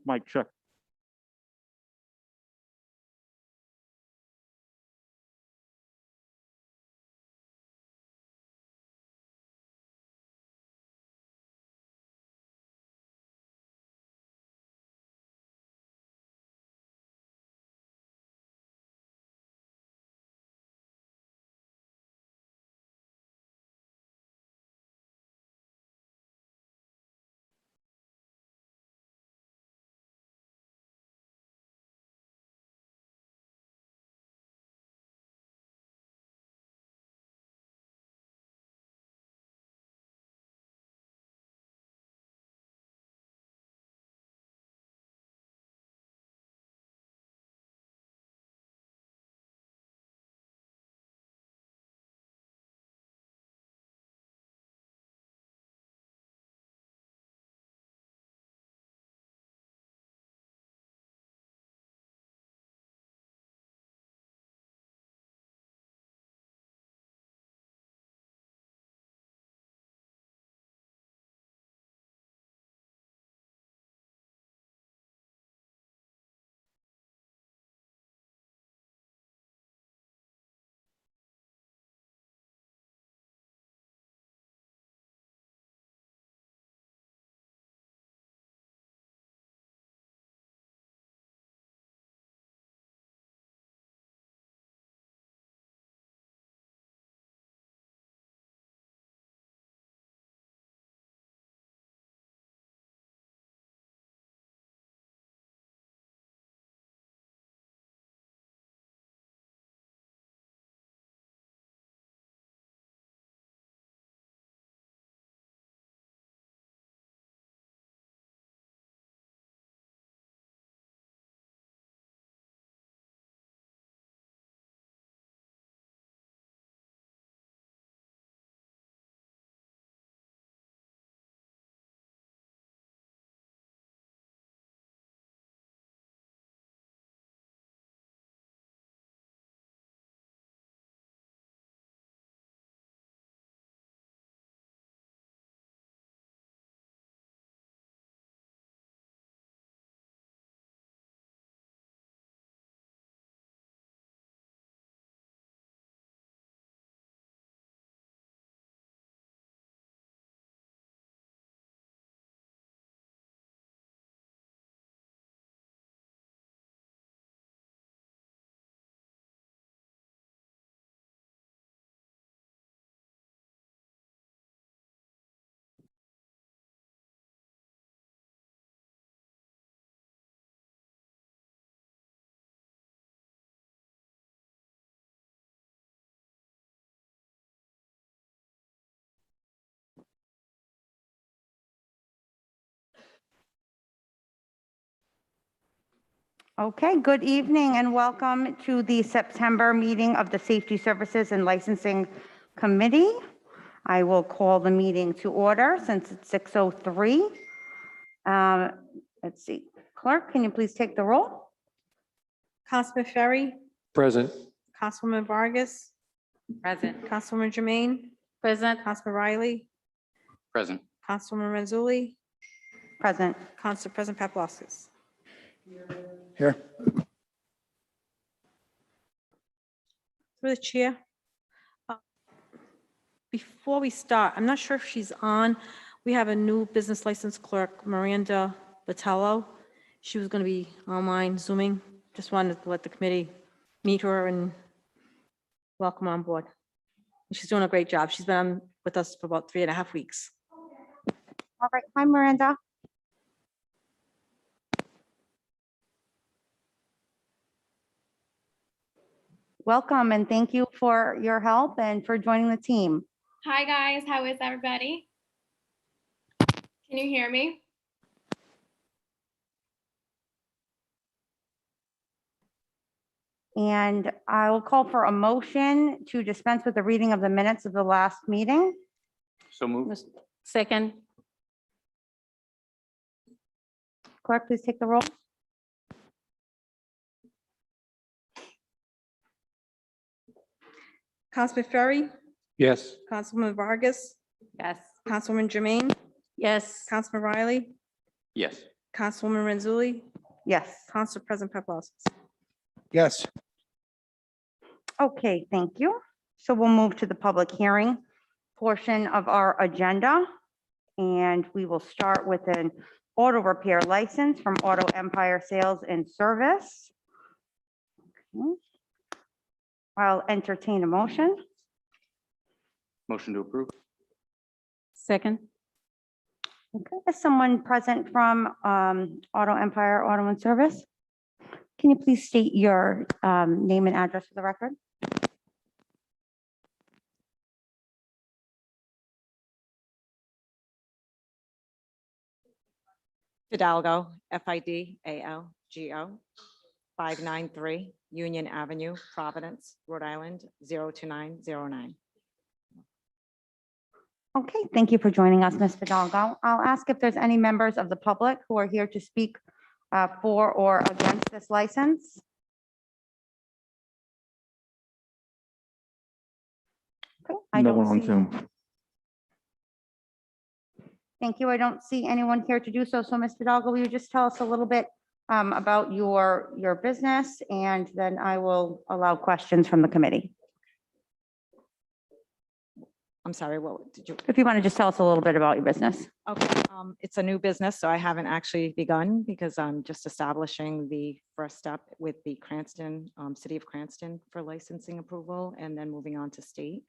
mic check. Okay, good evening and welcome to the September meeting of the Safety Services and Licensing Committee. I will call the meeting to order since it's 6:03. Let's see, clerk, can you please take the roll? Councilman Ferry, Present. Councilwoman Vargas, Present. Councilwoman Jermaine, Present. Councilman Riley, Present. Councilwoman Mazzulli, Present. Council President Paplaskas. Here. Through the chair. Before we start, I'm not sure if she's on. We have a new business license clerk, Miranda Botello. She was going to be online Zooming. Just wanted to let the committee meet her and welcome on board. She's doing a great job. She's been on with us for about 3.5 weeks. All right, hi Miranda. Welcome and thank you for your help and for joining the team. Hi guys, how is everybody? Can you hear me? And I will call for a motion to dispense with the reading of the minutes of the last meeting. So moved. Second. Clerk, please take the roll. Councilman Ferry, Yes. Councilwoman Vargas, Yes. Councilwoman Jermaine, Yes. Councilman Riley, Yes. Councilwoman Renzulli, Yes. Council President Paplaskas. Yes. Okay, thank you. So we'll move to the public hearing portion of our agenda. And we will start with an auto repair license from Auto Empire Sales and Service. Okay. I'll entertain a motion. Motion to approve. Second. Okay, is someone present from Auto Empire Auto and Service? Can you please state your name and address for the record? Fidalgo, Fidalgo, 593 Union Avenue, Providence, Rhode Island, 02909. Okay, thank you for joining us, Ms. Fidalgo. I'll ask if there's any members of the public who are here to speak for or against this license. Okay, I No don't one on see- Zoom. Thank you. I don't see anyone here to do so. So Ms. Fidalgo, will you just tell us a little bit about your business, and then I will allow questions from the committee. I'm sorry, what did you? If you want to just tell us a little bit about your business. Okay, it's a new business, so I haven't actually begun because I'm just establishing the first step with the Cranston, City of Cranston for licensing approval and then moving on to state.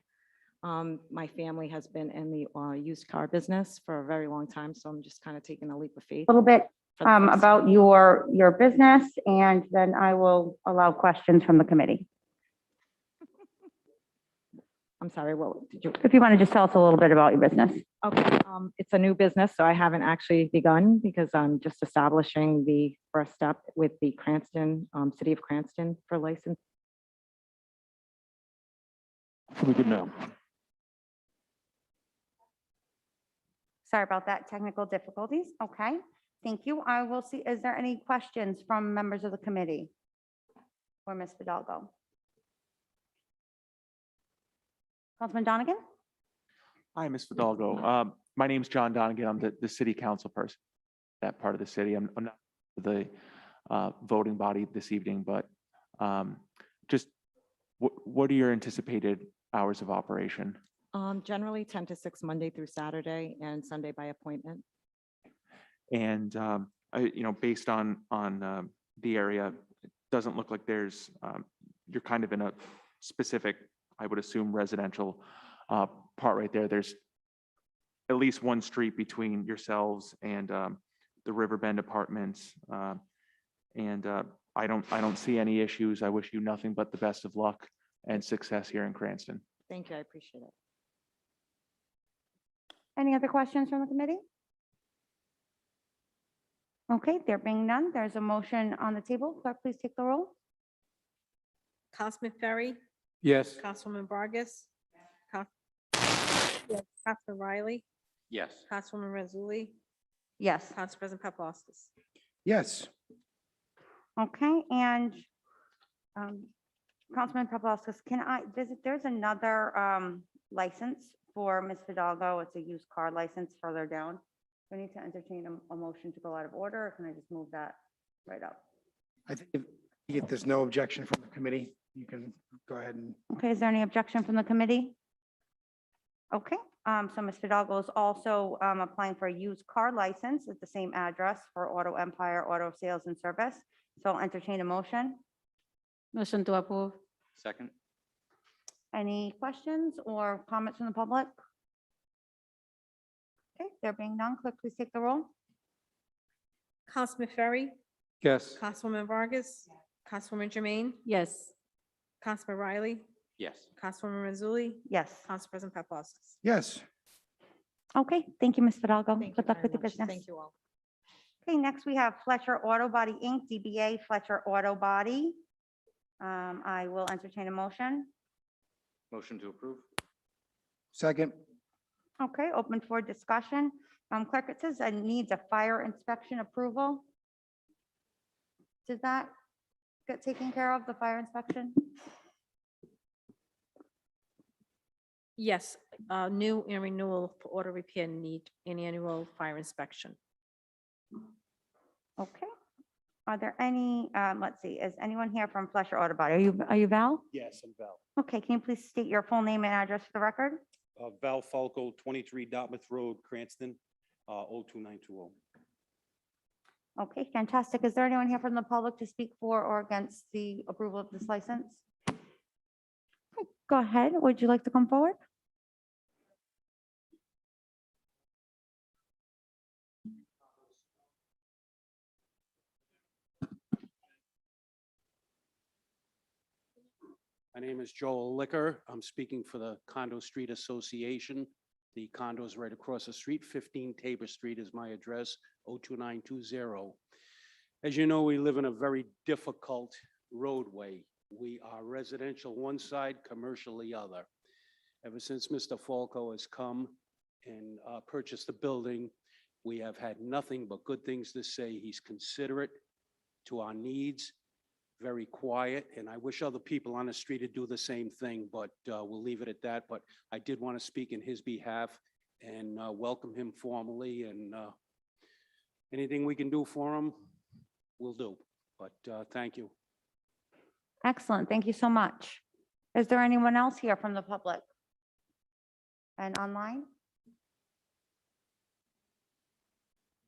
My family has been in the used car business for a very long time, so I'm just kind of taking a leap of faith. A little bit for the first about time. your business, and then I will allow questions from the committee. I'm sorry, what did you? If you want to just tell us a little bit about your business. Okay, it's a new business, so I haven't actually begun because I'm just establishing the first step with the Cranston, City of Cranston for license. We could know. Sorry about that, technical difficulties. Okay, thank you. I will see, is there any questions from members of the committee? Or Ms. Fidalgo? Councilman Donegan? Hi, Ms. Fidalgo. My name's John Donegan. I'm the city council person, that part of the city. I'm not the voting body this evening, but just what are your anticipated hours of operation? Generally 10 to 6, Monday through Saturday and Sunday by appointment. And based on the area, it doesn't look like there's you're kind of in a specific, I would assume, residential part right there. There's at least one street between yourselves and the Riverbend Apartments, and I don't see any issues. I wish you nothing but the best of luck and success here in Cranston. Thank you, I appreciate it. Any other questions from the committee? Okay, there being none, there's a motion on the table. Clerk, please take the roll. Councilman Ferry, Yes. Councilwoman Vargas, Councilman Riley, Yes. Councilwoman Renzulli, Yes. Council President Paplaskas. Yes. Okay, and Councilman Paplaskas, there's another license for Ms. Fidalgo. It's a used car license further down. Do I need to entertain a motion to go out of order, or can I just move that right up? I think if there's no objection from the committee, you can go ahead and. Okay, is there any objection from the committee? Okay, so Ms. Fidalgo is also applying for a used car license at the same address for Auto Empire Auto Sales and Service. So I'll entertain a motion. Motion to approve. Second. Any questions or comments from the public? Okay, there being none, clerk, please take the roll. Councilman Ferry, Yes. Councilwoman Vargas, Councilwoman Jermaine. Yes. Councilman Riley, Yes. Councilwoman Renzulli, Yes. Council President Paplaskas. Yes, Okay, thank you, Ms. Fidalgo. Thank you Good luck very with your much. business. Thank you all. Okay, next we have Fletcher Auto Body Inc., DBA Fletcher Auto Body. I will entertain a motion. Motion to approve. second, Okay, open for discussion. Clerk, it says it needs a fire inspection approval. Did that get taken care of, the fire inspection? Yes, new and renewal for auto repair need an annual fire inspection. Okay. Are there any, let's see, is anyone here from Fletcher Auto Body? Are you Val? Yes, I'm Val. Okay, can you please state your full name and address for the record? Val Falco, 23 Dartmouth Road, Cranston, 02920. Okay, fantastic. Is there anyone here from the public to speak for or against the approval of this license? Okay, go ahead. Would you like to come forward? My name is Joel Licker. I'm speaking for the Condo Street Association. The condo is right across the street. 15 Tabor Street is my address, 02920. As you know, we live in a very difficult roadway. We are residential one side, commercial the other. Ever since Mr. Falco has come and purchased the building, we have had nothing but good things to say. He's considerate to our needs, very quiet, and I wish other people on the street would do the same thing, but we'll leave it at that. But I did want to speak in his behalf and welcome him formally, and anything we can do for him, we'll do. But thank you. Excellent. Thank you so much. Is there anyone else here from the public and online?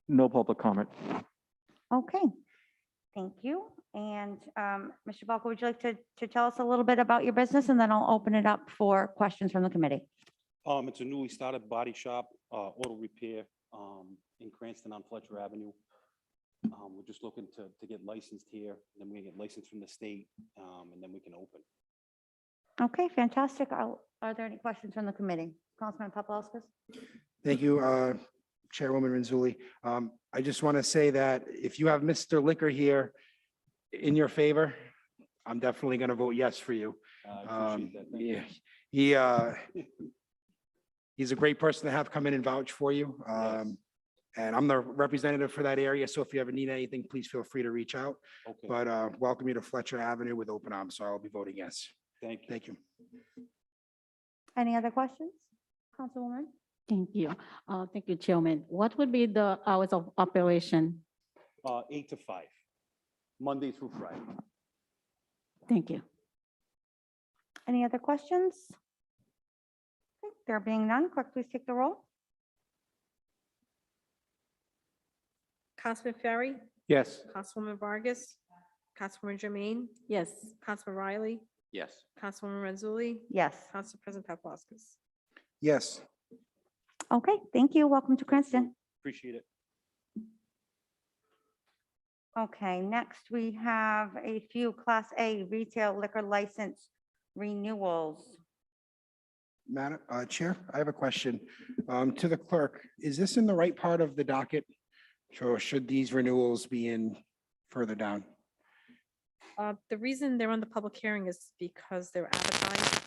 No public comment. Okay, thank you. And Mr. Balco, would you like to tell us a little bit about your business, and then I'll open it up for questions from the committee. It's a newly started body shop, auto repair, in Cranston on Fletcher Avenue. We're just looking to get licensed here, then we get licensed from the state, and then we can open. Okay, fantastic. Are there any questions from the committee? Councilman Paplaskas? Thank you, Chairwoman Renzulli. I just want to say that if you have Mr. Liquor here in your favor, I'm definitely going to vote yes for you. I appreciate that. Thank you. Yeah, he's a great person to have come in and vouch for you. Yes. And I'm the representative for that area, so if you ever need anything, please feel free to reach out. Okay, But welcome you to Fletcher Avenue with open arms, so I'll be voting yes. thank you. Thank you. Any other questions? Councilwoman? Thank you. Thank you, Chairman. What would be the hours of operation? 8 to 5, Monday through Friday. Thank you. Any other questions? Okay, there being none, clerk, please take the roll. Councilman Ferry, Yes. Councilwoman Vargas, Councilwoman Jermaine, Yes. Councilman Riley, Yes. Councilwoman Renzulli, Yes. Council President Paplaskas. Yes. Okay, thank you. Welcome to Cranston. Appreciate it. Okay, next we have a few Class A retail liquor license renewals. Madam Chair, I have a question to the clerk. Is this in the right part of the docket? Or should these renewals be in further down? The reason they're on the public hearing is because they're advertised.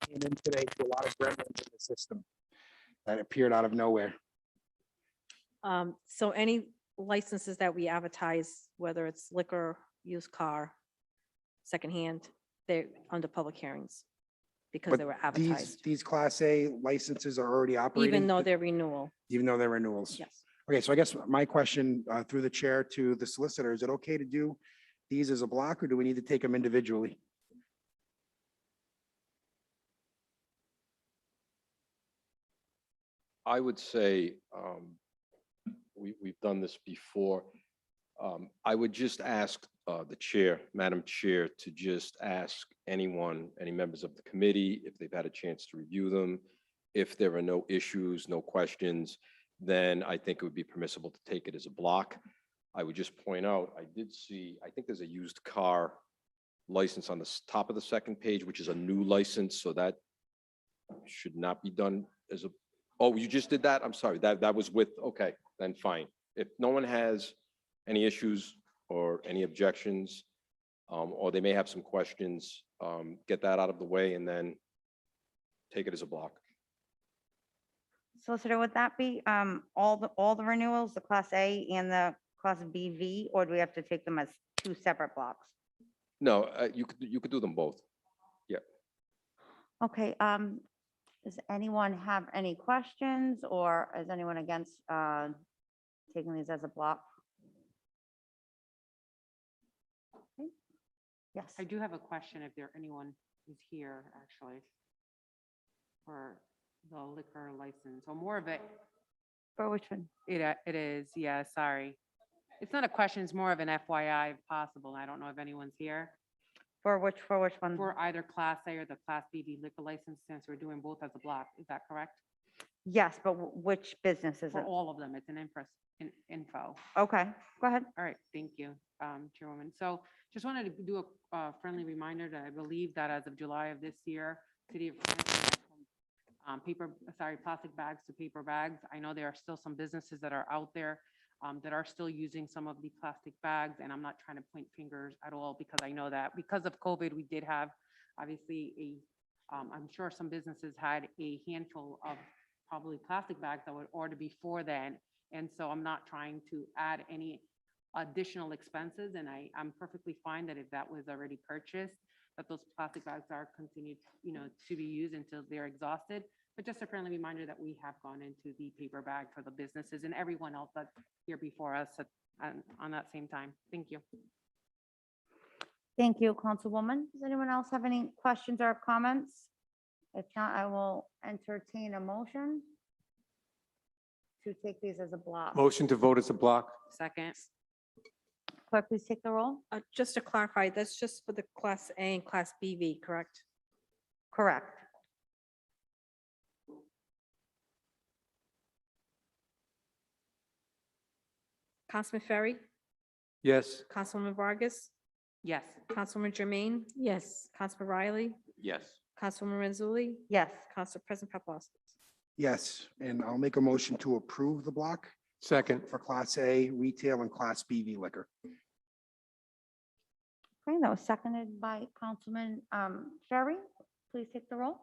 Came in today to a lot of gremlins in the system that appeared out of nowhere. So any licenses that we advertise, whether it's liquor, used car, secondhand, they're under public hearings because But they were advertised, These Class A licenses are already operating? even though they're renewal. Even though they're renewals? Yes. Okay, so I guess my question through the chair to the solicitor, is it okay to do these as a block, or do we need to take them individually? I would say, we've done this before. I would just ask the chair, Madam Chair, to just ask anyone, any members of the committee, if they've had a chance to review them. If there are no issues, no questions, then I think it would be permissible to take it as a block. I would just point out, I did see, I think there's a used car license on the top of the second page, which is a new license, so that should not be done as a, oh, you just did that? I'm sorry, that was with, okay, then fine. If no one has any issues or any objections, or they may have some questions, get that out of the way and then take it as a block. Solicitor, would that be all the renewals, the Class A and the Class BV, or do we have to take them as two separate blocks? No, you could do them both. Okay, does anyone have any questions or is anyone against taking these as a block? Okay. Yes, I do have a question if there anyone is here, actually, for the liquor license, or more of it, for which one? it is, yeah, sorry. It's not a question, it's more of an FYI if possible. I don't know if anyone's here. For which one? For either Class A or the Class BV liquor license, since we're doing both as a block, is that correct? Yes, but which business is For it? all of them, it's an info. Okay, go ahead. All right, thank you, Chairwoman. So just wanted to do a friendly reminder that I believe that as of July of this year, City of Cranston went from plastic bags to paper bags. I know there are still some businesses that are out there that are still using some of the plastic bags, and I'm not trying to point fingers at all, because I know that because of COVID, we did have obviously I'm sure some businesses had a handful of probably plastic bags that would order before then. And so I'm not trying to add any additional expenses, and I'm perfectly fine that if that was already purchased, that those plastic bags are continued, to be used until they're exhausted. But just a friendly reminder that we have gone into the paper bag for the businesses and everyone else that's here before us on that same time. Thank you. Thank you, Councilwoman. Does anyone else have any questions or comments? If not, I will entertain a motion to take these as a block. Motion to vote as a block? Second. Clerk, please take the roll. Just to clarify, that's just for the Class A and Class BV, correct? Correct. Councilman Ferry, Yes. Councilwoman Vargas, Yes. Councilwoman Jermaine, Yes. Councilman Riley, Yes. Councilwoman Renzulli, Yes. Council President Paplaskas. Yes, and I'll make a motion to approve the block Second. for Class A retail and Class BV liquor. Okay, that was seconded by Councilman Ferry. Please take the roll.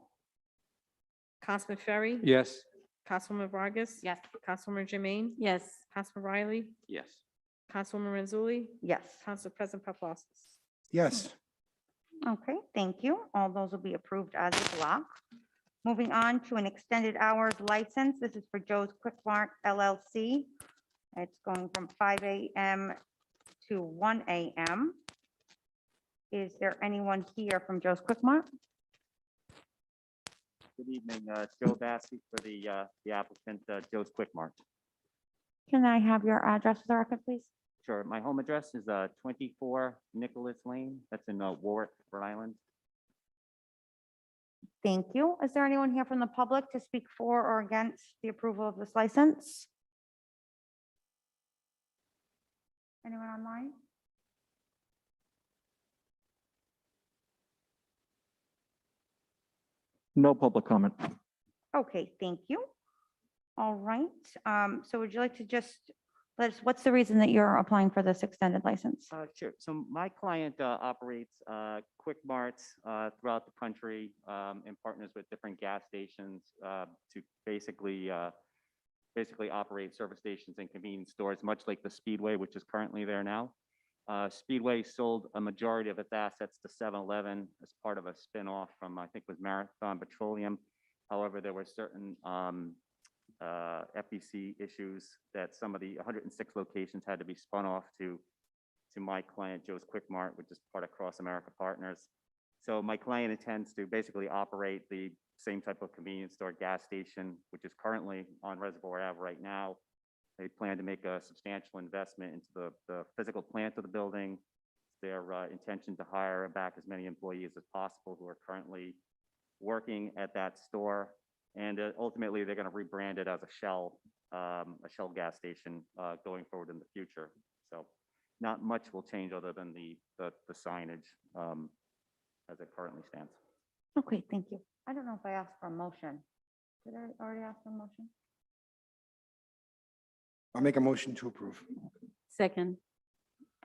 Councilman Ferry, Yes. Councilwoman Vargas. Yes. Councilwoman Jermaine, Yes. Councilman Riley, Yes. Councilwoman Renzulli, Yes. Council President Paplaskas. Yes, Okay, thank you. All those will be approved as a block. Moving on to an extended hours license. This is for Joe's Quick Mart LLC. It's going from 5 a.m. to 1 a.m. Is there anyone here from Joe's Quick Mart? Good evening, Joe Bassi for the applicant, Joe's Quick Mart. Can I have your address for the record, please? Sure, my home address is 24 Nicholas Lane, that's in Warwick, Rhode Island. Thank you. Is there anyone here from the public to speak for or against the approval of this license? Anyone online? No public comment. Okay, thank you. All right, so would you like to just let us, what's the reason that you're applying for this extended license? Sure, so my client operates Quick Marts throughout the country and partners with different gas stations to basically operate service stations and convenience stores, much like the Speedway, which is currently there now. Speedway sold a majority of its assets to 7-Eleven as part of a spinoff from, I think, was Marathon Petroleum. However, there were certain FEC issues that some of the 106 locations had to be spun off to my client, Joe's Quick Mart, which is part of Cross America Partners. So my client intends to basically operate the same type of convenience store gas station, which is currently on Reservoir Ave right now. They plan to make a substantial investment into the physical plant of the building. Their intention to hire back as many employees as possible who are currently working at that store. And ultimately, they're going to rebrand it as a shell gas station going forward in the future. So not much will change other than the signage as it currently stands. Okay, thank you. I don't know if I asked for a motion. Did I already ask for a motion? I'll make a motion to approve. Second.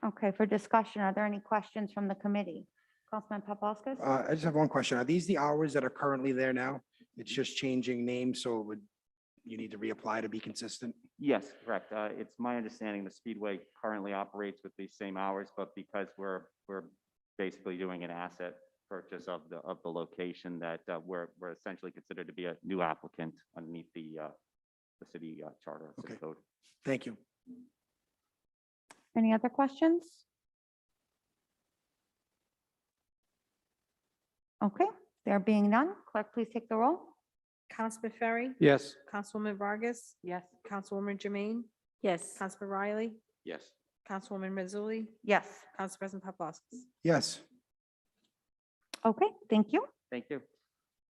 Okay, for discussion, are there any questions from the committee? Councilman Paplaskas? I just have one question. Are these the hours that are currently there now? It's just changing names, so you need to reapply to be consistent? Yes, correct. It's my understanding the Speedway currently operates with these same hours, but because we're basically doing an asset purchase of the location that we're essentially considered to be a new applicant underneath the city charter, city Okay. code. Thank you. Any other questions? Okay, there being none, clerk, please take the roll. Councilman Ferry, Yes. Councilwoman Vargas, Yes. Councilwoman Jermaine, Yes. Councilman Riley, Yes. Councilwoman Mazzulli, Yes. Council President Paplaskas. Yes. Okay, thank you. Thank you.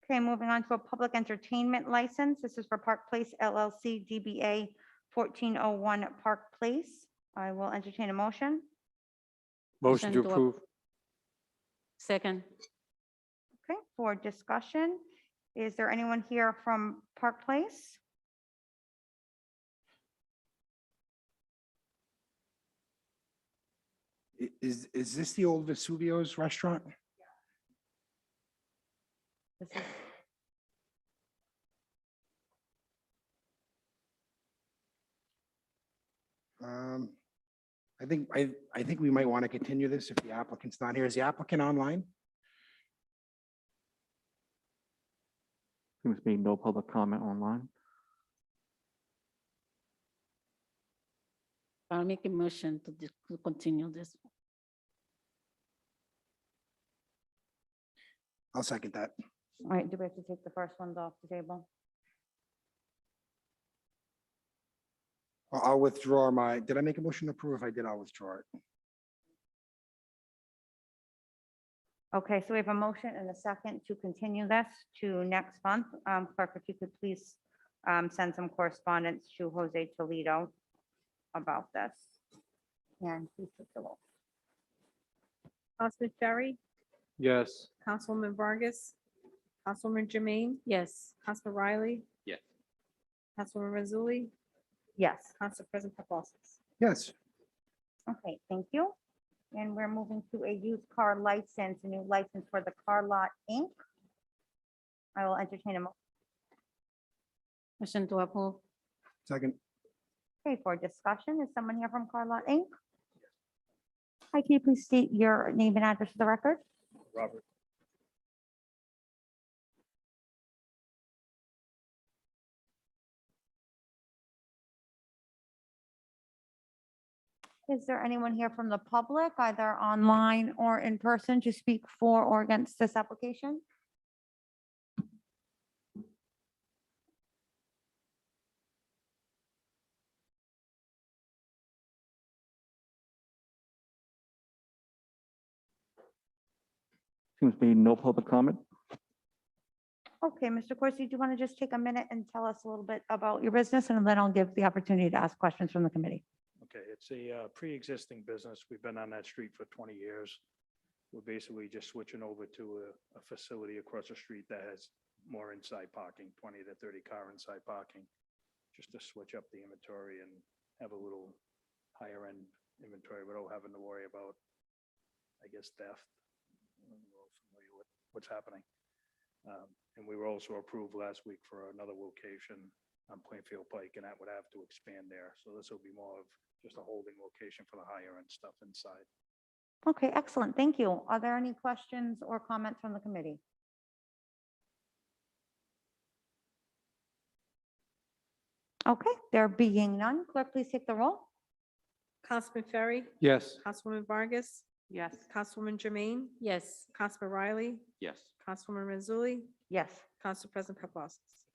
Okay, moving on to a public entertainment license. This is for Park Place LLC, DBA 1401 Park Place. I will entertain a motion. Motion to Motion to ap- approve. Second. Okay, for discussion, is there anyone here from Park Place? Is this the old Vesuvio's restaurant? This is- I think we might want to continue this if the applicant's not here. Is the applicant online? Seems to be no public comment online. I'll make a motion to continue this. I'll second that. All right, do we have to take the first ones off the table? I'll withdraw my, did I make a motion to approve? If I did, I'll withdraw it. Okay, so we have a motion and a second to continue this to next month. Clerk, if you could please send some correspondence to Jose Toledo about this. And please take the roll. Councilman Ferry, Yes. Councilwoman Vargas, Councilwoman Jermaine, Yes. Councilman Riley, Yes. Councilwoman Mazzulli, Yes, Council President Paplaskas. Yes. okay, thank you. And we're moving to a used car license, a new license for the Car Lot Inc. I will entertain a motion. Motion to approve. Second. Okay, for discussion, is someone here from Car Lot Inc.? Hi, can you please state your name and address for the record? Robert. Is there anyone here from the public, either online or in person, to speak for or against this application? Seems to be no public comment. Okay, Mr. Corsi, do you want to just take a minute and tell us a little bit about your business, and then I'll give the opportunity to ask questions from the committee? Okay, it's a pre-existing business. We've been on that street for 20 years. We're basically just switching over to a facility across the street that has more inside parking, 20 to 30 car inside parking, just to switch up the inventory and have a little higher end inventory without having to worry about, I guess, theft. We're all familiar with what's happening. And we were also approved last week for another location on Plainfield Pike, and that would have to expand there. So this will be more of just a holding location for the higher end stuff inside. Okay, excellent, thank you. Are there any questions or comments from the committee? Okay, there being none, clerk, please take the roll. Councilman Ferry, Yes. Councilwoman Vargas, Yes. Councilwoman Jermaine, Yes. Councilman Riley, Yes. Councilwoman Mazzulli, Yes. Council President Paplaskas.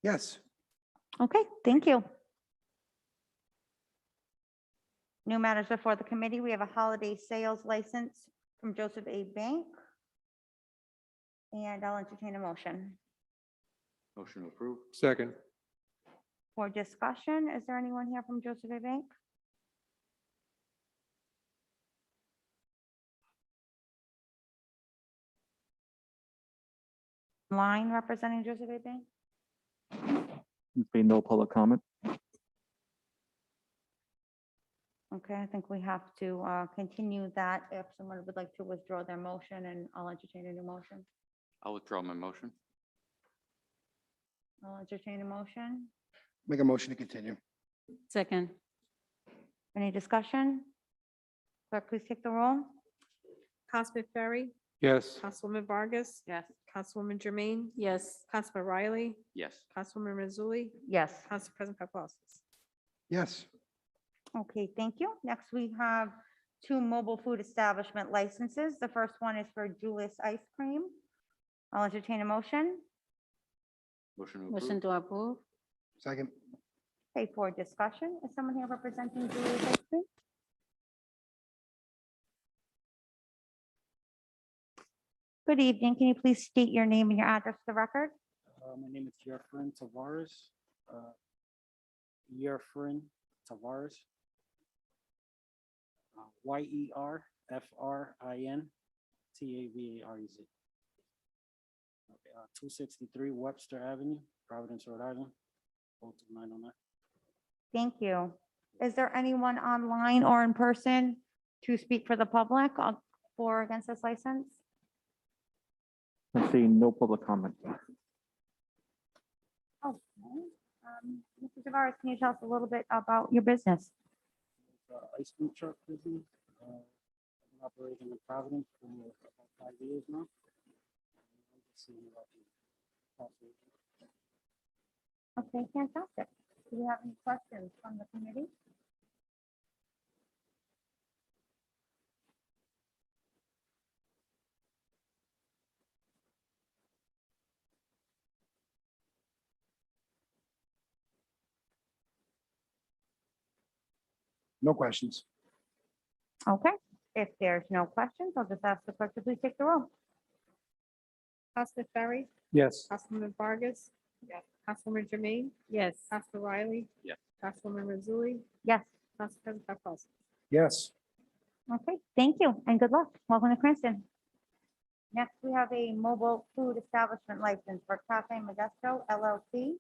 Yes. Okay, thank you. New matters before the committee. We have a holiday sales license from Joseph A. Bank. And I'll entertain a motion. Motion to approve. Second. For discussion, is there anyone here from Joseph A. Bank? Line representing Joseph A. Bank? Seems to be no public comment. Okay, I think we have to continue that if someone would like to withdraw their motion, and I'll entertain a new motion. I'll withdraw my motion. I'll entertain a motion. Make a motion to continue. Second. Any discussion? Clerk, please take the roll. Councilman Ferry, Yes. Councilwoman Vargas, Yes. Councilwoman Jermaine, Yes. Councilman Riley, Yes. Councilwoman Mazzulli, Yes. Council President Paplaskas. Yes. Okay, thank you. Next, we have two mobile food establishment licenses. The first one is for Julius Ice Cream. I'll entertain a motion. Motion to approve. Second. Okay, for discussion, is someone here representing Julius Ice Cream? Good evening. Can you please state your name and your address for the record? My name is Yerfrin Tavares. Yerfrin Tavares. YERFRIN TAVAREZ. 263 Webster Avenue, Providence, Rhode Island, 02909. Thank you. Is there anyone online or in person to speak for the public for or against this license? I see no public comment. Okay. Mr. Tavares, can you tell us a little bit about your business? Ice cream truck business. I've been operating in Providence for about 5 years now. Okay, fantastic. Do we have any questions from the committee? No questions. Okay, if there's no questions, I'll just ask the clerk to please take the roll. Councilman Ferry, Yes. Councilwoman Vargas, Yes. Councilwoman Jermaine, Yes. Councilman Riley, Yes. Councilwoman Mazzulli, Yes. Council President Paplaskas. Yes. Okay, thank you and good luck. Welcome to Cranston. Next, we have a mobile food establishment license for Cafe Modesto LLC.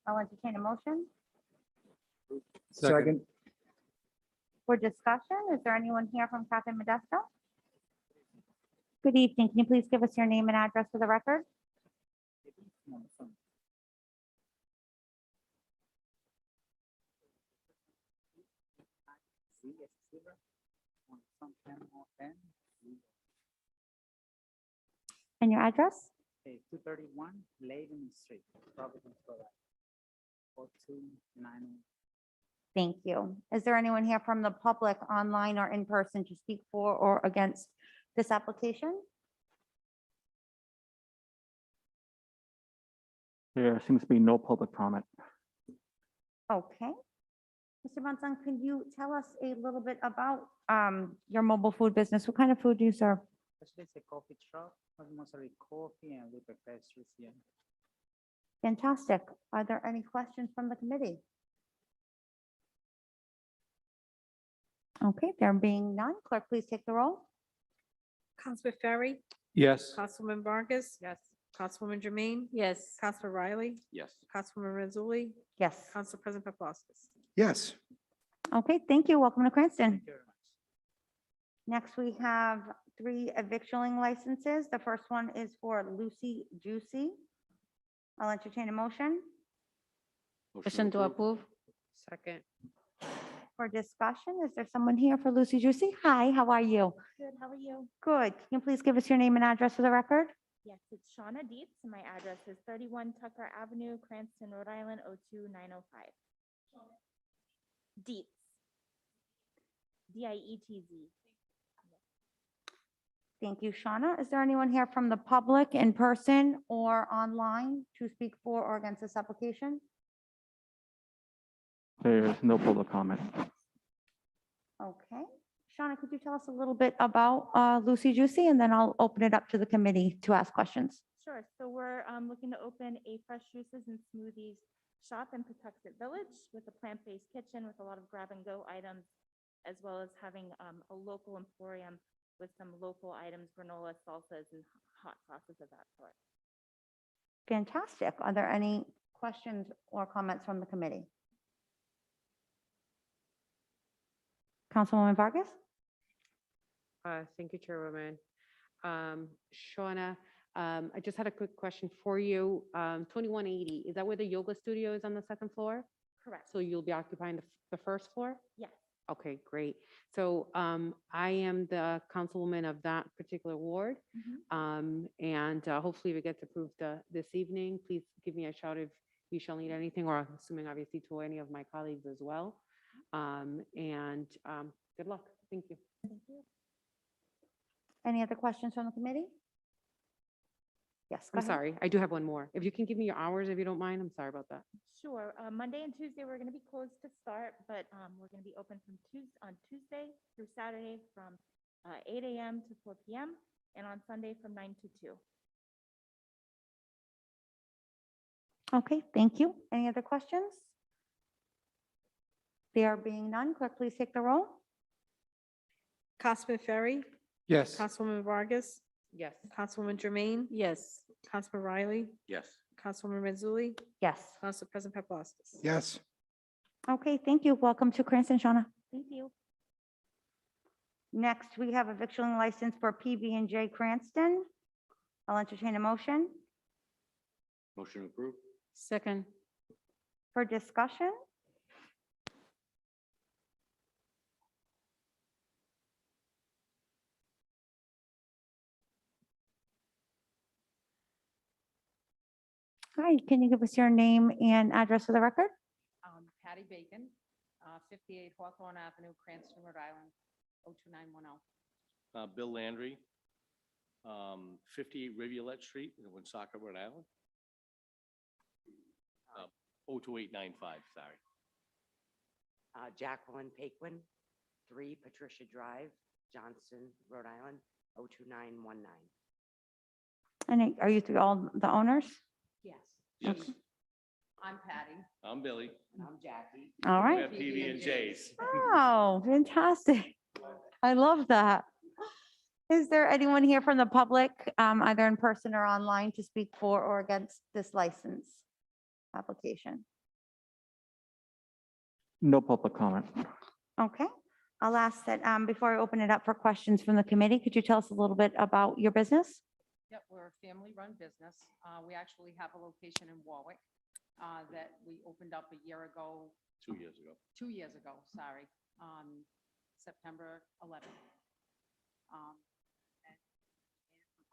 I'll entertain a motion. Second. For discussion, is there anyone here from Cafe Modesto? Good evening. Can you please give us your name and address for the record? And your address? 231 Leyden Street, Providence, Rhode Island, 02909. Thank you. Is there anyone here from the public, online or in person, to speak for or against this application? There seems to be no public comment. Okay. Mr. Monson, can you tell us a little bit about your mobile food business? What kind of food do you serve? Actually, it's a coffee shop, mostly coffee and liquor pastries, yeah. Fantastic. Are there any questions from the committee? Okay, there being none, clerk, please take the roll. Councilman Ferry, Yes. Councilwoman Vargas, Yes. Councilwoman Jermaine, Yes. Councilman Riley, Yes. Councilwoman Mazzulli, Yes. Council President Paplaskas. Yes. Okay, thank you. Welcome to Cranston. Thank you very much. Next, we have 3 evictualling licenses. The first one is for Lucy Juicy. I'll entertain a motion. Motion to approve. Second. For discussion, is there someone here for Lucy Juicy? Hi, how are you? Good, how are you? Good. Can you please give us your name and address for the record? Yes, it's Shauna Dietz, and my address is 31 Tucker Avenue, Cranston, Rhode Island, 02905. Dietz. DIETZ. Thank you, Shauna. Is there anyone here from the public, in person or online, to speak for or against this application? There's no public comment. Okay. Shauna, could you tell us a little bit about Lucy Juicy, and then I'll open it up to the committee to ask questions. Sure, so we're looking to open a fresh juices and smoothies shop in Patuxent Village with a plant-based kitchen with a lot of grab-and-go items, as well as having a local emporium with some local items, granola, salsas, and hot sauces of that sort. Fantastic. Are there any questions or comments from the committee? Councilwoman Vargas? Thank you, Chairwoman. Shauna, I just had a quick question for you. 2180, is that where the yoga studio is on the second floor? Correct. So you'll be occupying the first floor? Yes. Okay, great. So I am the councilwoman of that particular ward. And hopefully we get approved this evening. Please give me a shout if you shall need anything, or I'm assuming obviously to any of my colleagues as well. And good luck. Thank you. Thank you. Any other questions from the committee? Yes, go I'm ahead. sorry, I do have one more. If you can give me your hours, if you don't mind, I'm sorry about that. Sure. Monday and Tuesday, we're going to be closed to start, but we're going to be open from Tuesday through Saturday from 8 a.m. to 4 p.m. and on Sunday from 9 to 2. Okay, thank you. Any other questions? There being none, clerk, please take the roll. Councilman Ferry, Yes. Councilwoman Vargas, Yes. Councilwoman Jermaine. Yes. Councilman Riley, Yes. Councilwoman Mazzulli, Yes. Council President Paplaskas. Yes. Okay, thank you. Welcome to Cranston, Shauna. Thank you. Next, we have a victualling license for PB&J Cranston. I'll entertain a motion Motion approved. Second. for discussion. Hi, can you give us your name and address for the record? Patty Bacon, 58 Hawthorne Avenue, Cranston, Rhode Island, 02910. Bill Landry, 58 Rivulet Street in Woonsocket, Rhode Island. 02895, sorry. Jacqueline Paquin, 3 Patricia Drive, Johnston, Rhode Island, 02919. And are you three all the owners? Yes. Yes. I'm Patty. I'm Billy. And I'm Jackie. All We right. have PB&Js. Oh, fantastic. I love that. Is there anyone here from the public, either in person or online, to speak for or against this license application? No public comment. Okay, I'll ask that, before I open it up for questions from the committee, could you tell us a little bit about your business? Yep, we're a family-run business. We actually have a location in Warwick that we opened up a year ago. 2 years ago. 2 years ago, sorry, September 11th. And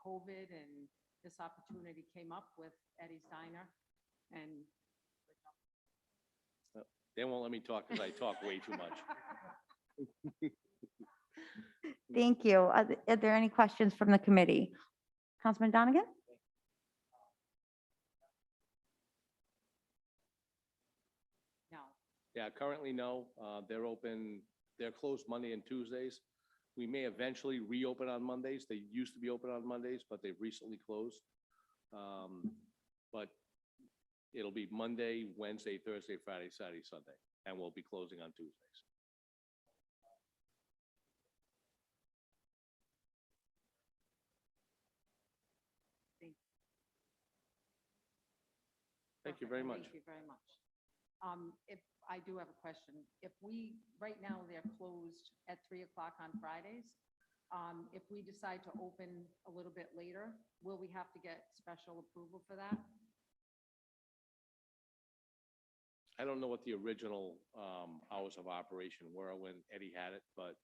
COVID and this opportunity came up with Eddie's Diner, and They won't let me talk because I talk way too much. Thank you. Are there any questions from the committee? Councilman Donegan? no. Yeah, currently, no. They're open, they're closed Monday and Tuesdays. We may eventually reopen on Mondays. They used to be open on Mondays, but they've recently closed. But it'll be Monday, Wednesday, Thursday, Friday, Saturday, Sunday, and we'll be closing on Tuesdays. Thank you very much. Thank you very much. If I do have a question, if we, right now, they're closed at 3 o'clock on Fridays. If we decide to open a little bit later, will we have to get special approval for that? I don't know what the original hours of operation were when Eddie had it, but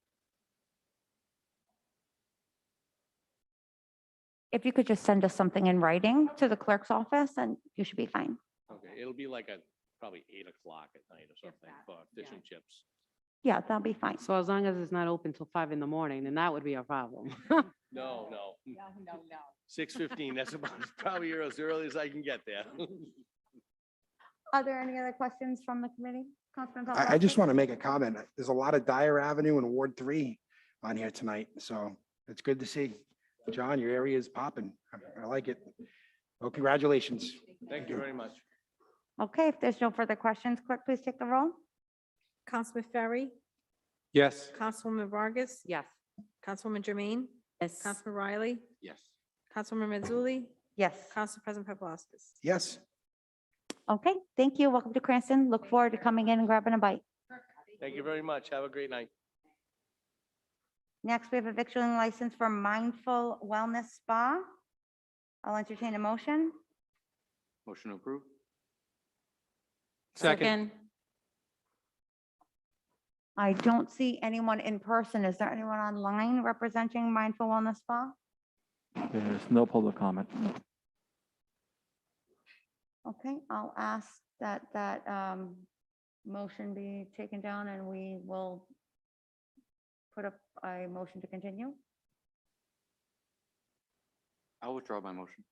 If you could just send us something in writing to the clerk's office, and you should be fine. okay, it'll be like probably 8 o'clock at night or something that, for fish yeah. and chips. Yeah, that'll be fine. So as long as it's not open till 5 in the morning, then that would be a problem. No. No. 6:15, that's about, probably as early as I can get there. Are there any other questions from the committee? Councilman I just Paplaskas? want to make a comment. There's a lot of Dyer Avenue and Ward 3 on here tonight, so it's good to see. John, your area is popping. I like it. Well, congratulations. Thank you very much. Okay, if there's no further questions, clerk, please take the roll. Councilman Ferry, Yes. Councilwoman Vargas, Yes. Councilwoman Jermaine, Yes. Councilman Riley, Yes. Councilwoman Mazzulli, Yes. Council President Paplaskas. Yes. Okay, thank you. Welcome to Cranston. Look forward to coming in and grabbing a bite. Thank you very much. Have a great night. Next, we have a victualling license for Mindful Wellness Spa. I'll entertain a motion. Motion approved. Second. I don't see anyone in person. Is there anyone online representing Mindful Wellness Spa? There's no public comment. Okay, I'll ask that motion be taken down and we will put up a motion to continue. I'll withdraw my motion.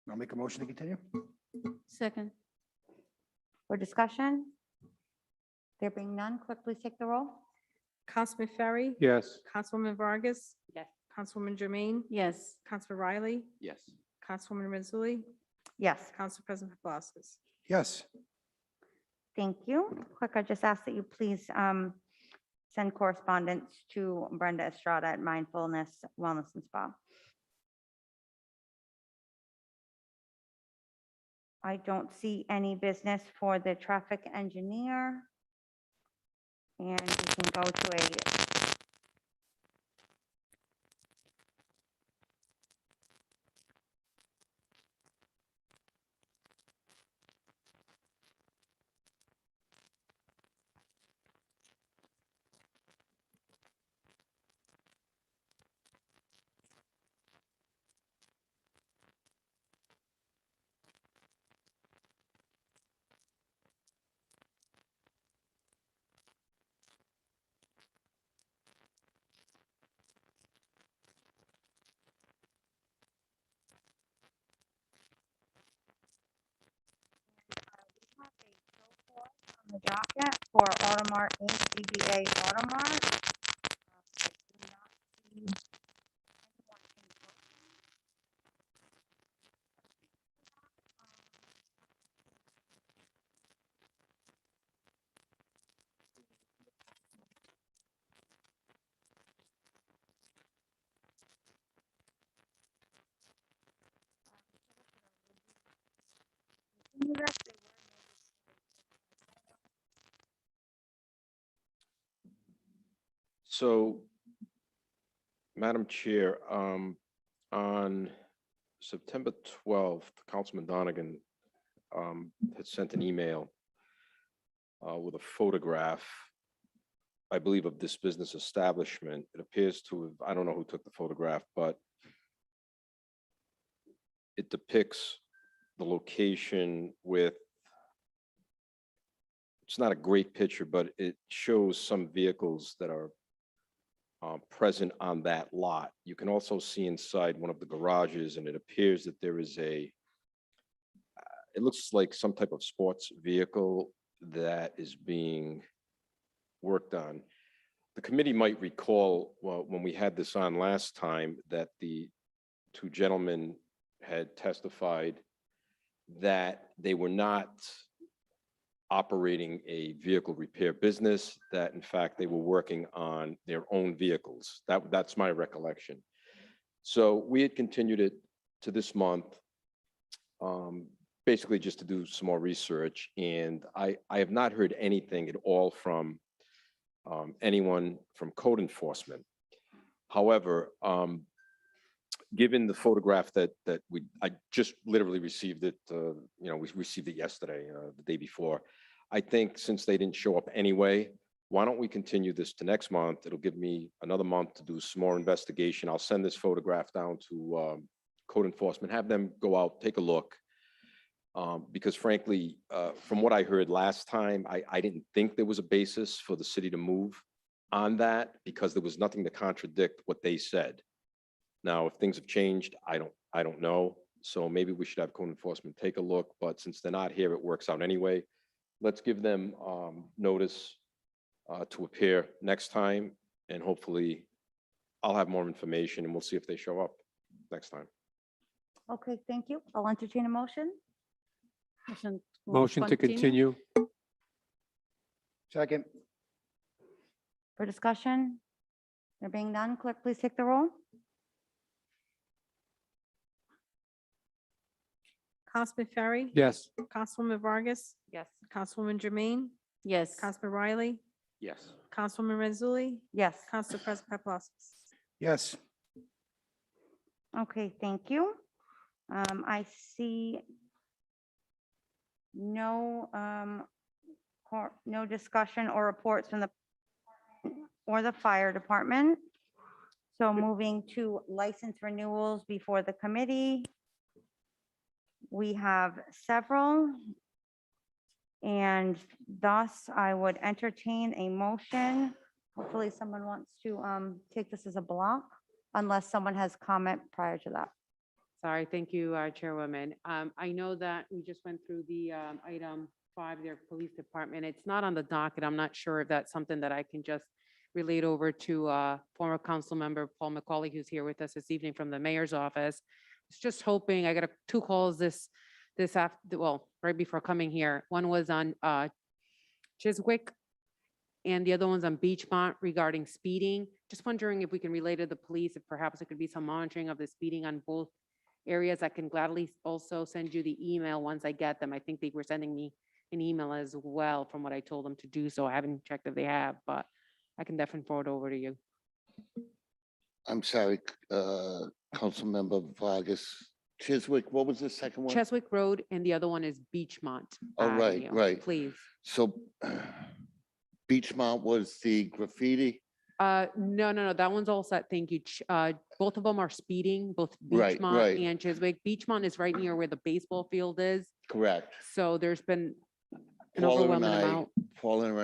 I'll make a motion to continue. Second. For discussion? There being none, clerk, please take the roll. Councilman Ferry, Yes. Councilwoman Vargas, Yes. Councilwoman Jermaine, Yes. Councilman Riley, Yes. Councilwoman Mazzulli, Yes, Council President Paplaskas. Yes. thank you. Clerk, I just ask that you please send correspondence to Brenda Estrada at Mindfulness Wellness and Spa. I don't see any business for the traffic engineer. And we can go to a on the docket for Automart Inc., DBA Automart. So, Madam Chair, on September 12th, Councilman Donegan had sent an email with a photograph, I believe, of this business establishment. It appears to have, I don't know who took the photograph, but it depicts the location with, it's not a great picture, but it shows some vehicles that are present on that lot. You can also see inside one of the garages, and it appears that there is a, it looks like some type of sports vehicle that is being worked on. The committee might recall, well, when we had this on last time, that the two gentlemen had testified that they were not operating a vehicle repair business, that in fact they were working on their own vehicles. That's my recollection. So we had continued it to this month, basically just to do some more research. And I have not heard anything at all from anyone from code enforcement. However, given the photograph that I just literally received it, we received it yesterday, the day before. I think since they didn't show up anyway, why don't we continue this to next month? It'll give me another month to do some more investigation. I'll send this photograph down to code enforcement, have them go out, take a look. Because frankly, from what I heard last time, I didn't think there was a basis for the city to move on that because there was nothing to contradict what they said. Now, if things have changed, I don't know. So maybe we should have code enforcement take a look, but since they're not here, it works out anyway. Let's give them notice to appear next time, and hopefully I'll have more information and we'll see if they show up next time. Okay, thank you. I'll entertain a motion. Motion to continue. Second. For discussion? There being none, clerk, please take the roll. Councilman Ferry, Yes. Councilwoman Vargas, Yes. Councilwoman Jermaine, Yes. Councilman Riley, Yes. Councilwoman Mazzulli, Yes. Council President Paplaskas. Yes. Okay, thank you. I see no no discussion or reports from the or the fire department. So moving to license renewals before the committee. We have several. And thus I would entertain a motion. Hopefully someone wants to take this as a block unless someone has comment prior to that. Sorry, thank you, Chairwoman. I know that we just went through the item 5, their police department. It's not on the docket. I'm not sure if that's something that I can just relate over to former council member Paul McCauley, who's here with us this evening from the mayor's office. I was just hoping, I got 2 calls this after, well, right before coming here. One was on Chiswick and the other one's on Beachmont regarding speeding. Just wondering if we can relay to the police, if perhaps it could be some monitoring of the speeding on both areas. I can gladly also send you the email once I get them. I think they were sending me an email as well from what I told them to do, so I haven't checked if they have, but I can definitely forward over to you. I'm sorry, Councilmember Vargas. Chiswick, what was the second one? Cheswick Road and the other one is Beachmont. Oh, right, Avenue. right. Please. So Beachmont was the graffiti? No, that one's all set. Thank you. Both of them are speeding, both Right, Beachmont right. and Chiswick. Beachmont is right near where the baseball field is. Correct. So there's been an Paula overwhelming amount.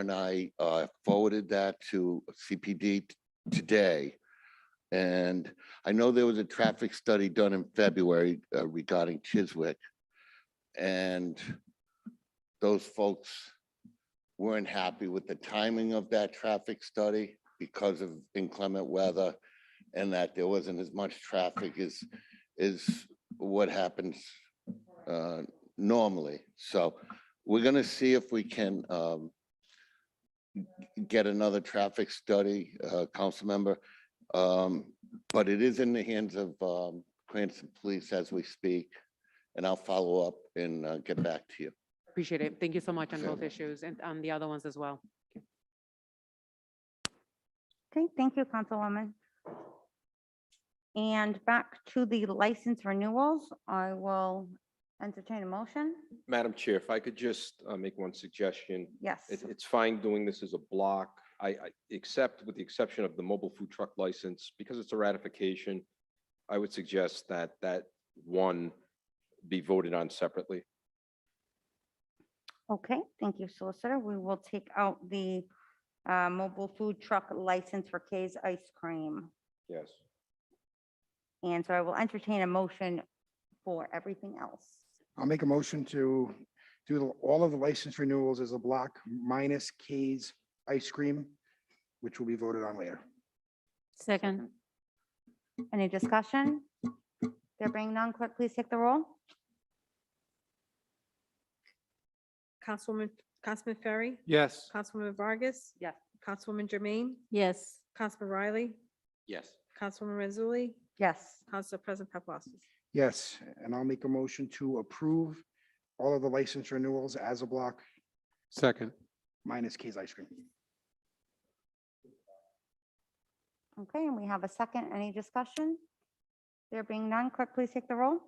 and I forwarded that to CPD today. And I know there was a traffic study done in February regarding Chiswick. And those folks weren't happy with the timing of that traffic study because of inclement weather, and that there wasn't as much traffic as what happens normally. So we're gonna see if we can get another traffic study, council member. But it is in the hands of Cranston Police as we speak, and I'll follow up and get back to you. Appreciate it. Thank you so much on both Sure. issues and on the other ones as well. Okay, thank you, Councilwoman. And back to the license renewals, I will entertain a motion. Madam Chair, if I could just make one suggestion. Yes. It's fine doing this as a block. I accept, with the exception of the mobile food truck license, because it's a ratification, I would suggest that that one be voted on separately. Okay, thank you, Solicitor. We will take out the mobile food truck license for Kay's Ice Cream. Yes. And so I will entertain a motion for everything else. I'll make a motion to do all of the license renewals as a block minus K's Ice Cream, which will be voted on later. Second. Any discussion? There being none, clerk, please take the roll. Councilman Ferry, Yes. Councilwoman Vargas, Yes. Councilwoman Jermaine, Yes. Councilman Riley, Yes. Councilwoman Renzulli, Yes. Council President Paplaskas. Yes, and I'll make a motion to approve all of the license renewals as a block Second. minus K's Ice Cream. Okay, and we have a second. Any discussion? There being none, clerk, please take the roll.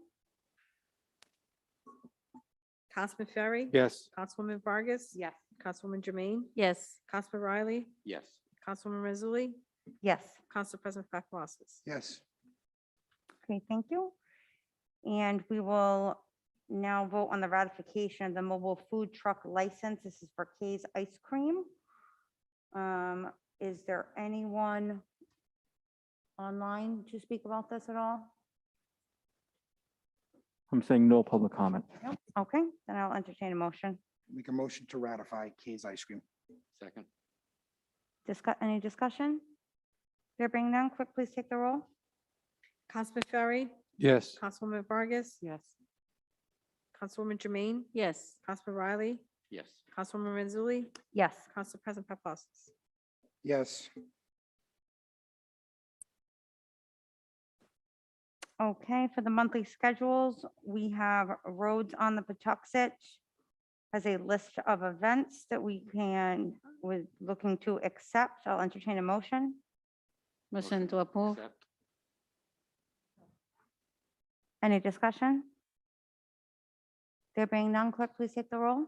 Councilman Ferry. Yes. Councilwoman Vargas. Yes. Councilwoman Jermaine, Yes. Councilman Riley, Yes. Councilwoman Renzulli, Yes. Council President Paplaskas. Yes, Okay, thank you. And we will now vote on the ratification of the mobile food truck license. This is for Kay's Ice Cream. Is there anyone online to speak about this at all? I'm saying no public comment. Nope. Okay, then I'll entertain a motion. make a motion to ratify K's Ice Cream. Second. Any discussion? There being none, clerk, please take the roll. Councilman Ferry, Yes. Councilwoman Vargas, Yes. Councilwoman Jermaine, Yes. Councilman Riley, Yes. Councilwoman Renzulli, Yes. Council President Paplaskas. Yes, Okay, for the monthly schedules, we have Roads on the Patuxent as a list of events that we're looking to accept. I'll entertain a motion. Motion to approve. Accept. Any discussion? There being none, clerk, please take the roll.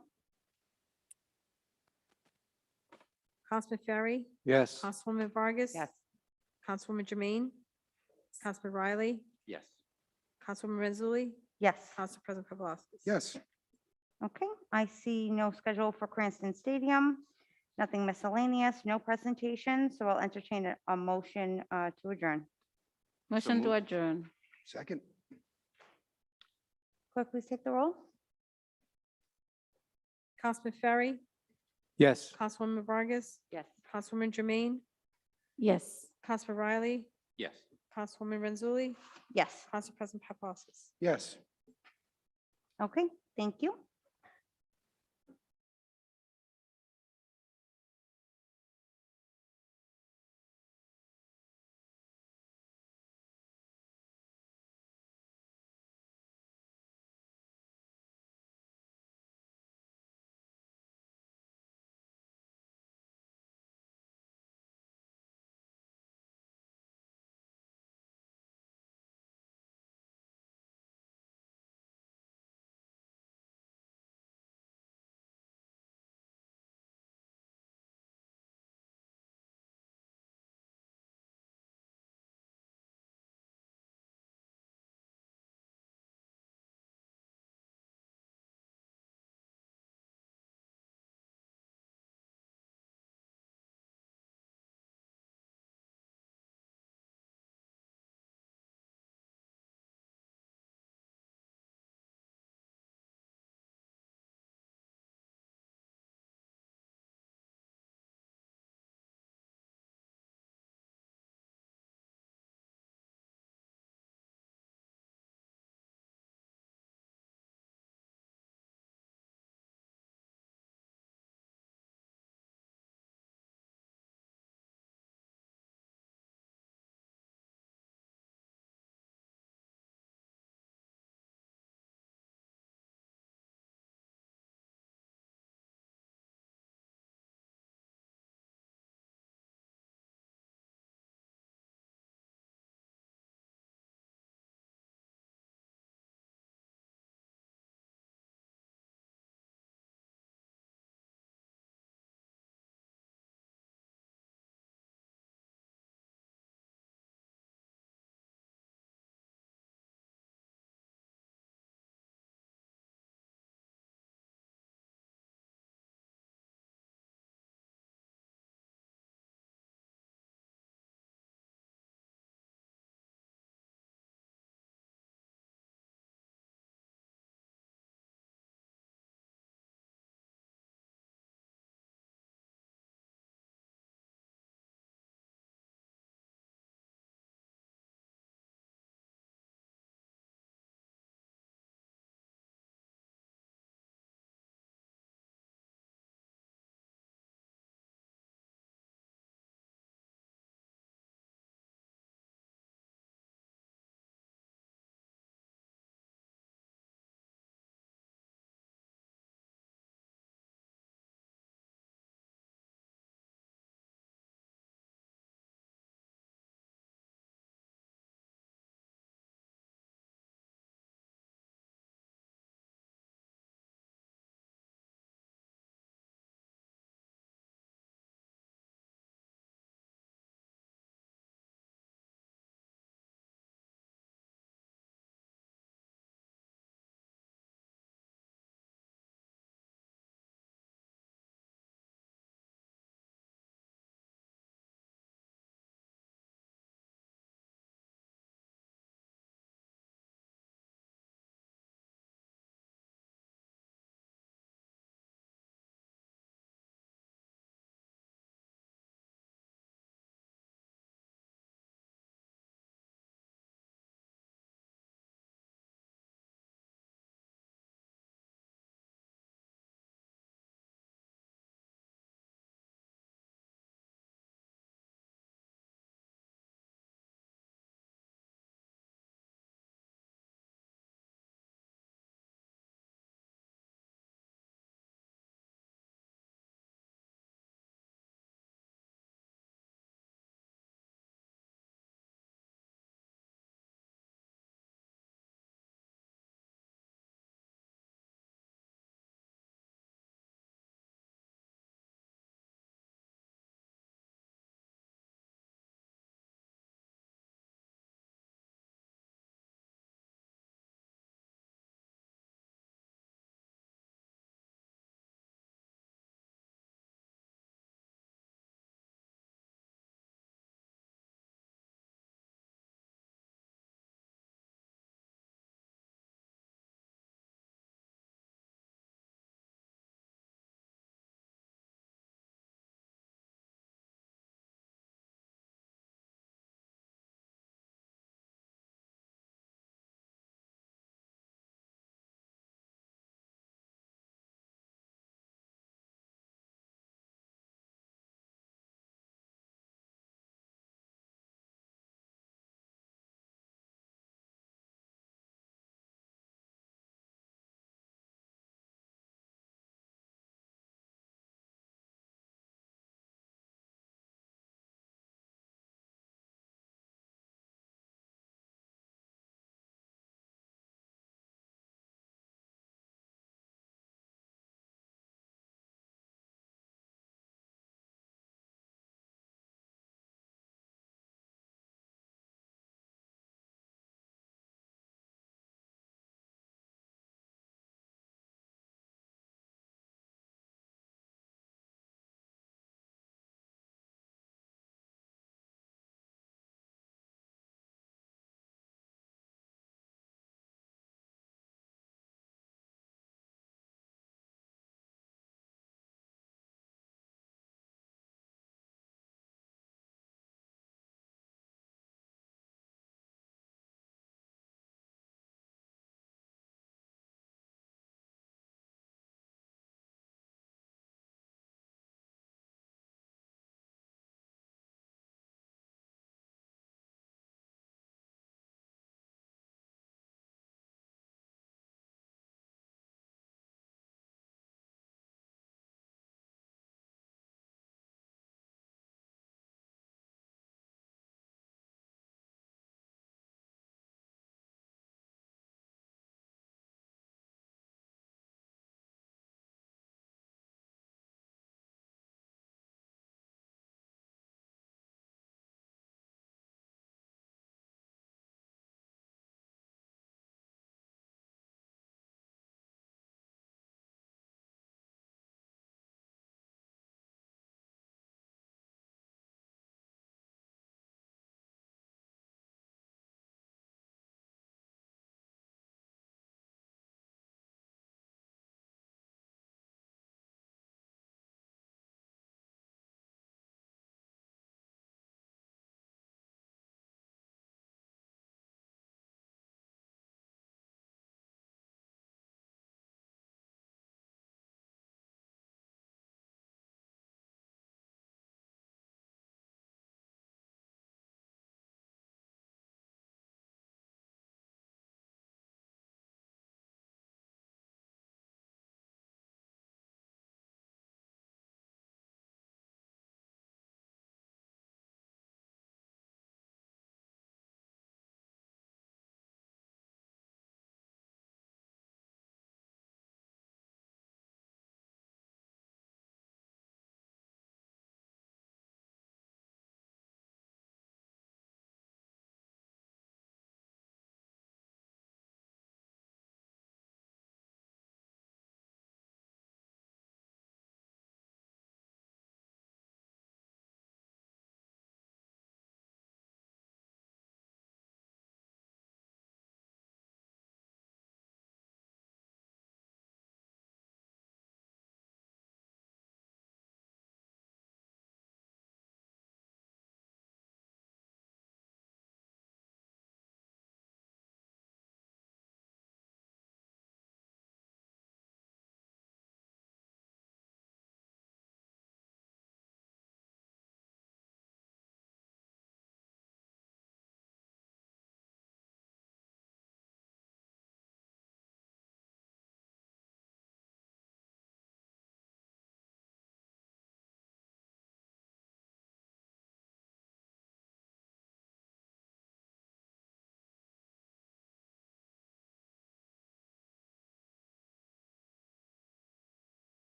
Councilman Ferry, Yes. Councilwoman Vargas. Yes. Councilwoman Jermaine, Councilman Riley, Yes. Councilwoman Renzulli, Yes. Council President Paplaskas. Yes. Okay, I see no schedule for Cranston Stadium, nothing miscellaneous, no presentation, so I'll entertain a motion to adjourn. Motion to moved. adjourn. Second. Clerk, please take the roll. Councilman Ferry, Yes. Councilwoman Vargas, Yes. Councilwoman Jermaine, Yes. Councilman Riley, Yes. Councilwoman Renzulli, Yes. Council President Paplaskas. Yes. Okay, thank you.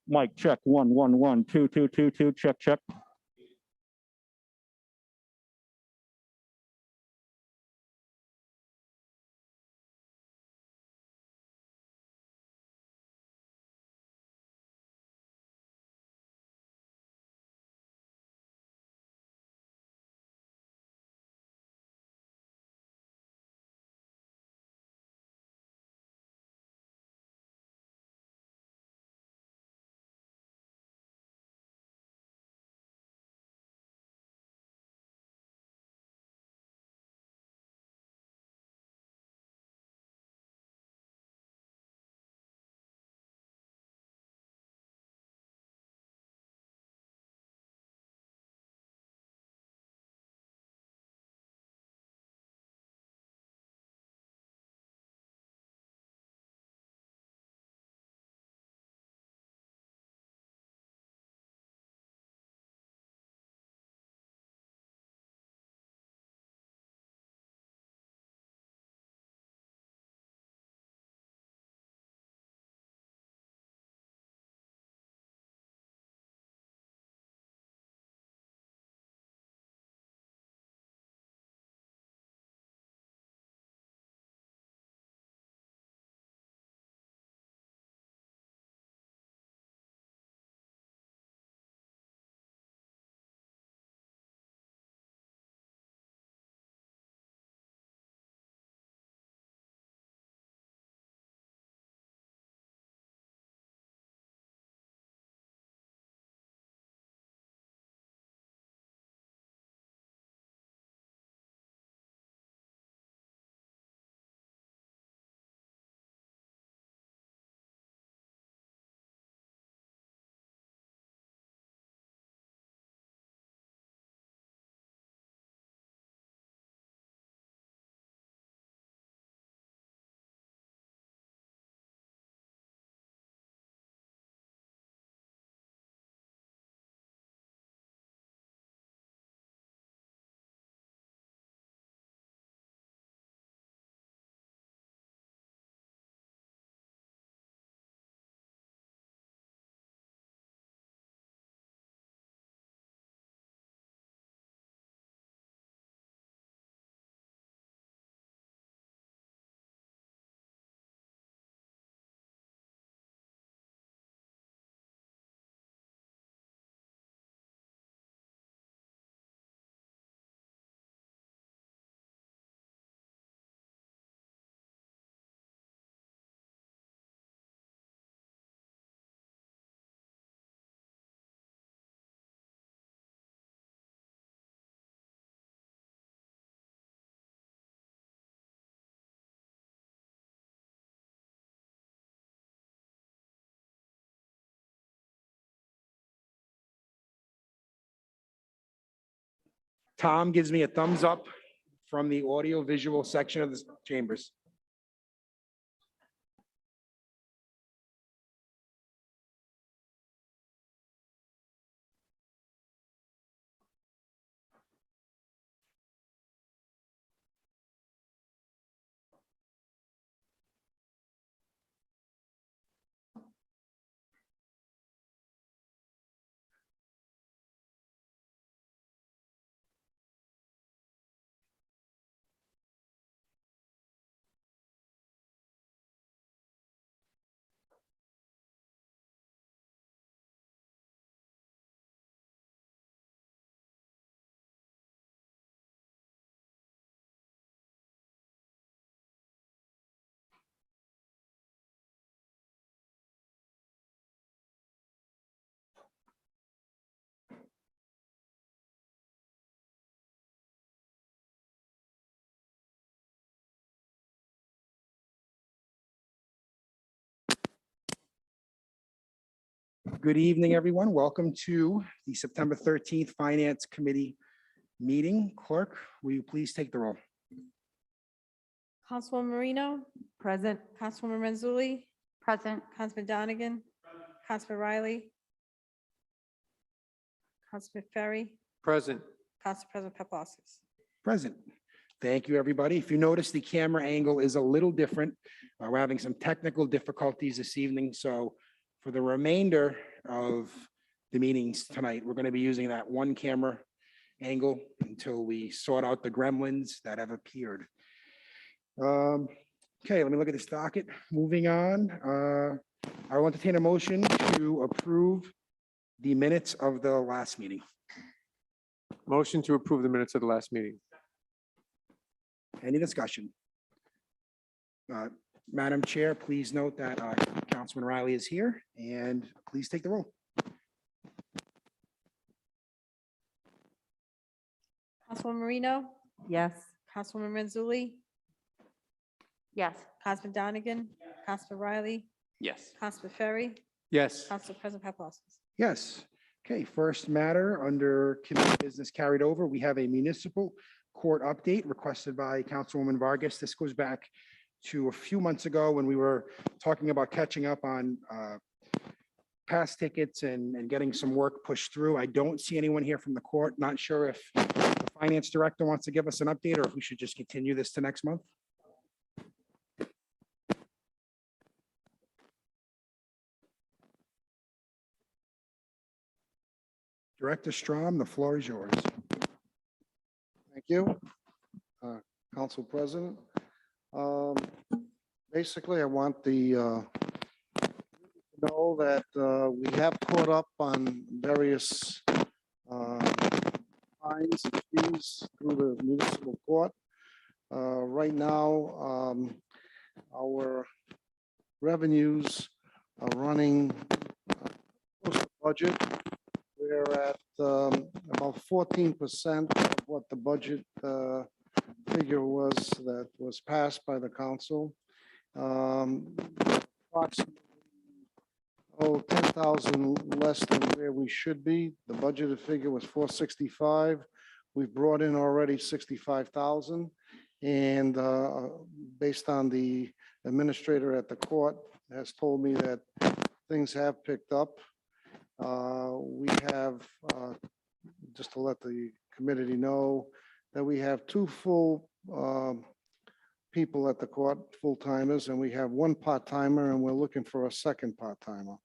Mike, check, 1, 1, 1, 2, 2, 2, 2, check, check. Tom gives me a thumbs up from the audio visual section of the chambers. Good evening, everyone. Welcome to the September 13th Finance Committee meeting. Clerk, will you please take the roll? Councilwoman Marino? Present. Councilwoman Renzulli? Present. Councilman Donegan? Councilman Riley? Councilman Ferry? Present. Council President Paplaskas? Present. Thank you, everybody. If you notice, the camera angle is a little different. We're having some technical difficulties this evening, so For the remainder of the meetings tonight, we're going to be using that one camera angle until we sort out the gremlins that have appeared. Okay, let me look at this docket. Moving on, I will entertain a motion to approve the minutes of the last meeting. Motion to approve the minutes of the last meeting. Any discussion? Madam Chair, please note that Councilman Riley is here, and please take the roll. Councilwoman Marino, Yes. Councilwoman Renzulli, Yes. Councilman Donegan, Councilman Riley, Yes. Councilman Ferry, Yes. Council President Paplaskas. Yes. Okay, first matter under committee business carried over, we have a municipal court update requested by Councilwoman Vargas. This goes back to a few months ago when we were talking about catching up on past tickets and getting some work pushed through. I don't see anyone here from the court. Not sure if the finance director wants to give us an update or if we should just continue this to next month. Director Strom, the floor is yours. Thank you, Council President. Basically, I want to know that we have caught up on various fines and fees through the municipal court. Right now, our revenues are running close to budget. We're at about 14% of what the budget figure was that was passed by the council. Approximately 10,000 less than where we should be. The budgeted figure was 465. We've brought in already 65,000. And based on the administrator at the court has told me that things have picked up. We have, just to let the committee know, that we have two full people at the court, full-timers, and we have one part-timer, and we're looking for a second part-timer.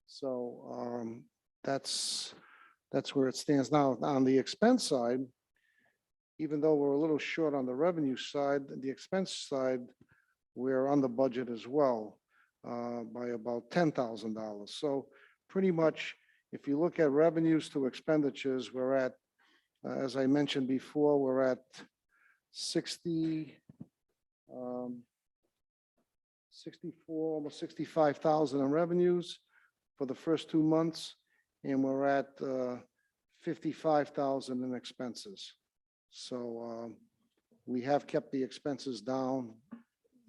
So that's where it stands now. On the expense side, even though we're a little short on the revenue side, the expense side, we're on the budget as well by about $10,000. So pretty much, if you look at revenues to expenditures, we're at, as I mentioned before, we're at 64, almost 65,000 in revenues for the first 2 months, and we're at 55,000 in expenses. So we have kept the expenses down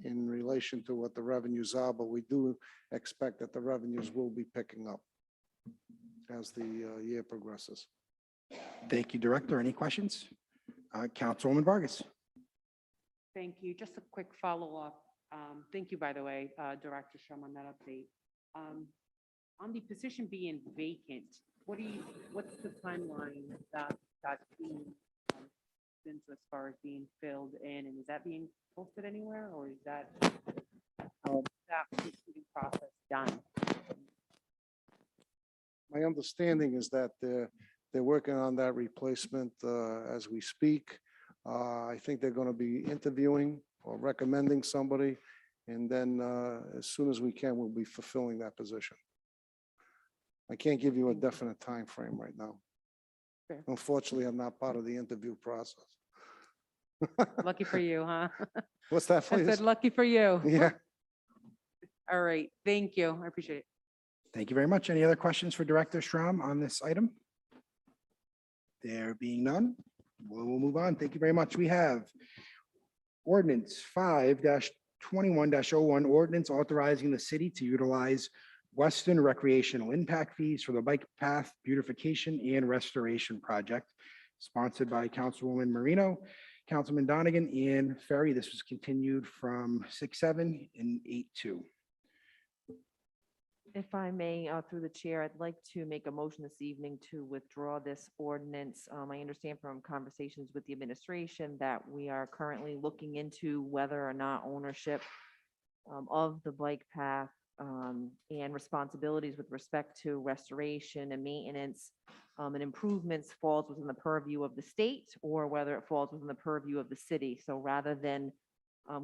in relation to what the revenues are, but we do expect that the revenues will be picking up as the year progresses. Thank you, Director. Any questions? Councilwoman Vargas. Thank you. Just a quick follow-up. Thank you, by the way, Director Shum, on that update. On the position being vacant, what's the timeline that's being since as far as being filled in, and is that being posted anywhere, or is that recruiting process done? My understanding is that they're working on that replacement as we speak. I think they're going to be interviewing or recommending somebody, and then as soon as we can, we'll be fulfilling that position. I can't give you a definite time frame right now. Fair. Unfortunately, I'm not part of the interview process. Lucky for you, huh? What's that, I please? said, lucky for you. Yeah. All right. Thank you. I appreciate it. Thank you very much. Any other questions for Director Strom on this item? There being none, we'll move on. Thank you very much. We have ordinance 5-21-01, ordinance authorizing the city to utilize Western recreational impact fees for the bike path beautification and restoration project, sponsored by Councilwoman Marino, Councilman Donegan, and Ferry. This was continued from 6-7 and 8-2. If I may, through the chair, I'd like to make a motion this evening to withdraw this ordinance. I understand from conversations with the administration that we are currently looking into whether or not ownership of the bike path and responsibilities with respect to restoration and maintenance and improvements falls within the purview of the state or whether it falls within the purview of the city. So rather than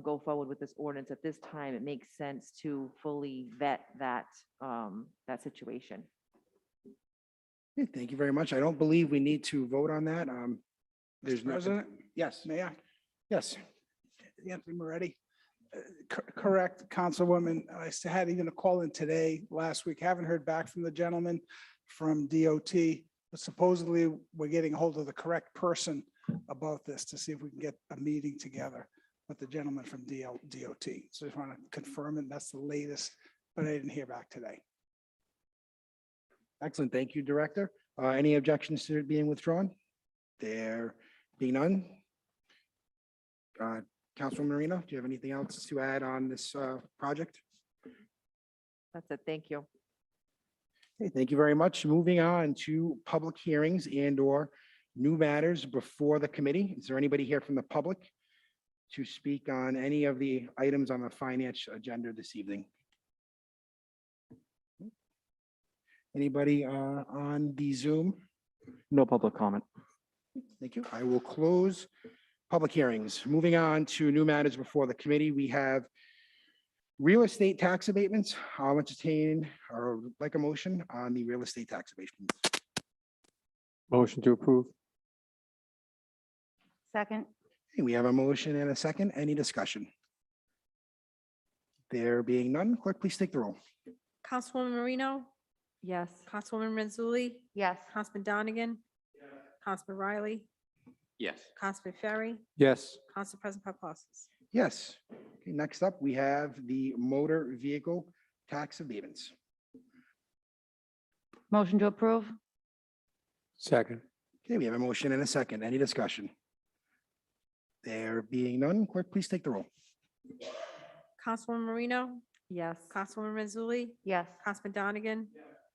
go forward with this ordinance at this time, it makes sense to fully vet that, that situation. Okay, thank you very much. I don't believe we need to vote on that. There's Mr. no. President? Yes, May I? yes. Anthony Moretti. Correct, Councilwoman. I had even a call in today, last week. Haven't heard back from the gentleman from DOT, but supposedly we're getting a hold of the correct person about this to see if we can get a meeting together with the gentleman from DOT. So I just want to confirm it. That's the latest, but I didn't hear back today. Excellent. Thank you, Director. Any objections to it being withdrawn? There being none. Councilwoman Marino, do you have anything else to add on this project? That's it. Thank you. Okay, thank you very much. Moving on to public hearings and/or new matters before the committee. Is there anybody here from the public to speak on any of the items on the finance agenda this evening? Anybody on the Zoom? No public comment. Thank you. I will close public hearings. Moving on to new matters before the committee, we have real estate tax abatements. I'll entertain or like a motion on the real estate tax abatements. Motion to approve. Second, Okay, we have a motion and a second. Any discussion? There being none, clerk, please take the roll. Councilwoman Marino, Yes. Councilwoman Mazzulli, yes. Councilman Donegan, Councilman Riley, Yes. Councilman Ferry, Yes. Council President Paplaskas. Yes. Okay, next up, we have the motor vehicle tax abatements. Motion to approve? Second. Okay, we have a motion and a second. Any discussion? There being none, clerk, please take the roll. Councilwoman Marino, Yes. Councilwoman Mazzulli, Yes. Councilman Donegan,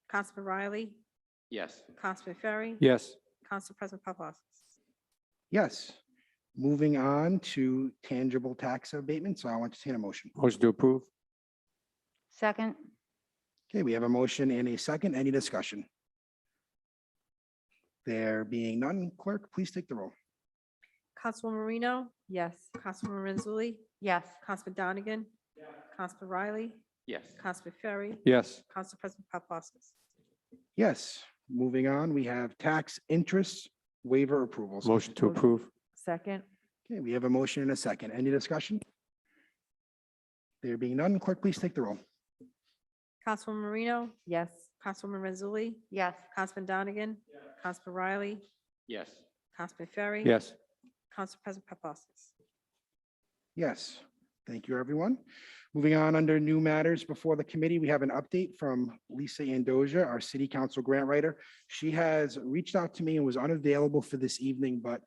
Councilman Riley, Yes. Councilman Ferry, Yes. Council President Paplaskas. Yes. Moving on to tangible tax abatements, I'll entertain a motion. Motion to approve. Second, Okay, we have a motion and a second. Any discussion? There being none, clerk, please take the roll. Councilwoman Marino, Yes. Councilwoman Mazzulli, yes. Councilman Donegan, Councilman Riley, Yes. Councilman Ferry, Yes. Council President Paplaskas. Yes. Moving on, we have tax interest waiver approvals. Motion to approve. Second. Okay, we have a motion and a second. Any discussion? There being none, clerk, please take the roll. Councilwoman Marino, Yes. Councilwoman Mazzulli, Yes. Councilman Donegan, Councilman Riley, Yes. Councilman Ferry. Yes. Council President Paplaskas. Yes, thank you, everyone. Moving on under new matters before the committee, we have an update from Lisa Andoja, our city council grant writer. She has reached out to me and was unavailable for this evening, but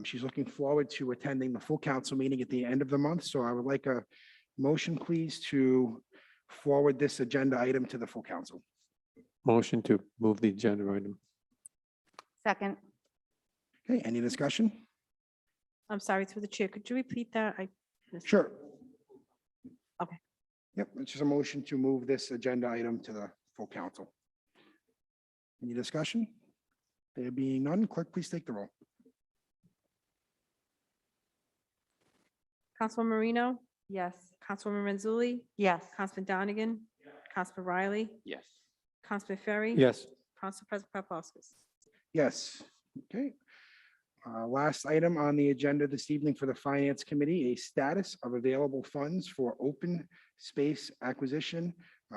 she's looking forward to attending the full council meeting at the end of the month. So I would like a motion, please, to forward this agenda item to the full council. Motion to move the agenda item. Second, Okay, any discussion? I'm sorry, through the chair, could you repeat that? I missed it. Sure. Okay. Yep, it's just a motion to move this agenda item to the full council. Any discussion? There being none, clerk, please take the roll. Councilwoman Marino, Yes. Councilwoman Mazzulli, yes. Councilman Donegan, Councilman Riley, Yes. Councilman Ferry. Yes. Council President Paplaskas. Yes, okay. Last item on the agenda this evening for the Finance Committee, a status of available funds for open space acquisition.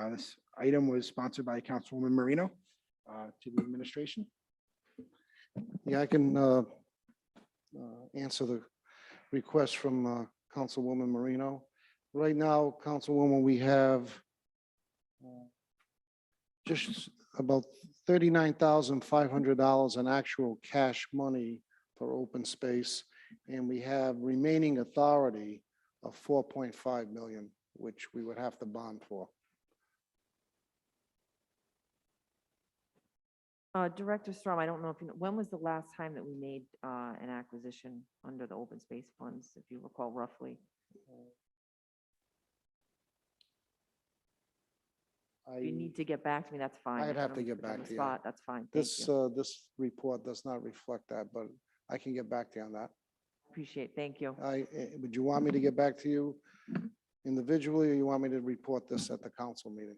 This item was sponsored by Councilwoman Marino to the administration. Yeah, I can answer the request from Councilwoman Marino. Right now, Councilwoman, we have just about $39,500 in actual cash money for open space, and we have remaining authority of $4.5 million, which we would have to bond for. Director Strom, I don't know if you know, when was the last time that we made an acquisition under the open space funds, if you recall roughly? If you need to get back to me, that's fine. I'd If you have don't to need get put you on back the to you. spot, That's fine. Thank This, you. this report does not reflect that, but I can get back to you on that. Appreciate, thank you. Would you want me to get back to you individually, or you want me to report this at the council meeting?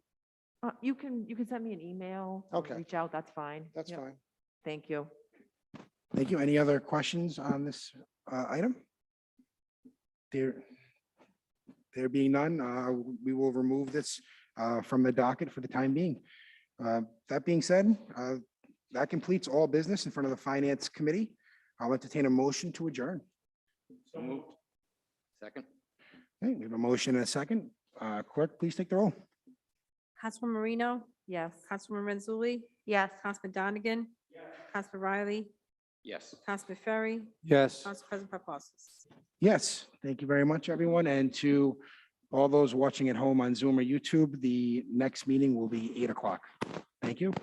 You can send me an email. or Okay. Reach out, that's fine. That's Yep. fine. Thank you. Thank you. Any other questions on this item? There being none, we will remove this from the docket for the time being. That being said, that completes all business in front of the Finance Committee. I'll entertain a motion to adjourn. So moved. Second. Okay, we have a motion and a second. Clerk, please take the roll. Councilman Marino, Yes. Councilman Mazzulli, Yes. Councilman Donegan, Councilman Riley, Yes. Councilman Ferry, Yes. Council President Paplaskas. Yes, thank you very much, everyone. And to all those watching at home on Zoom or YouTube, the next meeting will be 8 o'clock. Thank you.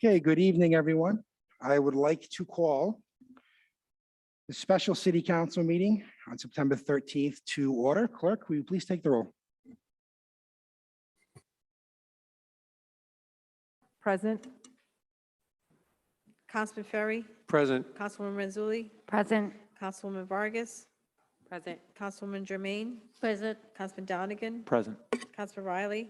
Okay, good evening, everyone. I would like to call the special city council meeting on September 13th to order. Clerk, will you please take the roll? Present. Councilman Ferry, Present. Councilwoman Mazzulli, Present. Councilwoman Vargas, Present. Councilwoman Jermaine, Present. Councilman Donegan, Present. Councilman Riley,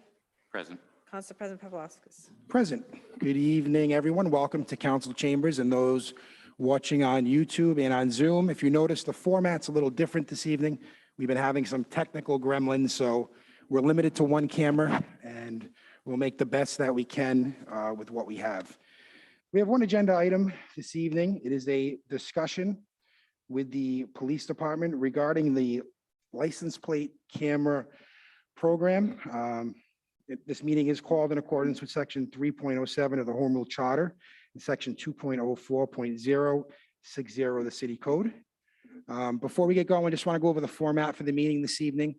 Present. Council President Paplaskas. Present. Good evening, everyone. Welcome to council chambers and those watching on YouTube and on Zoom. If you notice, the format's a little different this evening. We've been having some technical gremlins, so we're limited to one camera, and we'll make the best that we can with what we have. We have one agenda item this evening. It is a discussion with the police department regarding the license plate camera program. This meeting is called in accordance with section 3.07 of the Home Rule Charter and section 2.04.060 of the city code. Before we get going, I just want to go over the format for the meeting this evening.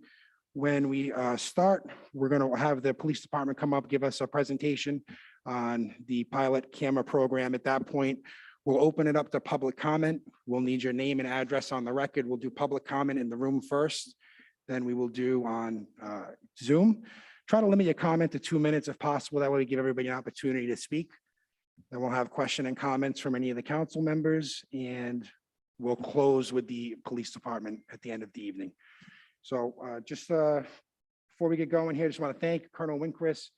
When we start, we're going to have the police department come up, give us a presentation on the pilot camera program. At that point, we'll open it up to public comment. We'll need your name and address on the record. We'll do public comment in the room first. Then we will do on Zoom. Try to limit your comment to 2 minutes if possible. That way we give everybody an opportunity to speak. Then we'll have question and comments from any of the council members, and we'll close with the police department at the end of the evening. So just before we get going here, just want to thank Colonel Winquist,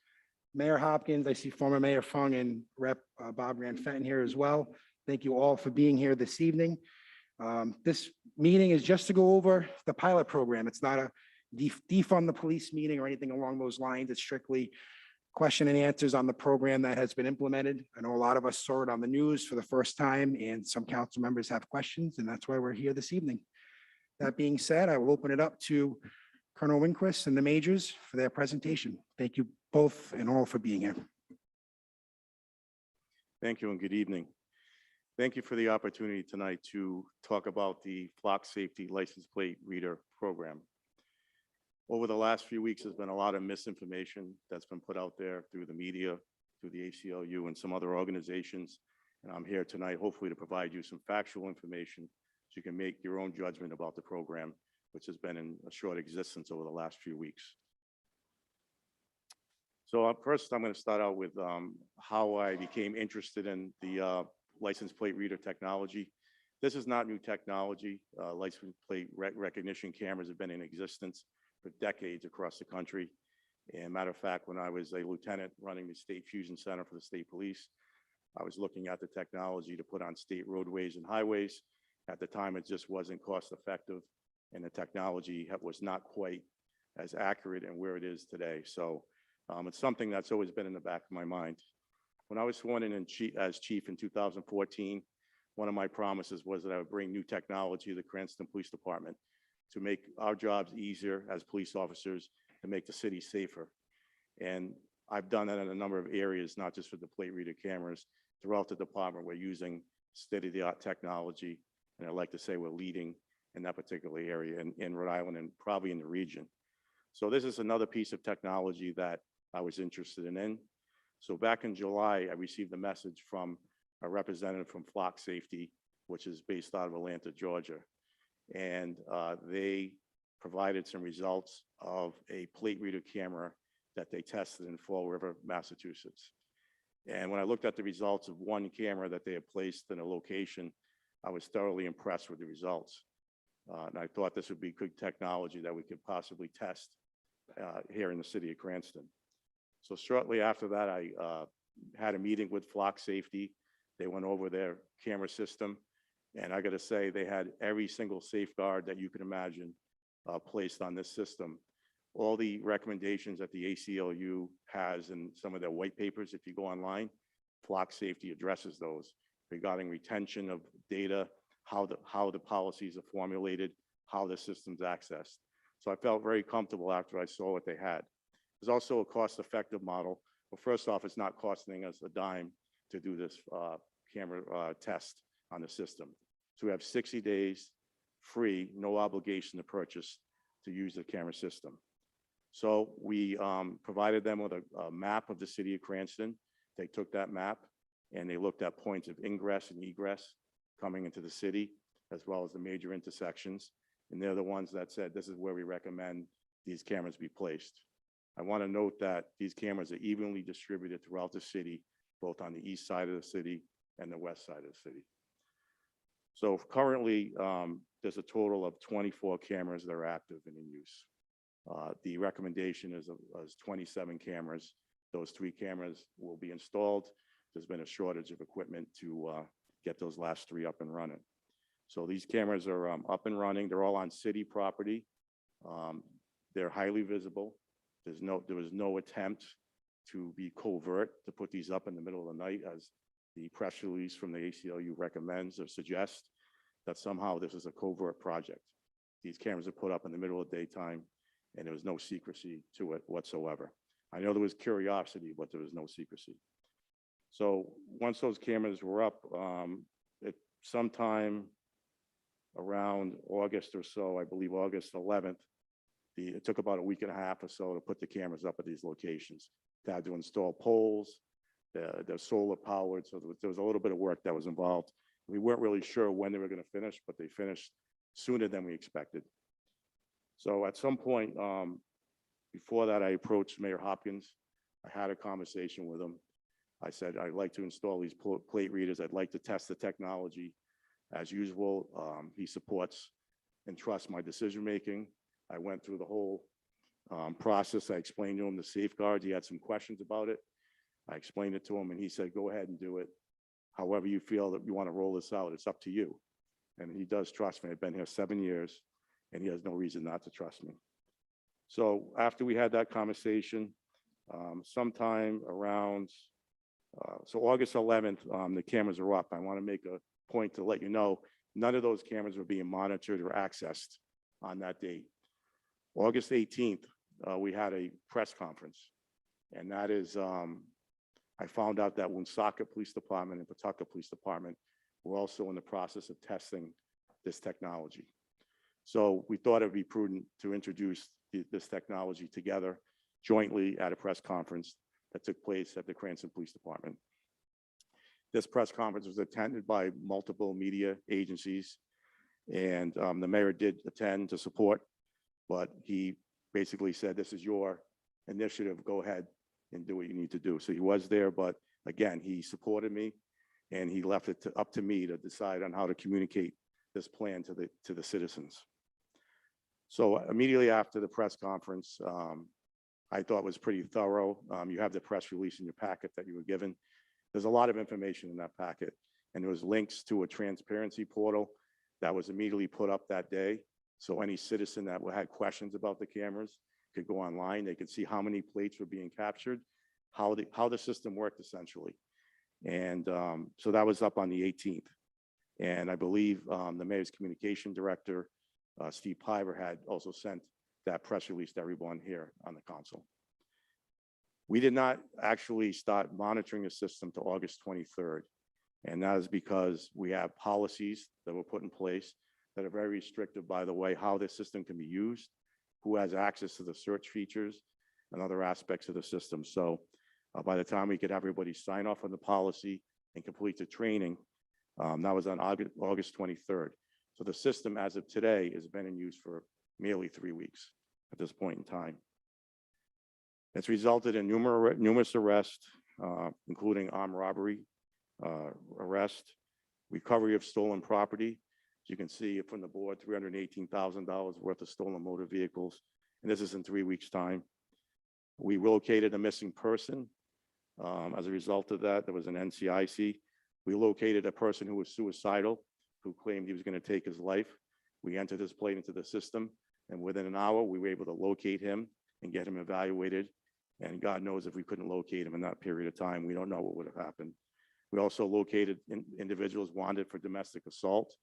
Mayor Hopkins. I see former Mayor Fung and Rep. Bob Ranfettin here as well. Thank you all for being here this evening. This meeting is just to go over the pilot program. It's not a defund the police meeting or anything along those lines. It's strictly question and answers on the program that has been implemented. I know a lot of us saw it on the news for the first time, and some council members have questions, and that's why we're here this evening. That being said, I will open it up to Colonel Winquist and the majors for their presentation. Thank you both and all for being here. Thank you and good evening. Thank you for the opportunity tonight to talk about the Flock Safety License Plate Reader Program. Over the last few weeks, there's been a lot of misinformation that's been put out there through the media, through the ACLU and some other organizations. And I'm here tonight, hopefully, to provide you some factual information so you can make your own judgment about the program, which has been in a short existence over the last few weeks. So first, I'm going to start out with how I became interested in the license plate reader technology. This is not new technology. License plate recognition cameras have been in existence for decades across the country. And matter of fact, when I was a lieutenant running the State Fusion Center for the State Police, I was looking at the technology to put on state roadways and highways. At the time, it just wasn't cost effective, and the technology was not quite as accurate and where it is today. So it's something that's always been in the back of my mind. When I was sworn in as chief in 2014, one of my promises was that I would bring new technology to the Cranston Police Department to make our jobs easier as police officers, to make the city safer. And I've done that in a number of areas, not just for the plate reader cameras. Throughout the department, we're using state-of-the-art technology, and I'd like to say we're leading in that particular area in Rhode Island and probably in the region. So this is another piece of technology that I was interested in. So back in July, I received a message from a representative from Flock Safety, which is based out of Atlanta, Georgia. And they provided some results of a plate reader camera that they tested in Fall River, Massachusetts. And when I looked at the results of one camera that they had placed in a location, I was thoroughly impressed with the results. And I thought this would be good technology that we could possibly test here in the city of Cranston. So shortly after that, I had a meeting with Flock Safety. They went over their camera system. And I got to say, they had every single safeguard that you can imagine placed on this system. All the recommendations that the ACLU has in some of their white papers, if you go online, Flock Safety addresses those regarding retention of data, how the policies are formulated, how the system's accessed. So I felt very comfortable after I saw what they had. There's also a cost-effective model. Well, first off, it's not costing us a dime to do this camera test on the system. So we have 60 days free, no obligation to purchase to use the camera system. So we provided them with a map of the city of Cranston. They took that map and they looked at points of ingress and egress coming into the city, as well as the major intersections. And they're the ones that said, this is where we recommend these cameras be placed. I want to note that these cameras are evenly distributed throughout the city, both on the east side of the city and the west side of the city. So currently, there's a total of 24 cameras that are active and in use. The recommendation is 27 cameras. Those 3 cameras will be installed. There's been a shortage of equipment to get those last 3 up and running. So these cameras are up and running. They're all on city property. They're highly visible. There was no attempt to be covert to put these up in the middle of the night, as the press release from the ACLU recommends or suggests that somehow this is a covert project. These cameras are put up in the middle of the daytime, and there was no secrecy to it whatsoever. I know there was curiosity, but there was no secrecy. So once those cameras were up, sometime around August or so, I believe August 11th, it took about a week and a half or so to put the cameras up at these locations. They had to install poles, they're solar powered, so there was a little bit of work that was involved. We weren't really sure when they were going to finish, but they finished sooner than we expected. So at some point, before that, I approached Mayor Hopkins. I had a conversation with him. I said, I'd like to install these plate readers. I'd like to test the technology. As usual, he supports and trusts my decision-making. I went through the whole process. I explained to him the safeguards. He had some questions about it. I explained it to him, and he said, go ahead and do it. However you feel that you want to roll this out, it's up to you. And he does trust me. I've been here 7 years, and he has no reason not to trust me. So after we had that conversation, sometime around, so August 11th, the cameras are up. I want to make a point to let you know, none of those cameras were being monitored or accessed on that date. August 18th, we had a press conference, and that is, I found out that Woonsocket Police Department and Pawtucket Police Department were also in the process of testing this technology. So we thought it would be prudent to introduce this technology together jointly at a press conference that took place at the Cranston Police Department. This press conference was attended by multiple media agencies, and the mayor did attend to support, but he basically said, this is your initiative, go ahead and do what you need to do. So he was there, but again, he supported me, and he left it up to me to decide on how to communicate this plan to the citizens. So immediately after the press conference, I thought was pretty thorough. You have the press release in your packet that you were given. There's a lot of information in that packet, and there was links to a transparency portal that was immediately put up that day. So any citizen that had questions about the cameras could go online. They could see how many plates were being captured, how the system worked essentially. And so that was up on the 18th. And I believe the mayor's communication director, Steve Piver, had also sent that press release to everyone here on the council. We did not actually start monitoring the system till August 23rd. And that is because we have policies that were put in place that are very restrictive, by the way, how this system can be used, who has access to the search features and other aspects of the system. So by the time we could have everybody sign off on the policy and complete the training, that was on August 23rd. So the system as of today has been in use for merely 3 weeks at this point in time. It's resulted in numerous arrests, including armed robbery, arrest, recovery of stolen property. As you can see from the board, $318,000 worth of stolen motor vehicles, and this is in 3 weeks' time. We located a missing person. As a result of that, there was an NCIC. We located a person who was suicidal, who claimed he was going to take his life. We entered his plate into the system, and within an hour, we were able to locate him and get him evaluated. And God knows if we couldn't locate him in that period of time, we don't know what would have happened. We also located individuals wanted for domestic assault,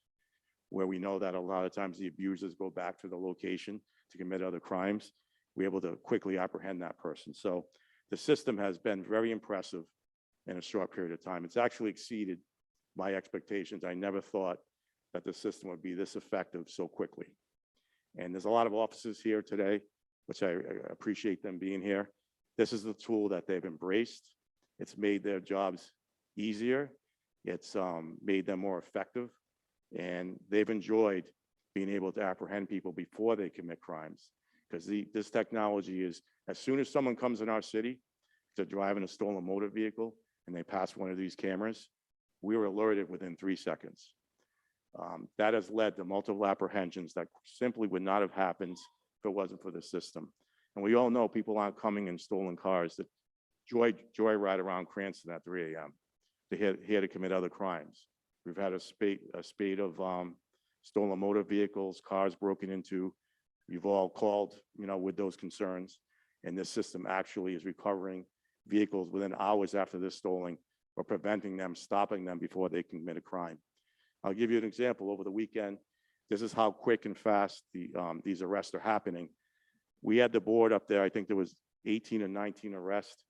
where we know that a lot of times the abusers go back to the location to commit other crimes. We're able to quickly apprehend that person. So the system has been very impressive in a short period of time. It's actually exceeded my expectations. I never thought that the system would be this effective so quickly. And there's a lot of officers here today, which I appreciate them being here. This is the tool that they've embraced. It's made their jobs easier. It's made them more effective, and they've enjoyed being able to apprehend people before they commit crimes. Because this technology is, as soon as someone comes in our city to driving a stolen motor vehicle and they pass one of these cameras, we were alerted within 3 seconds. That has led to multiple apprehensions that simply would not have happened if it wasn't for the system. And we all know people aren't coming in stolen cars that joyride around Cranston at 3 a.m. They're here to commit other crimes. We've had a spate of stolen motor vehicles, cars broken into. You've all called, with those concerns. And this system actually is recovering vehicles within hours after they're stolen, or preventing them, stopping them before they can commit a crime. I'll give you an example. Over the weekend, this is how quick and fast these arrests are happening. We had the board up there. I think there was 18 or 19 arrests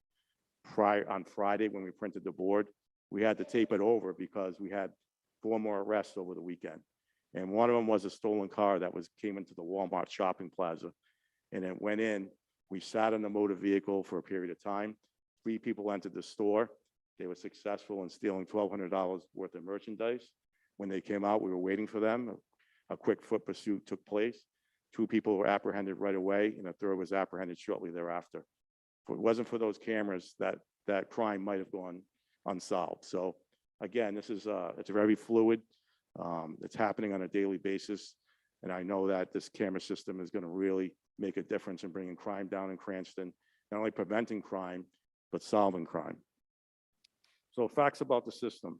on Friday when we printed the board. We had to tape it over because we had 4 more arrests over the weekend. And one of them was a stolen car that came into the Walmart shopping plaza. And it went in. We sat in the motor vehicle for a period of time. 3 people entered the store. They were successful in stealing $1,200 worth of merchandise. When they came out, we were waiting for them. A quick foot pursuit took place. 2 people were apprehended right away, and a third was apprehended shortly thereafter. If it wasn't for those cameras, that crime might have gone unsolved. So again, this is it's very fluid. It's happening on a daily basis, and I know that this camera system is going to really make a difference in bringing crime down in Cranston, not only preventing crime, but solving crime. So facts about the system.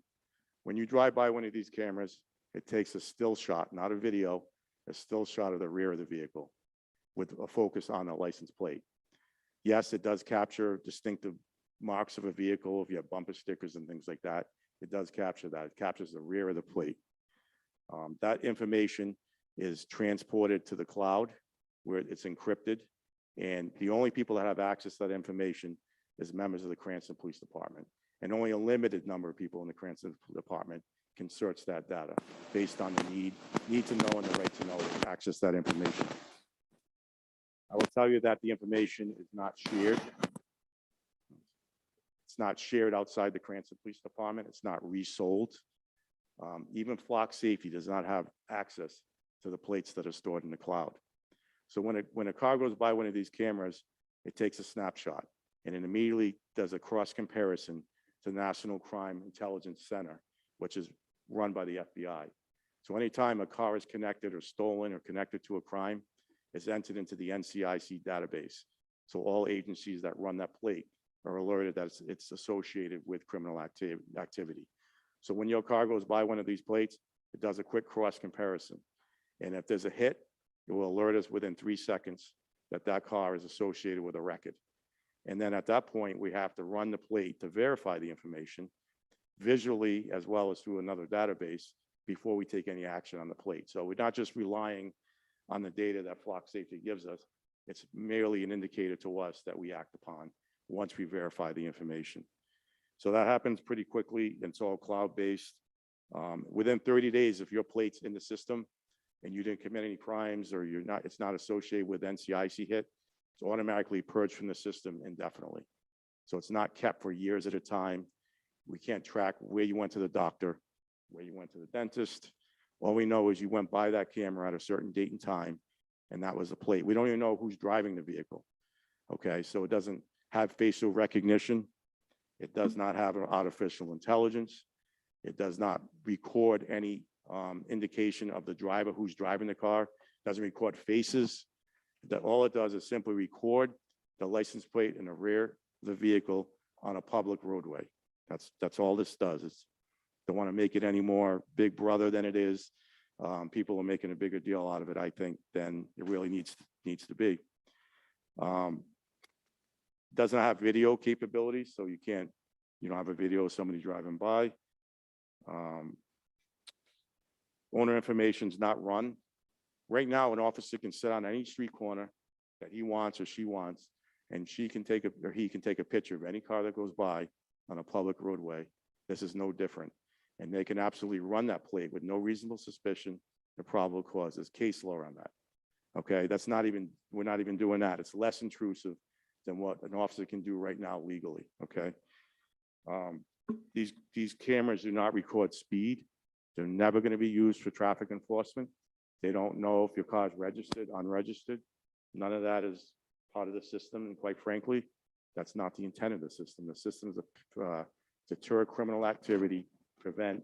When you drive by one of these cameras, it takes a still shot, not a video, a still shot of the rear of the vehicle with a focus on the license plate. Yes, it does capture distinctive marks of a vehicle. If you have bumper stickers and things like that, it does capture that. It captures the rear of the plate. That information is transported to the cloud where it's encrypted. And the only people that have access to that information is members of the Cranston Police Department. And only a limited number of people in the Cranston Department can search that data based on the need to know and the right to know to access that information. I will tell you that the information is not shared. It's not shared outside the Cranston Police Department. It's not resold. Even Flock Safety does not have access to the plates that are stored in the cloud. So when a car goes by one of these cameras, it takes a snapshot and it immediately does a cross comparison to National Crime Intelligence Center, which is run by the FBI. So anytime a car is connected or stolen or connected to a crime, it's entered into the NCIC database. So all agencies that run that plate are alerted that it's associated with criminal activity. So when your car goes by one of these plates, it does a quick cross comparison. And if there's a hit, it will alert us within 3 seconds that that car is associated with a record. And then at that point, we have to run the plate to verify the information visually as well as through another database before we take any action on the plate. So we're not just relying on the data that Flock Safety gives us. It's merely an indicator to us that we act upon once we verify the information. So that happens pretty quickly. It's all cloud-based. Within 30 days, if your plate's in the system and you didn't commit any crimes or it's not associated with NCIC hit, it's automatically purged from the system indefinitely. So it's not kept for years at a time. We can't track where you went to the doctor, where you went to the dentist. All we know is you went by that camera at a certain date and time, and that was a plate. We don't even know who's driving the vehicle. Okay, so it doesn't have facial recognition. It does not have an artificial intelligence. It does not record any indication of the driver who's driving the car. It doesn't record faces. That all it does is simply record the license plate in the rear of the vehicle on a public roadway. That's all this does. Don't want to make it any more big brother than it is. People are making a bigger deal out of it, I think, than it really needs to be. Doesn't have video capabilities, so you don't have a video of somebody driving by. Owner information is not run. Right now, an officer can sit on any street corner that he wants or she wants, and he can take a picture of any car that goes by on a public roadway. This is no different. And they can absolutely run that plate with no reasonable suspicion or probable cause. There's case law on that. Okay, we're not even doing that. It's less intrusive than what an officer can do right now legally. Okay. These cameras do not record speed. They're never going to be used for traffic enforcement. They don't know if your car is registered, unregistered. None of that is part of the system, and quite frankly, that's not the intent of the system. The system is to deter criminal activity, prevent,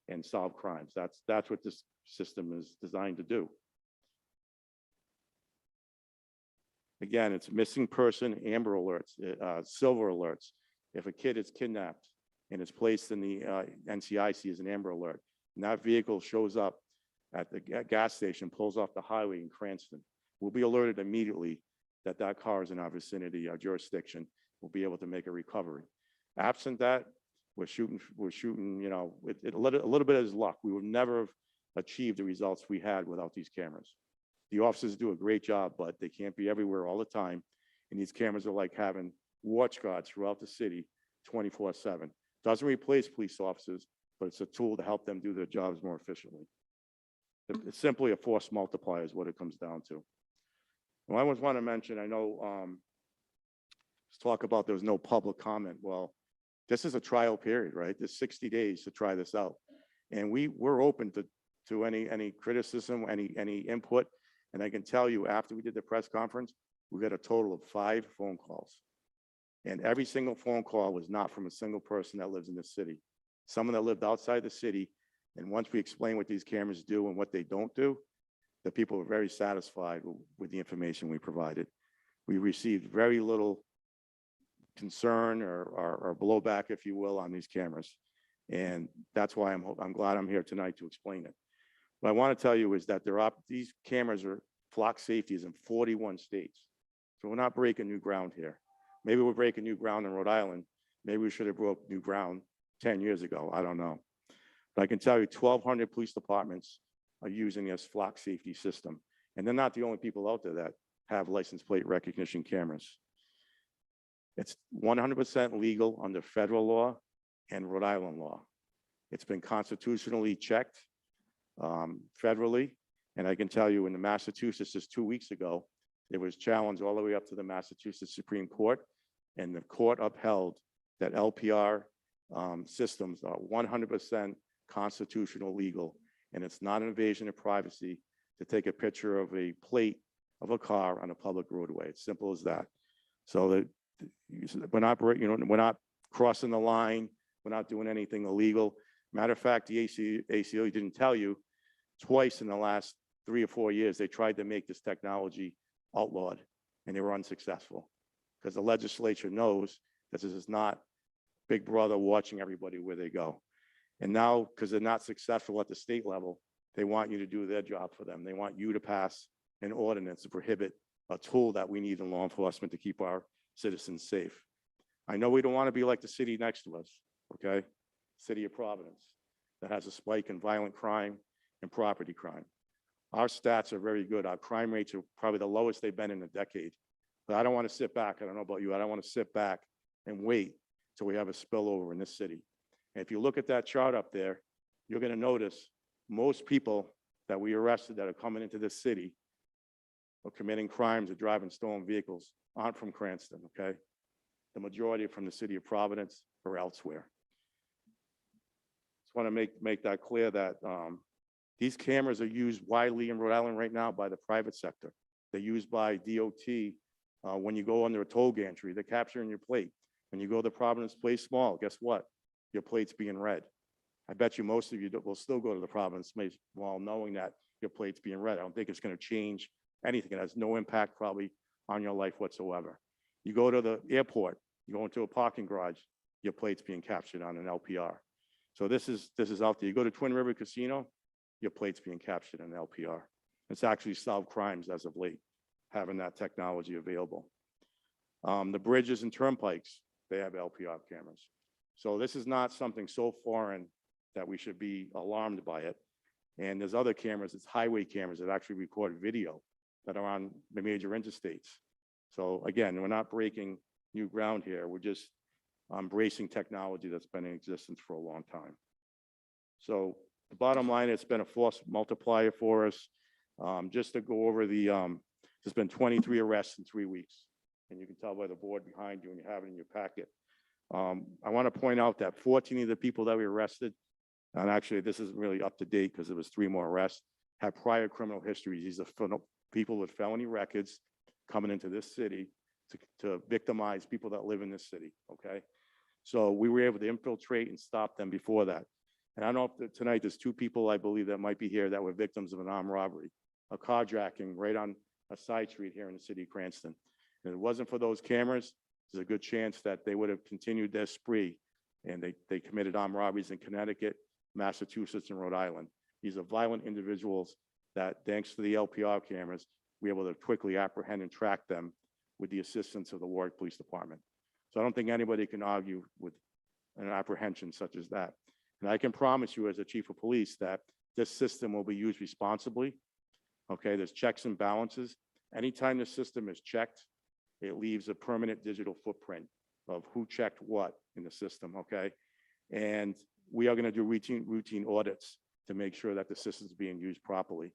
and solve crimes. That's what this system is designed to do. Again, it's missing person, amber alerts, silver alerts. If a kid is kidnapped and is placed in the NCIC as an amber alert, and that vehicle shows up at the gas station, pulls off the highway in Cranston, we'll be alerted immediately that that car is in our vicinity, our jurisdiction. We'll be able to make a recovery. Absent that, we're shooting, you know, a little bit of luck. We would never have achieved the results we had without these cameras. The officers do a great job, but they can't be everywhere all the time. And these cameras are like having watch guards throughout the city 24/7. Doesn't replace police officers, but it's a tool to help them do their jobs more efficiently. It's simply a force multiplier is what it comes down to. And I always want to mention, I know, let's talk about there was no public comment. Well, this is a trial period, right? There's 60 days to try this out. And we're open to any criticism, any input. And I can tell you, after we did the press conference, we got a total of 5 phone calls. And every single phone call was not from a single person that lives in the city. Someone that lived outside the city. And once we explain what these cameras do and what they don't do, the people were very satisfied with the information we provided. We received very little concern or blowback, if you will, on these cameras. And that's why I'm glad I'm here tonight to explain it. What I want to tell you is that these cameras are flock safeties in 41 states. So we're not breaking new ground here. Maybe we're breaking new ground in Rhode Island. Maybe we should have broke new ground 10 years ago. I don't know. But I can tell you 1,200 police departments are using this flock safety system. And they're not the only people out there that have license plate recognition cameras. It's 100% legal under federal law and Rhode Island law. It's been constitutionally checked federally. And I can tell you in the Massachusetts just 2 weeks ago, it was challenged all the way up to the Massachusetts Supreme Court. And the court upheld that LPR systems are 100% constitutional legal. And it's not an invasion of privacy to take a picture of a plate of a car on a public roadway. It's simple as that. So that we're not crossing the line. We're not doing anything illegal. Matter of fact, the ACLU didn't tell you twice in the last 3 or 4 years, they tried to make this technology outlawed and they were unsuccessful because the legislature knows that this is not Big Brother watching everybody where they go. And now, because they're not successful at the state level, they want you to do their job for them. They want you to pass an ordinance to prohibit a tool that we need in law enforcement to keep our citizens safe. I know we don't want to be like the city next to us, okay? City of Providence, that has a spike in violent crime and property crime. Our stats are very good. Our crime rates are probably the lowest they've been in a decade. But I don't want to sit back. I don't know about you. I don't want to sit back and wait till we have a spillover in this city. And if you look at that chart up there, you're going to notice most people that we arrested that are coming into this city or committing crimes or driving stolen vehicles aren't from Cranston, okay? The majority are from the city of Providence or elsewhere. Just want to make that clear that these cameras are used widely in Rhode Island right now by the private sector. They're used by DOT when you go under a toll gantry. They're capturing your plate. When you go to Providence Place Mall, guess what? Your plate's being read. I bet you most of you will still go to the Providence Place Mall knowing that your plate's being read. I don't think it's going to change anything. It has no impact probably on your life whatsoever. You go to the airport, you go into a parking garage, your plate's being captured on an LPR. So this is out there. You go to Twin River Casino, your plate's being captured on an LPR. It's actually solved crimes as of late, having that technology available. The bridges and turnpikes, they have LPR cameras. So this is not something so foreign that we should be alarmed by it. And there's other cameras, it's highway cameras that actually record video that are on the major interstates. So again, we're not breaking new ground here. We're just embracing technology that's been in existence for a long time. So the bottom line, it's been a force multiplier for us. Just to go over there's been 23 arrests in 3 weeks. And you can tell by the board behind you and you have it in your packet. I want to point out that 14 of the people that we arrested, and actually this isn't really up to date because there was 3 more arrests, have prior criminal histories. These are people with felony records coming into this city to victimize people that live in this city, okay? So we were able to infiltrate and stop them before that. And I don't know if tonight there's 2 people, I believe, that might be here that were victims of an armed robbery, a carjacking right on a side street here in the city of Cranston. And if it wasn't for those cameras, there's a good chance that they would have continued their spree, and they committed armed robberies in Connecticut, Massachusetts, and Rhode Island. These are violent individuals that, thanks to the LPR cameras, we're able to quickly apprehend and track them with the assistance of the Warwick Police Department. So I don't think anybody can argue with an apprehension such as that. And I can promise you as a chief of police that this system will be used responsibly. Okay, there's checks and balances. Anytime the system is checked, it leaves a permanent digital footprint of who checked what in the system, okay? And we are going to do routine audits to make sure that the system is being used properly.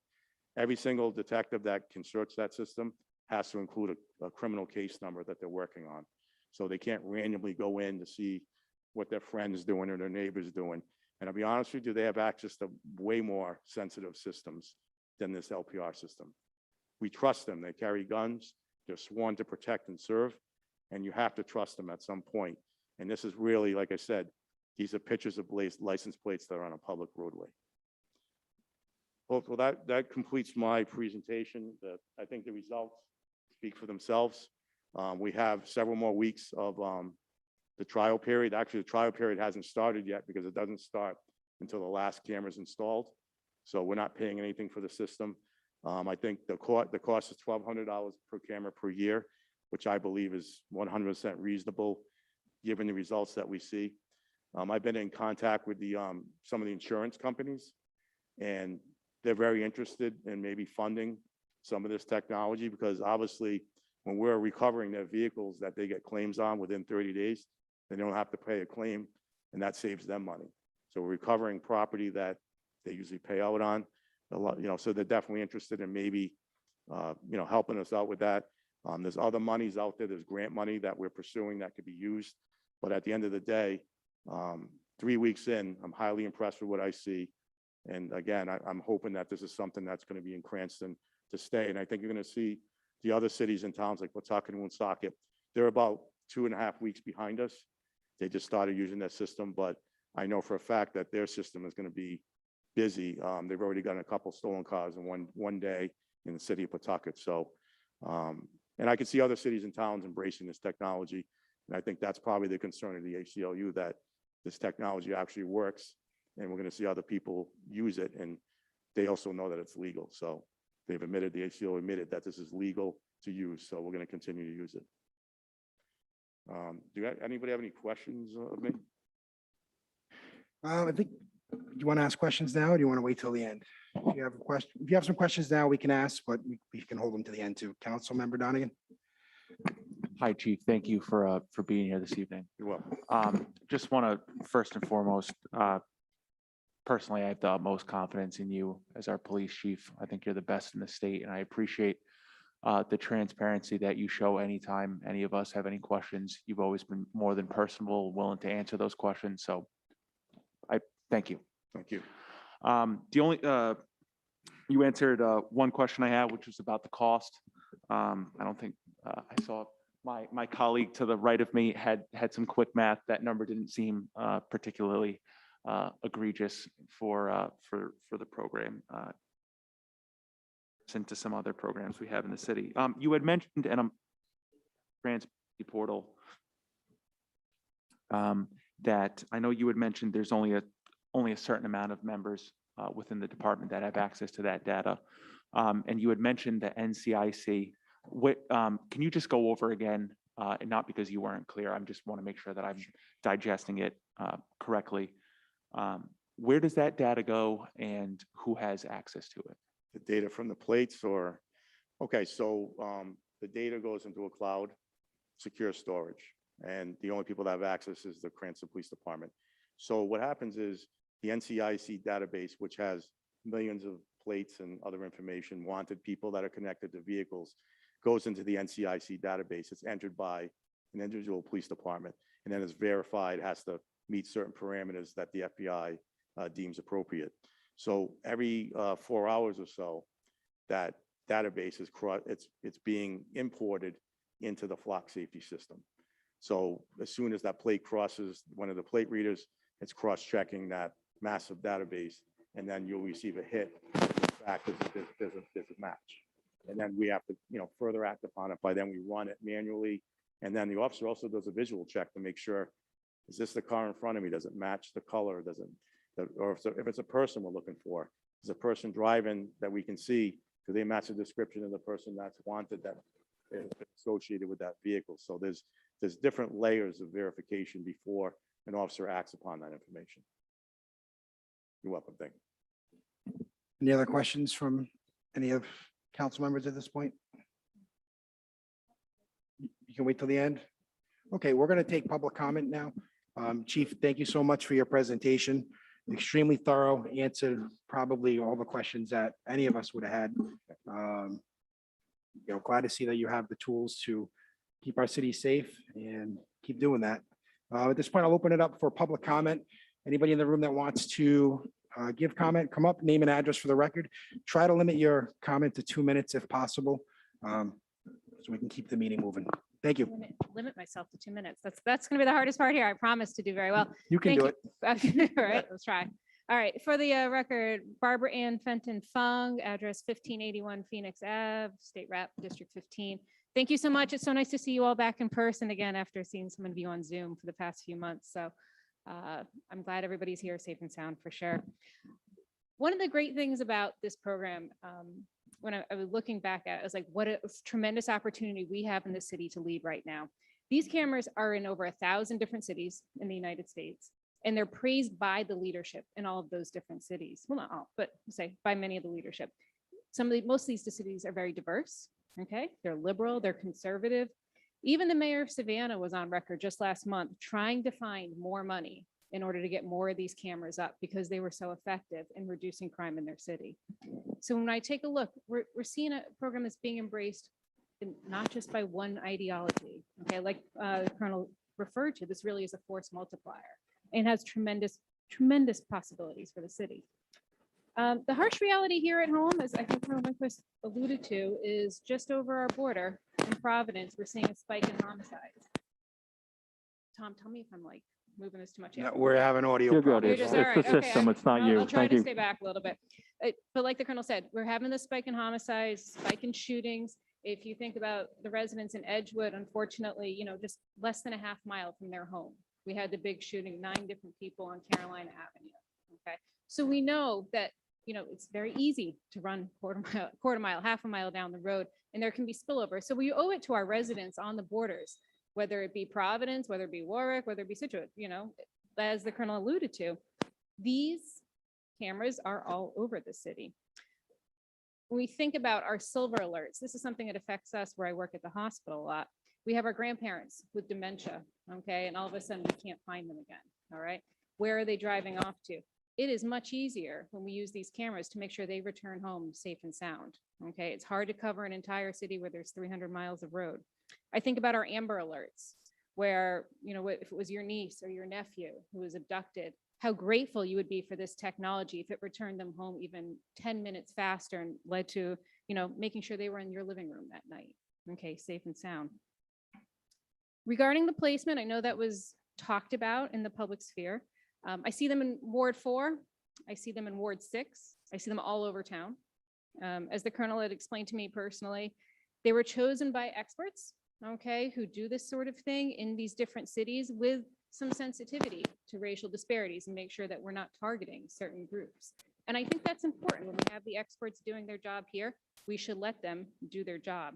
Every single detective that can search that system has to include a criminal case number that they're working on. So they can't randomly go in to see what their friend's doing or their neighbor's doing. And I'll be honest with you, they have access to way more sensitive systems than this LPR system. We trust them. They carry guns. They're sworn to protect and serve, and you have to trust them at some point. And this is really, like I said, these are pictures of license plates that are on a public roadway. Well, that completes my presentation. I think the results speak for themselves. We have several more weeks of the trial period. Actually, the trial period hasn't started yet because it doesn't start until the last camera is installed. So we're not paying anything for the system. I think the cost is $1,200 per camera per year, which I believe is 100% reasonable given the results that we see. I've been in contact with some of the insurance companies, and they're very interested in maybe funding some of this technology because obviously when we're recovering their vehicles that they get claims on within 30 days, they don't have to pay a claim, and that saves them money. So we're recovering property that they usually pay out on. A lot, so they're definitely interested in maybe, helping us out with that. There's other monies out there. There's grant money that we're pursuing that could be used. But at the end of the day, 3 weeks in, I'm highly impressed with what I see. And again, I'm hoping that this is something that's going to be in Cranston to stay. And I think you're going to see the other cities and towns like Pawtucket and Woonsocket, they're about 2.5 weeks behind us. They just started using that system, but I know for a fact that their system is going to be busy. They've already gotten a couple stolen cars in one day in the city of Pawtucket. So, and I can see other cities and towns embracing this technology. And I think that's probably the concern of the ACLU, that this technology actually works, and we're going to see other people use it. And they also know that it's legal. So they've admitted, the ACLU admitted that this is legal to use. So we're going to continue to use it. Anybody have any questions of me? I think, do you want to ask questions now, or do you want to wait till the end? If you have a question, if you have some questions now, we can ask, but we can hold them to the end too. Councilmember Donegan? Hi, Chief. Thank you for being here this evening. You're welcome. Just want to first and foremost, personally, I have the utmost confidence in you as our police chief. I think you're the best in the state, and I appreciate the transparency that you show anytime any of us have any questions. You've always been more than personable, willing to answer those questions. So I thank you. Thank you. The only, you answered one question I had, which was about the cost. I don't think I saw my colleague to the right of me had some quick math. That number didn't seem particularly egregious for the program. Into some other programs we have in the city. You had mentioned, and I'm Transparency Portal, that I know you had mentioned there's only a certain amount of members within the department that have access to that data. And you had mentioned the NCIC. Can you just go over again, and not because you weren't clear, I just want to make sure that I'm digesting it correctly. Where does that data go and who has access to it? The data from the plates, or, okay, so the data goes into a cloud secure storage, and the only people that have access is the Cranston Police Department. So what happens is the NCIC database, which has millions of plates and other information, wanted people that are connected to vehicles, goes into the NCIC database. It's entered by an individual police department. and then it's verified, has to meet certain parameters that the FBI deems appropriate. So every 4 hours or so, that database is it's being imported into the flock safety system. So as soon as that plate crosses one of the plate readers, it's cross-checking that massive database, and then you'll receive a hit back that there's a match. And then we have to, further act upon it. By then we run it manually. And then the officer also does a visual check to make sure, is this the car in front of me? Does it match the color? Or if it's a person we're looking for, is a person driving that we can see, do they match the description of the person that's wanted that is associated with that vehicle? So there's different layers of verification before an officer acts upon that information. You're welcome. Thank you. Any other questions from any of council members at this point? You can wait till the end. Okay, we're going to take public comment now. Chief, thank you so much for your presentation. Extremely thorough, answered probably all the questions that any of us would have had. Glad to see that you have the tools to keep our city safe and keep doing that. At this point, I'll open it up for public comment. Anybody in the room that wants to give comment, come up, name and address for the record. Try to limit your comment to 2 minutes if possible, so we can keep the meeting moving. Thank you. Limit myself to 2 minutes. That's going to be the hardest part here. I promise to do very well. You can do it. Okay, all right, let's try. All right, for the record, Barbara Ann Fenton Fung, address 1581 Phoenix Ave, State Rep, District 15. Thank you so much. It's so nice to see you all back in person again after seeing some of you on Zoom for the past few months. So I'm glad everybody's here safe and sound for sure. One of the great things about this program, when I was looking back at it, I was like, what a tremendous opportunity we have in the city to lead right now. These cameras are in over 1,000 different cities in the United States, and they're praised by the leadership in all of those different cities. Well, not all, but say by many of the leadership. Most of these cities are very diverse, okay? They're liberal, they're conservative. Even the mayor of Savannah was on record just last month trying to find more money in order to get more of these cameras up because they were so effective in reducing crime in their city. So when I take a look, we're seeing a program that's being embraced not just by one ideology, okay? Like the Colonel referred to, this really is a force multiplier and has tremendous, tremendous possibilities for the city. The harsh reality here at home, as I think Colonel Lindquist alluded to, is just over our border in Providence, we're seeing a spike in homicides. Tom, tell me if I'm like moving this too much. No, we're having audio. You're good. problems. It's All right, the okay, system. It's not you. I'll try Thank to you. stay back a little bit. But like the Colonel said, we're having the spike in homicides, spike in shootings. If you think about the residents in Edgewood, unfortunately, just less than a half mile from their home, we had the big shooting, 9 different people on Carolina Avenue. Okay, so we know that it's very easy to run quarter mile, half a mile down the road, and there can be spillover. So we owe it to our residents on the borders, whether it be Providence, whether it be Warwick, whether it be Situate, as the Colonel alluded to, these cameras are all over the city. When we think about our silver alerts, this is something that affects us where I work at the hospital a lot. We have our grandparents with dementia, okay, and all of a sudden we can't find them again, all right? Where are they driving off to? It is much easier when we use these cameras to make sure they return home safe and sound, okay? It's hard to cover an entire city where there's 300 miles of road. I think about our Amber Alerts, where, if it was your niece or your nephew who was abducted, how grateful you would be for this technology if it returned them home even 10 minutes faster and led to, making sure they were in your living room that night, okay, safe and sound. Regarding the placement, I know that was talked about in the public sphere. I see them in Ward 4. I see them in Ward 6. I see them all over town. As the Colonel had explained to me personally, they were chosen by experts, okay, who do this sort of thing in these different cities with some sensitivity to racial disparities and make sure that we're not targeting certain groups. And I think that's important. When we have the experts doing their job here, we should let them do their job.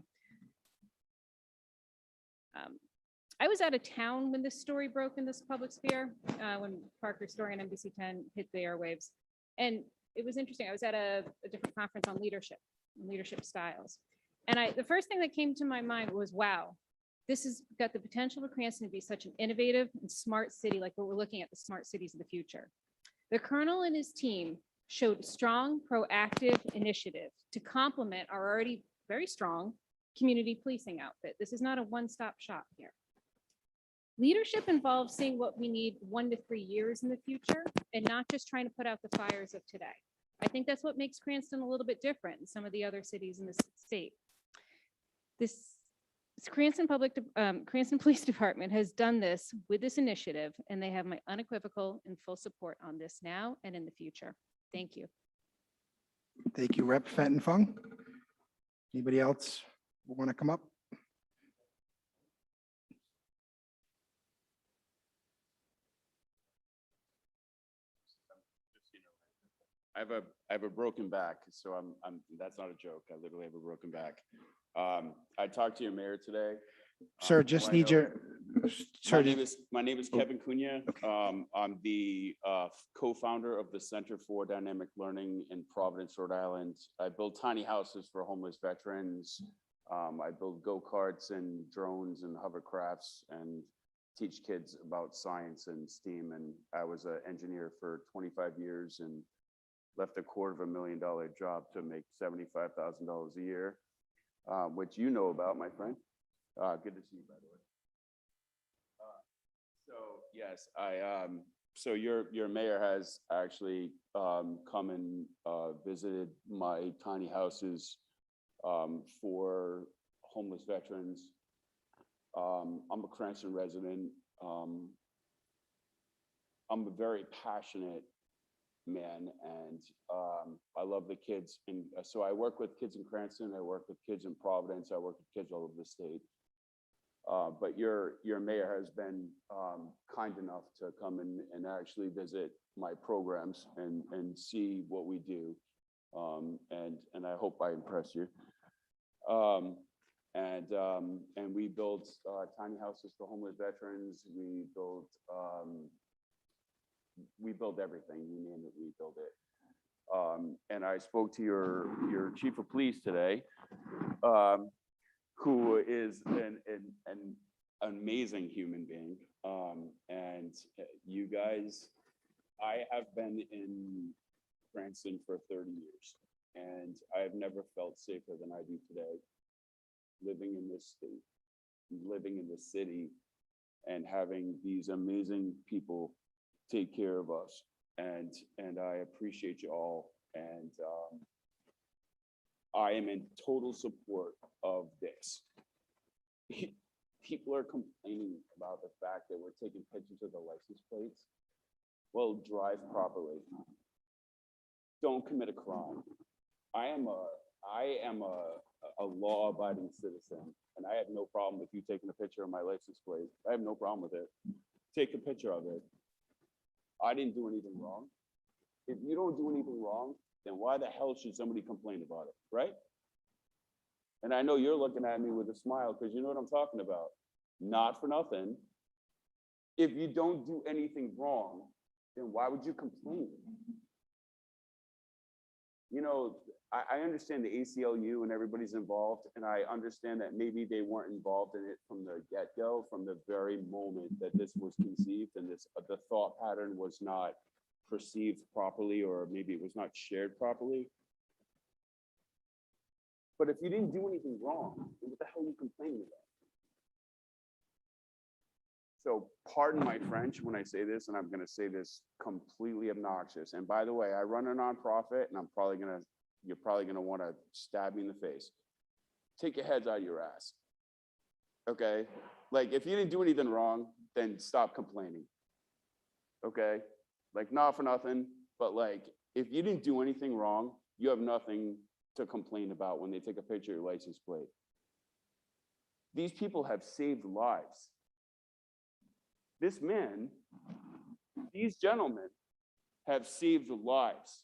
I was out of town when this story broke in this public sphere, when Parker Story and NBC 10 hit the airwaves. And it was interesting. I was at a different conference on leadership styles. And the first thing that came to my mind was, wow, this has got the potential for Cranston to be such an innovative and smart city, like what we're looking at, the smart cities of the future. The Colonel and his team showed strong, proactive initiative to complement our already very strong community policing outfit. This is not a one-stop shop here. Leadership involves seeing what we need 1 to 3 years in the future and not just trying to put out the fires of today. I think that's what makes Cranston a little bit different than some of the other cities in the state. This Cranston Cranston Police Department has done this with this initiative, and they have my unequivocal and full support on this now and in the future. Thank you. Thank you, Rep. Fenton Fung. Anybody else want to come up? I have a broken back, so that's not a joke. I literally have a broken back. I talked to your mayor today. Sir, just I need know- your, sir, My name is Kevin Cunha. I'm the co-founder of the Center for Dynamic Learning in Providence, Rhode Island. I build tiny houses for homeless veterans. I build go-karts and drones and hovercrafts and teach kids about science and STEAM. And I was an engineer for 25 years and left a $250,000 job to make $75,000 a year, which you know about, my friend. Good to see you, by the way. So yes, so your mayor has actually come and visited my tiny houses for homeless veterans. I'm a Cranston resident. I'm a very passionate man, and I love the kids. And so I work with kids in Cranston, I work with kids in Providence, I work with kids all over the state. But your mayor has been kind enough to come and actually visit my programs and see what we do. And I hope I impress you. And we build tiny houses for homeless veterans. We build everything, you name it, we build it. And I spoke to your chief of police today, who is an amazing human being. And you guys, I have been in Cranston for 30 years, and I have never felt safer than I do today, living in this state, living in this city, and having these amazing people take care of us. And I appreciate you all. And I am in total support of this. People are complaining about the fact that we're taking pictures of the license plates. Well, drive properly. Don't commit a crime. I am a law-abiding citizen, and I have no problem with you taking a picture of my license plate. I have no problem with it. Take a picture of it. I didn't do anything wrong. If you don't do anything wrong, then why the hell should somebody complain about it, right? And I know you're looking at me with a smile because you know what I'm talking about. Not for nothing. If you don't do anything wrong, then why would you complain? You know, I understand the ACLU and everybody's involved, and I understand that maybe they weren't involved in it from the get-go, from the very moment that this was conceived, and the thought pattern was not perceived properly, or maybe it was not shared properly. But if you didn't do anything wrong, then what the hell are you complaining about? So pardon my French when I say this, and I'm going to say this completely obnoxious. And by the way, I run a nonprofit, and you're probably going to want to stab me in the face. Take your heads out of your ass. Okay? Like, if you didn't do anything wrong, then stop complaining. Okay? Like, not for nothing, but like, if you didn't do anything wrong, you have nothing to complain about when they take a picture of your license plate. These people have saved lives. This man, these gentlemen have saved lives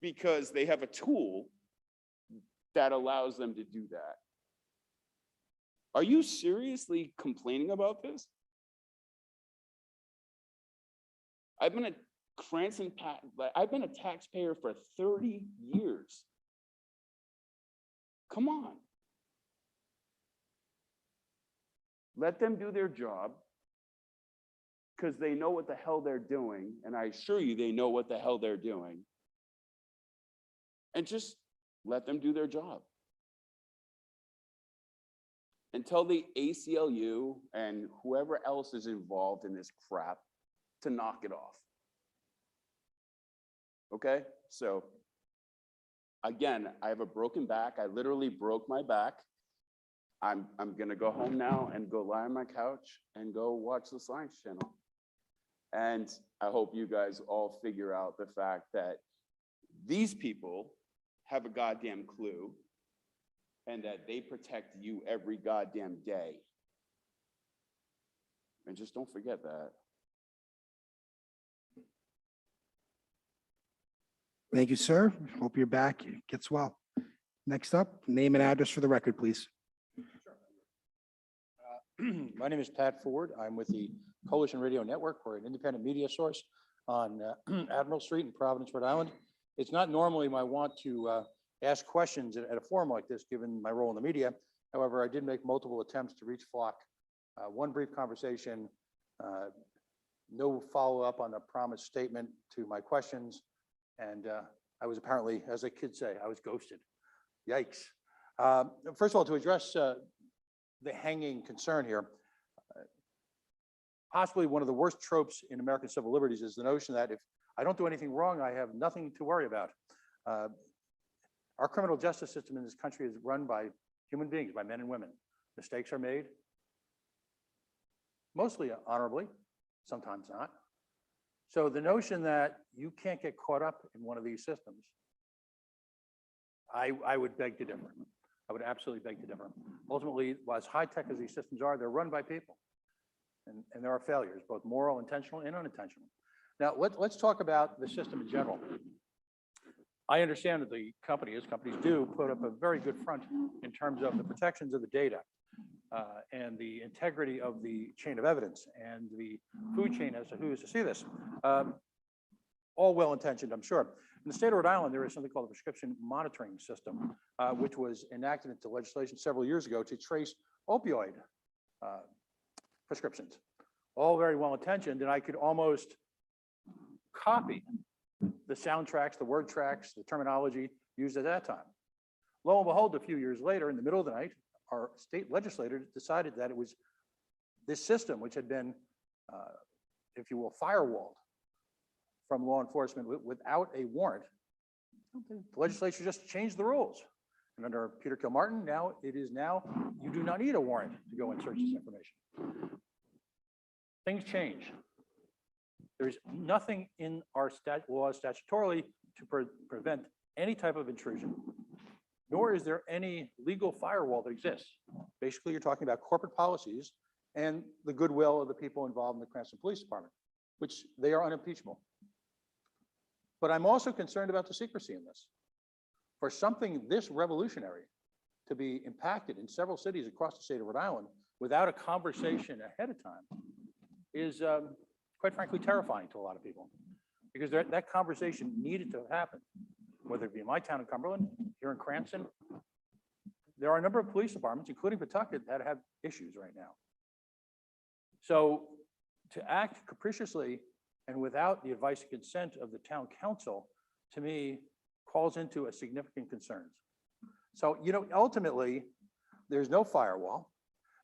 because they have a tool that allows them to do that. Are you seriously complaining about this? I've been a taxpayer for 30 years. Come on. Let them do their job because they know what the hell they're doing. And I assure you, they know what the hell they're doing. And just let them do their job. and tell the ACLU and whoever else is involved in this crap to knock it off. Okay, so again, I have a broken back. I literally broke my back. I'm gonna go home now and go lie on my couch and go watch the Science Channel. And I hope you guys all figure out the fact that these people have a goddamn clue and that they protect you every goddamn day. And just don't forget that. Thank you, sir. Hope your back gets well. Next up, name and address for the record, please. My name is Pat Ford. I'm with the Coalition Radio Network. We're an independent media source on Admiral Street in Providence, Rhode Island. It's not normally my want to ask questions at a forum like this, given my role in the media. However, I did make multiple attempts to reach Flock. One brief conversation, no follow-up on the promised statement to my questions. And I was apparently, as the kids say, I was ghosted. Yikes. First of all, to address the hanging concern here, possibly one of the worst tropes in American civil liberties is the notion that if I don't do anything wrong, I have nothing to worry about. Our criminal justice system in this country is run by human beings, by men and women. Mistakes are made, mostly honorably, sometimes not. So the notion that you can't get caught up in one of these systems, I would beg to differ. I would absolutely beg to differ. Ultimately, as high-tech as these systems are, they're run by people. And there are failures, both moral, intentional, and unintentional. Now, let's talk about the system in general. I understand that the companies do put up a very good front in terms of the protections of the data and the integrity of the chain of evidence and the food chain as to who is to see this. All well-intentioned, I'm sure. In the state of Rhode Island, there is something called the prescription monitoring system, which was enacted into legislation several years ago to trace opioid prescriptions. All very well-intentioned, and I could almost copy the soundtracks, the word tracks, the terminology used at that time. Lo and behold, a few years later, in the middle of the night, our state legislator decided that it was this system, which had been, if you will, firewalled from law enforcement without a warrant. The legislature just changed the rules. And under Peter Kilmartin, now you do not need a warrant to go and search this information. Things change. There's nothing in our laws statutorily to prevent any type of intrusion, nor is there any legal firewall that exists. Basically, you're talking about corporate policies and the goodwill of the people involved in the Cranston Police Department, which they are unimpeachable. But I'm also concerned about the secrecy in this. For something this revolutionary to be impacted in several cities across the state of Rhode Island without a conversation ahead of time is quite frankly terrifying to a lot of people, because that conversation needed to happen, whether it be in my town of Cumberland, here in Cranston. There are a number of police departments, including Pawtucket, that have issues right now. So to act capriciously and without the advice and consent of the town council, to me, calls into a significant concerns. So, ultimately, there's no firewall.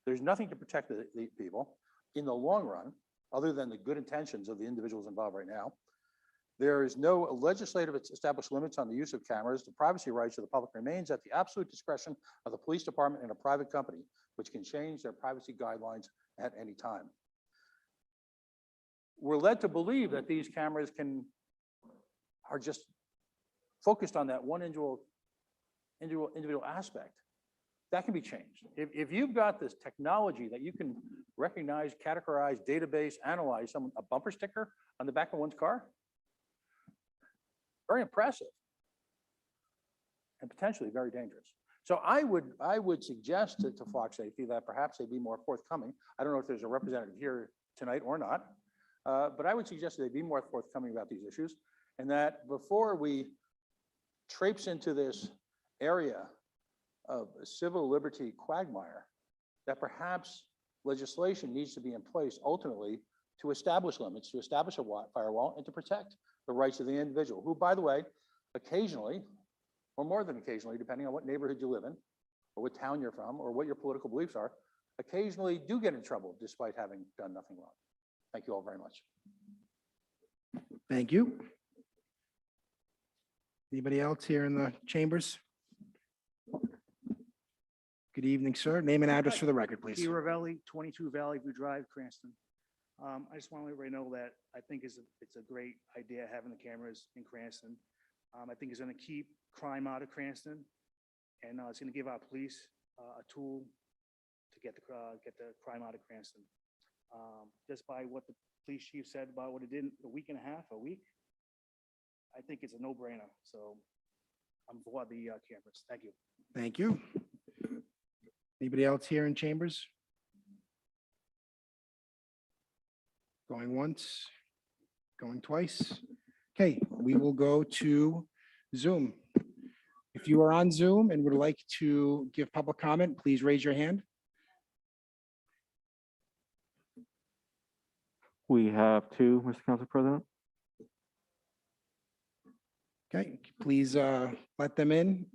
There's nothing to protect the people in the long run, other than the good intentions of the individuals involved right now. There is no legislative established limits on the use of cameras. The privacy rights of the public remains at the absolute discretion of the police department and a private company, which can change their privacy guidelines at any time. We're led to believe that these cameras are just focused on that one individual aspect. That can be changed. If you've got this technology that you can recognize, categorize, database, analyze a bumper sticker on the back of one's car, very impressive and potentially very dangerous. So I would suggest to Flock Safety that perhaps they be more forthcoming. I don't know if there's a representative here tonight or not, but I would suggest that they be more forthcoming about these issues, and that before we traipse into this area of a civil liberty quagmire, that perhaps legislation needs to be in place ultimately to establish limits, to establish a firewall, and to protect the rights of the individual, who, by the way, occasionally, or more than occasionally, depending on what neighborhood you live in, or what town you're from, or what your political beliefs are, occasionally do get in trouble despite having done nothing wrong. Thank you all very much. Thank you. Anybody else here in the chambers? Good evening, sir. Name and address for the record, please. P. Ravelli, 22 Valley View Drive, Cranston. I just want to let everybody know that I think it's a great idea having the cameras in Cranston. I think it's going to keep crime out of Cranston, and it's going to give our police a tool to get the crime out of Cranston. Just by what the police chief said about what it did a week, I think it's a no-brainer. So I'm for the cameras. Thank you. Thank you. Anybody else here in chambers? Going once, going twice. Okay, we will go to Zoom. If you are on Zoom and would like to give public comment, please raise your hand. We have two, Mr. Council President. Okay, please let them in.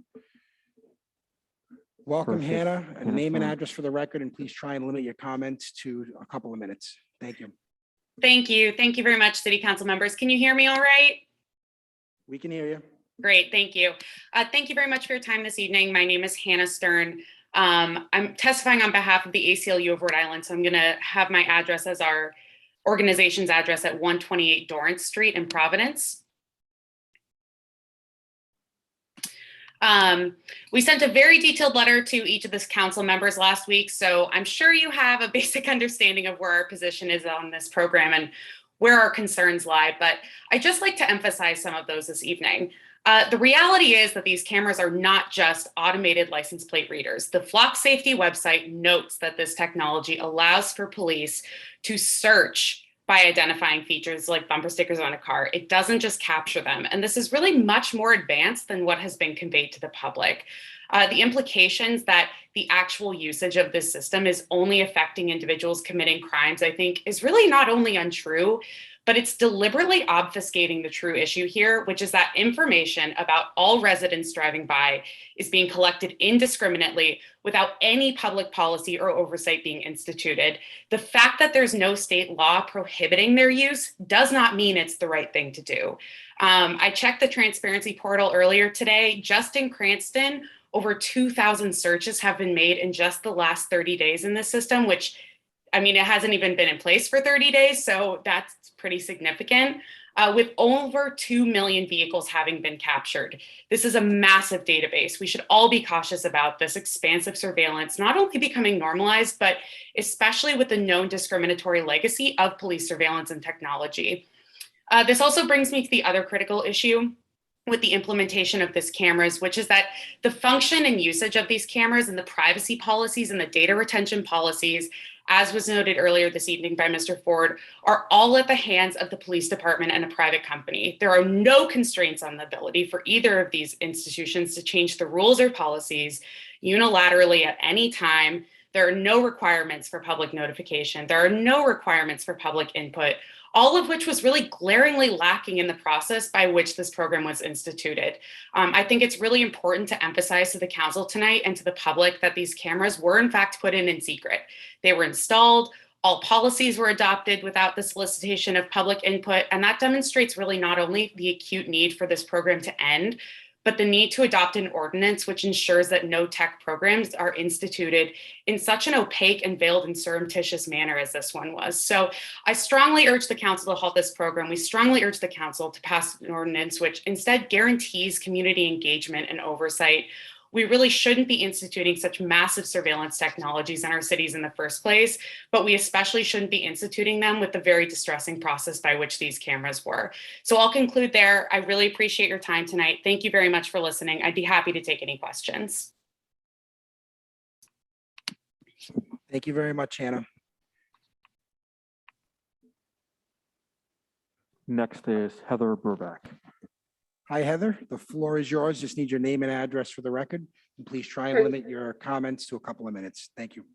Welcome, First is Hannah. A Hannah name and Stone. address for the record, and please try and limit your comments to a couple of minutes. Thank you. Thank you. Thank you very much, City Council members. Can you hear me all right? We can hear you. Great, thank you. Thank you very much for your time this evening. My name is Hannah Stern. I'm testifying on behalf of the ACLU of Rhode Island, so I'm going to have my address as our organization's address at 128 Dorrance Street in Providence. We sent a very detailed letter to each of the council members last week, so I'm sure you have a basic understanding of where our position is on this program and where our concerns lie, but I'd just like to emphasize some of those this evening. The reality is that these cameras are not just automated license plate readers. The Flock Safety website notes that this technology allows for police to search by identifying features like bumper stickers on a car. It doesn't just capture them. And this is really much more advanced than what has been conveyed to the public. The implications that the actual usage of this system is only affecting individuals committing crimes, I think, is really not only untrue, but it's deliberately obfuscating the true issue here, which is that information about all residents driving by is being collected indiscriminately without any public policy or oversight being instituted. The fact that there's no state law prohibiting their use does not mean it's the right thing to do. I checked the transparency portal earlier today. Just in Cranston, over 2,000 searches have been made in just the last 30 days in this system, which, I mean, it hasn't even been in place for 30 days, so that's pretty significant, with over 2 million vehicles having been captured. This is a massive database. We should all be cautious about this expansive surveillance, not only becoming normalized, but especially with the known discriminatory legacy of police surveillance and technology. This also brings me to the other critical issue with the implementation of these cameras, which is that the function and usage of these cameras and the privacy policies and the data retention policies, as was noted earlier this evening by Mr. Ford, are all at the hands of the police department and a private company. There are no constraints on the ability for either of these institutions to change the rules or policies unilaterally at any time. There are no requirements for public notification. There are no requirements for public input, all of which was really glaringly lacking in the process by which this program was instituted. I think it's really important to emphasize to the council tonight and to the public that these cameras were in fact put in secret. They were installed, all policies were adopted without the solicitation of public input, and that demonstrates really not only the acute need for this program to end, but the need to adopt an ordinance which ensures that no tech programs are instituted in such an opaque and veiled and surreptitious manner as this one was. So I strongly urge the council to halt this program. We strongly urge the council to pass an ordinance which instead guarantees community engagement and oversight. We really shouldn't be instituting such massive surveillance technologies in our cities in the first place, but we especially shouldn't be instituting them with the very distressing process by which these cameras were. So I'll conclude there. I really appreciate your time tonight. Thank you very much for listening. I'd be happy to take any questions. Thank you very much, Hannah. Next is Heather Burback. Hi, Heather. The floor is yours. Just need your name and address for the record. And please try and limit your comments to a couple of minutes. Thank you.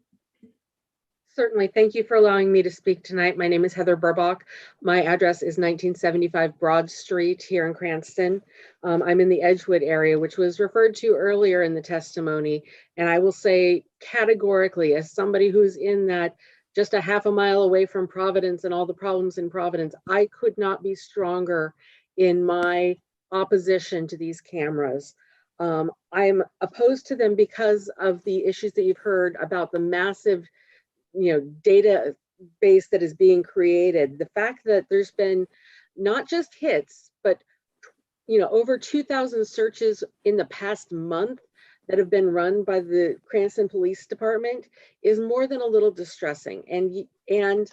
Certainly. Thank you for allowing me to speak tonight. My name is Heather Burbach. My address is 1975 Broad Street here in Cranston. I'm in the Edgewood area, which was referred to earlier in the testimony. And I will say categorically, as somebody who's in that just a half a mile away from Providence and all the problems in Providence, I could not be stronger in my opposition to these cameras. I'm opposed to them because of the issues that you've heard about the massive database that is being created. The fact that there's been not just hits, but over 2,000 searches in the past month that have been run by the Cranston Police Department is more than a little distressing. And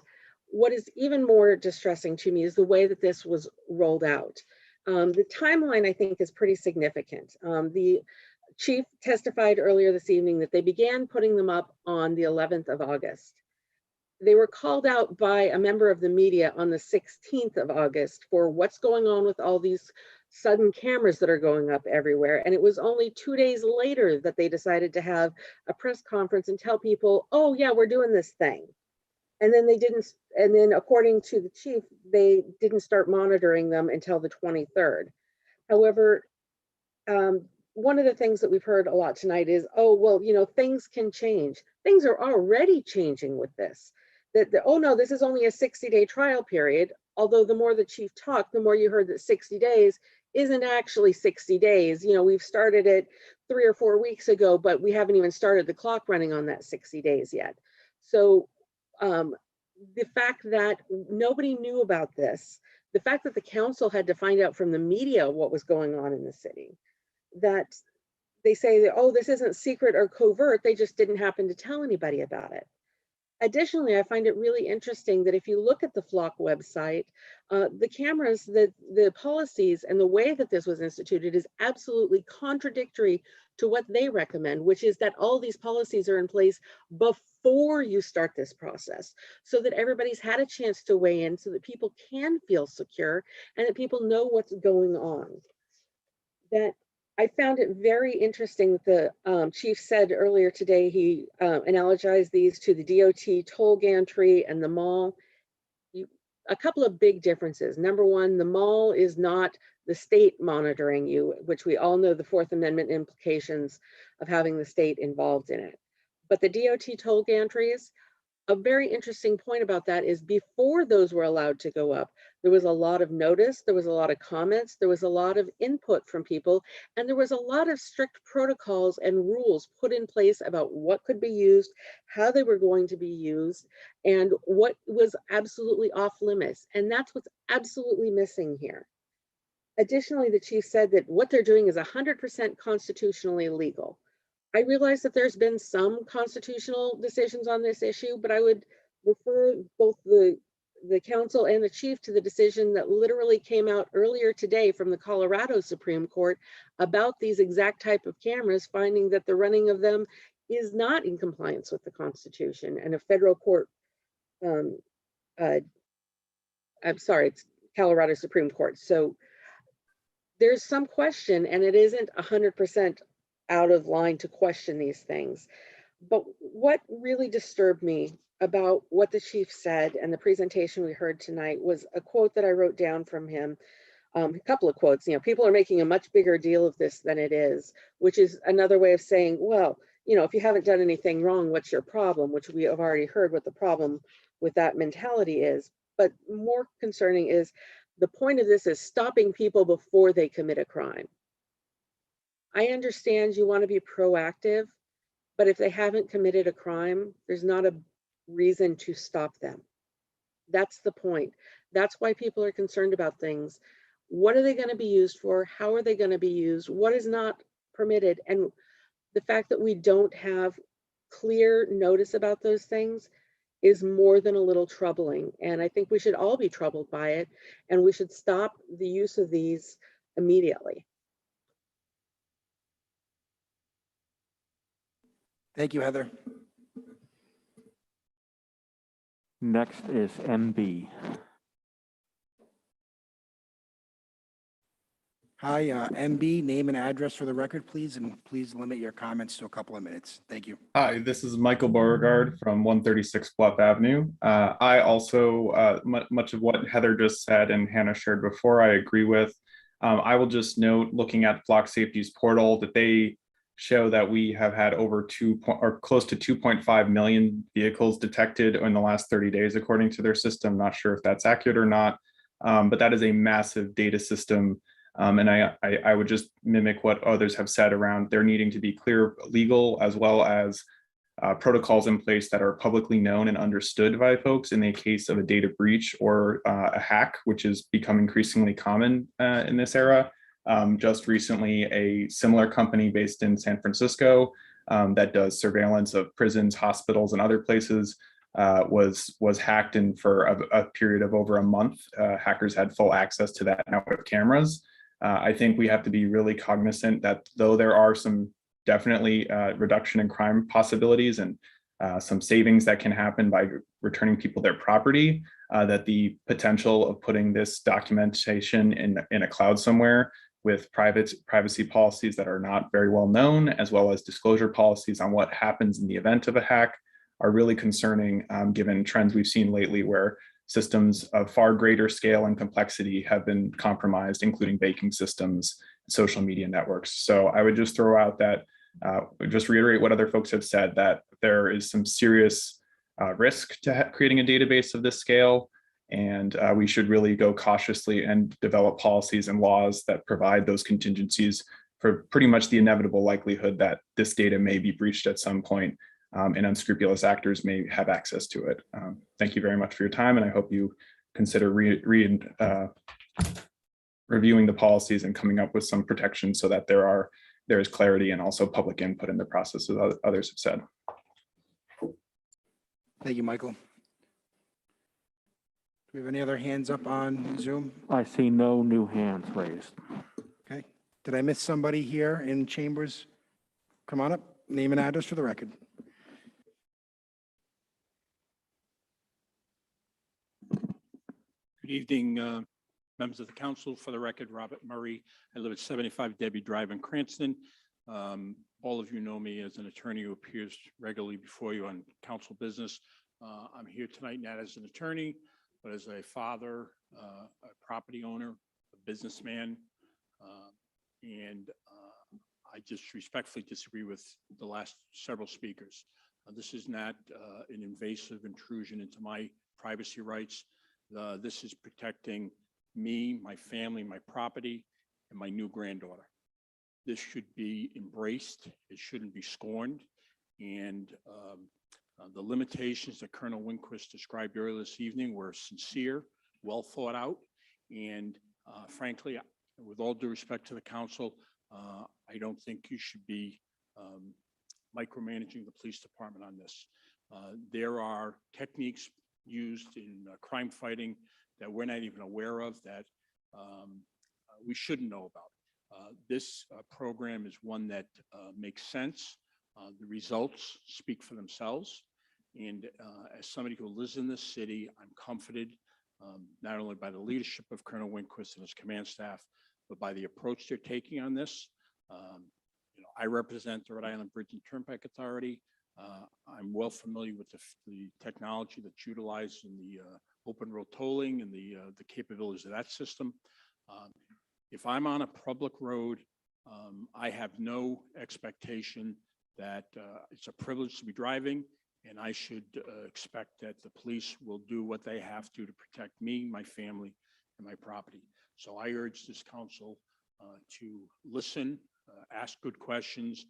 what is even more distressing to me is the way that this was rolled out. The timeline, I think, is pretty significant. The chief testified earlier this evening that they began putting them up on the 11th of August. They were called out by a member of the media on the 16th of August for what's going on with all these sudden cameras that are going up everywhere. And it was only 2 days later that they decided to have a press conference and tell people, oh yeah, we're doing this thing. And then they didn't, and then according to the chief, they didn't start monitoring them until the 23rd. However, one of the things that we've heard a lot tonight is, oh, well, things can change. Things are already changing with this. Oh no, this is only a 60-day trial period. Although the more the chief talked, the more you heard that 60 days isn't actually 60 days. We've started it 3 or 4 weeks ago, but we haven't even started the clock running on that 60 days yet. So the fact that nobody knew about this, the fact that the council had to find out from the media what was going on in the city, that they say that, oh, this isn't secret or covert, they just didn't happen to tell anybody about it. Additionally, I find it really interesting that if you look at the Flock website, the cameras, the policies and the way that this was instituted is absolutely contradictory to what they recommend, which is that all these policies are in place before you start this process, so that everybody's had a chance to weigh in, so that people can feel secure and that people know what's going on. That I found it very interesting that the chief said earlier today, he analogized these to the DOT toll gantry and the mall. A couple of big differences. Number one, the mall is not the state monitoring you, which we all know the Fourth Amendment implications of having the state involved in it. But the DOT toll gantries, a very interesting point about that is before those were allowed to go up, there was a lot of notice, there was a lot of comments, there was a lot of input from people, and there was a lot of strict protocols and rules put in place about what could be used, how they were going to be used, and what was absolutely off limits. And that's what's absolutely missing here. Additionally, the chief said that what they're doing is 100% constitutionally legal. I realize that there's been some constitutional decisions on this issue, but I would refer both the council and the chief to the decision that literally came out earlier today from the Colorado Supreme Court about these exact type of cameras, finding that the running of them is not in compliance with the Constitution, and a federal court, I'm sorry, it's Colorado Supreme Court. So there's some question, and it isn't 100% out of line to question these things. But what really disturbed me about what the chief said and the presentation we heard tonight was a quote that I wrote down from him. A couple of quotes. People are making a much bigger deal of this than it is, which is another way of saying, well, if you haven't done anything wrong, what's your problem? Which we have already heard what the problem with that mentality is. But more concerning is the point of this is stopping people before they commit a crime. I understand you want to be proactive, but if they haven't committed a crime, there's not a reason to stop them. That's the point. That's why people are concerned about things. What are they going to be used for? How are they going to be used? What is not permitted? And the fact that we don't have clear notice about those things is more than a little troubling. And I think we should all be troubled by it, and we should stop the use of these immediately. Thank you, Heather. Next is MB. Hi, MB, name and address for the record, please, and please limit your comments to a couple of minutes. Thank you. Hi, this is Michael Beauregard from 136 Bluff Avenue. I also, much of what Heather just said and Hannah shared before, I agree with. I will just note, looking at Flock Safety's portal, that they show that we have had over close to 2.5 million vehicles detected in the last 30 days, according to their system. Not sure if that's accurate or not, but that is a massive data system. And I would just mimic what others have said around there needing to be clear legal as well as protocols in place that are publicly known and understood by folks in the case of a data breach or a hack, which is become increasingly common in this era. Just recently, a similar company based in San Francisco that does surveillance of prisons, hospitals, and other places was hacked, and for a period of over a month, hackers had full access to that network of cameras. I think we have to be really cognizant that though there are some definitely reduction in crime possibilities and some savings that can happen by returning people their property, that the potential of putting this documentation in a cloud somewhere with privacy policies that are not very well known, as well as disclosure policies on what happens in the event of a hack, are really concerning, given trends we've seen lately where systems of far greater scale and complexity have been compromised, including banking systems, social media networks. So I would just throw out that, just reiterate what other folks have said, that there is some serious risk to creating a database of this scale. And we should really go cautiously and develop policies and laws that provide those contingencies for pretty much the inevitable likelihood that this data may be breached at some point. And unscrupulous actors may have access to it. Thank you very much for your time, and I hope you consider reviewing the policies and coming up with some protections so that there is clarity and also public input in the process, as others have said. Thank you, Michael. Do we have any other hands up on Zoom? I see no new hands raised. Okay. Did I miss somebody here in chambers? Come on up, name and address for the record. Good evening, members of the council. For the record, Robert Murray. I live at 75 Debbie Drive in Cranston. All of you know me as an attorney who appears regularly before you on council business. I'm here tonight not as an attorney, but as a father, a property owner, a businessman, and I just respectfully disagree with the last several speakers. This is not an invasive intrusion into my privacy rights. This is protecting me, my family, my property, and my new granddaughter. This should be embraced. It shouldn't be scorned. And the limitations that Colonel Winquist described earlier this evening were sincere, well thought out. And frankly, with all due respect to the council, I don't think you should be micromanaging the police department on this. There are techniques used in crime fighting that we're not even aware of, that we shouldn't know about. This program is one that makes sense. The results speak for themselves. And as somebody who lives in this city, I'm comforted not only by the leadership of Colonel Winquist and his command staff, but by the approach they're taking on this. I represent the Rhode Island Bridge and Turnpike Authority. I'm well familiar with the technology that's utilized in the open road tolling and the capabilities of that system. If I'm on a public road, I have no expectation that it's a privilege to be driving, and I should expect that the police will do what they have to protect me, my family, and my property. So I urge this council to listen, ask good questions,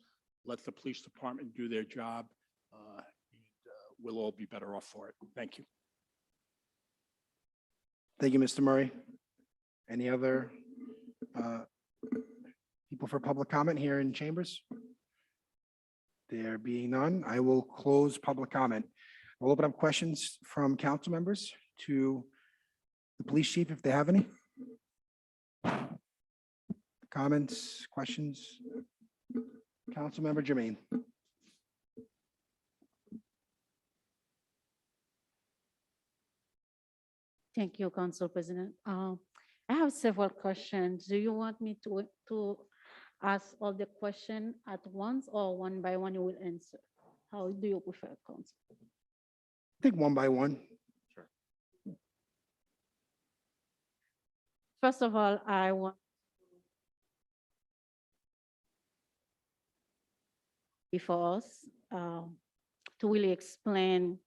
let the police department do their job. We'll all be better off for it. Thank you. Thank you, Mr. Murray. Any other people for public comment here in chambers? There being none, I will close public comment. We'll open up questions from council members to the police chief if they have any. Comments, questions? Councilmember Jermaine. Thank you, Council President. I have several questions. Do you want me to ask all the question at once or one by one you will answer? How do you prefer, Council? I think one by one. First of all, I want before us to really explain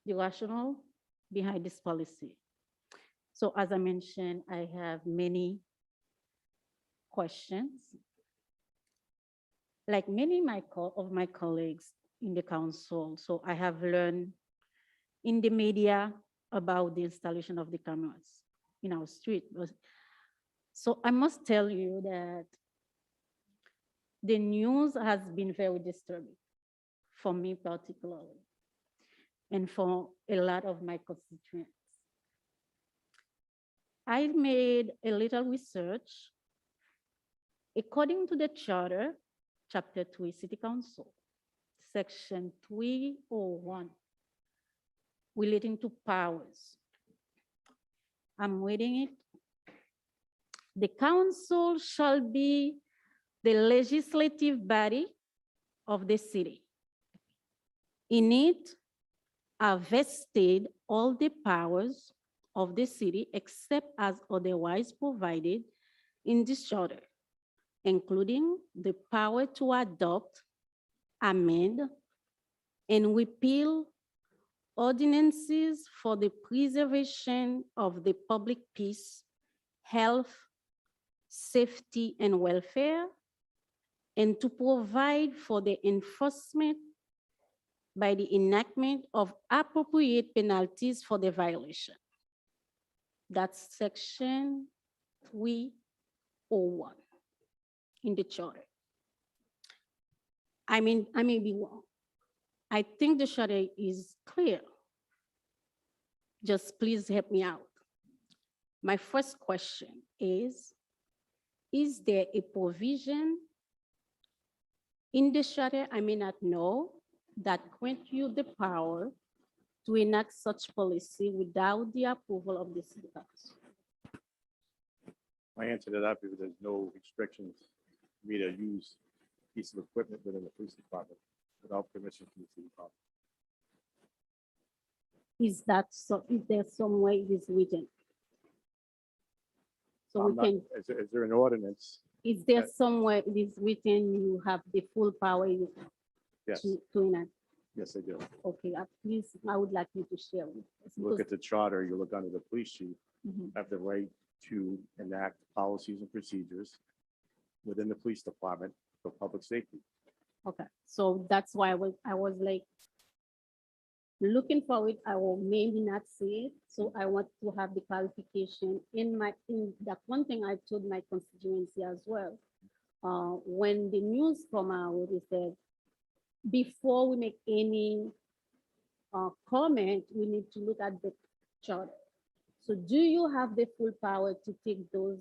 the rationale behind this policy. So as I mentioned, I have many questions. Like many of my colleagues in the council, so I have learned in the media about the installation of the cameras in our street. So I must tell you that the news has been very disturbing for me particularly, and for a lot of my constituents. I made a little research. According to the charter, Chapter 3, City Council, Section 301, relating to powers. I'm reading it. The council shall be the legislative body of the city. In it are vested all the powers of the city except as otherwise provided in this charter, including the power to adopt, amend, and repeal ordinances for the preservation of the public peace, health, safety, and welfare, and to provide for the enforcement by the enactment of appropriate penalties for the violation. That's Section 301 in the charter. I mean, I may be wrong. I think the charter is clear. Just please help me out. My first question is there a provision in the charter, I may not know, that grant you the power to enact such policy without the approval of the city council? My answer to that is there's no restrictions for me to use piece of equipment within the police department without permission from the city department. Is that so? Is there some way it is written? So we can, Is there an ordinance? is there some way it is written you have the full power Yes, to enact? yes, I do. Okay, please, I would like you to share with us. Look at the charter, you look under the police chief, Mhm. have the right to enact policies and procedures within the police department for public safety. Okay, so that's why I was like looking for it. I will maybe not see it, so I want to have the clarification in that one thing I told my constituency as well. When the news come out, it said before we make any comment, we need to look at the charter. So do you have the full power to take those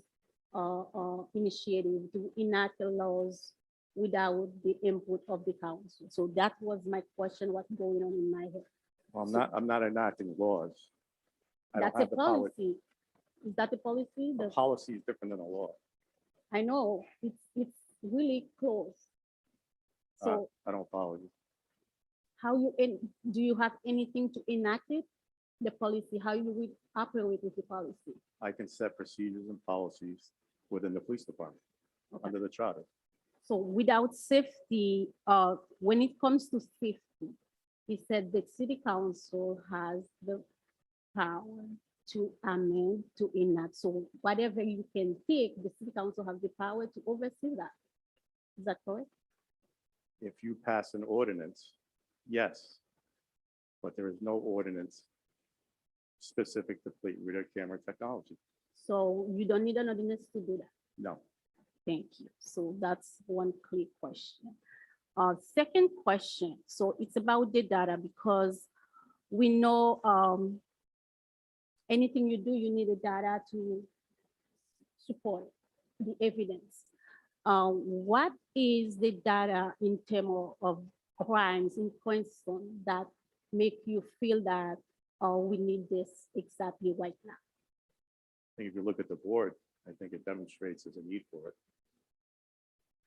initiatives to enact the laws without the input of the council? So that was my question, what's going on in my head. Well, I'm not enacting laws. I don't That's a have the power. policy. Is that a policy? A policy is different than a law. I know, it's really close. So I don't follow you. how do you have anything to enact it? The policy, how you will operate with the policy? I can set procedures and policies within the police department under the charter. So without safety, when it comes to safety, he said the city council has the power to amend, to enact. So whatever you can take, the city council has the power to oversee that. Is that correct? If you pass an ordinance, yes, but there is no ordinance specific to plate reader camera technology. So you don't need an ordinance to do that. No. Thank you. So that's one clear question. Second question, so it's about the data because we know anything you do, you need the data to support the evidence. What is the data in terms of crimes in Cranston that make you feel that we need this exactly right now? think if you look at the board, I think it demonstrates there's a need for it.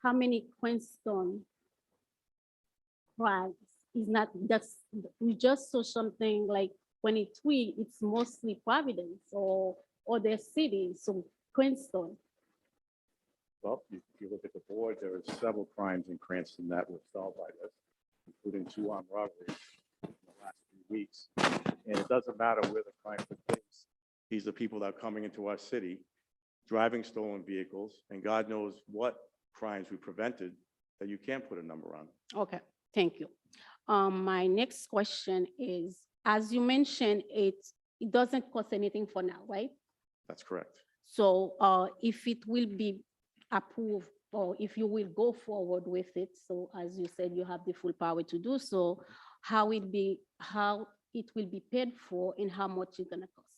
How many Cranston flags is not, that's, we just saw something like 23, it's mostly Providence or other cities, so Cranston. Well, if you look at the board, there are several crimes in Cranston that were solved by this, including 2 armed robberies in the last few weeks. And it doesn't matter where the crime took place. These are people that are coming into our city, driving stolen vehicles, and God knows what crimes we prevented that you can't put a number on. Okay, thank you. My next question is, as you mentioned, it doesn't cost anything for now, right? That's correct. So if it will be approved or if you will go forward with it, so as you said, you have the full power to do so, how it will be paid for and how much it's gonna cost?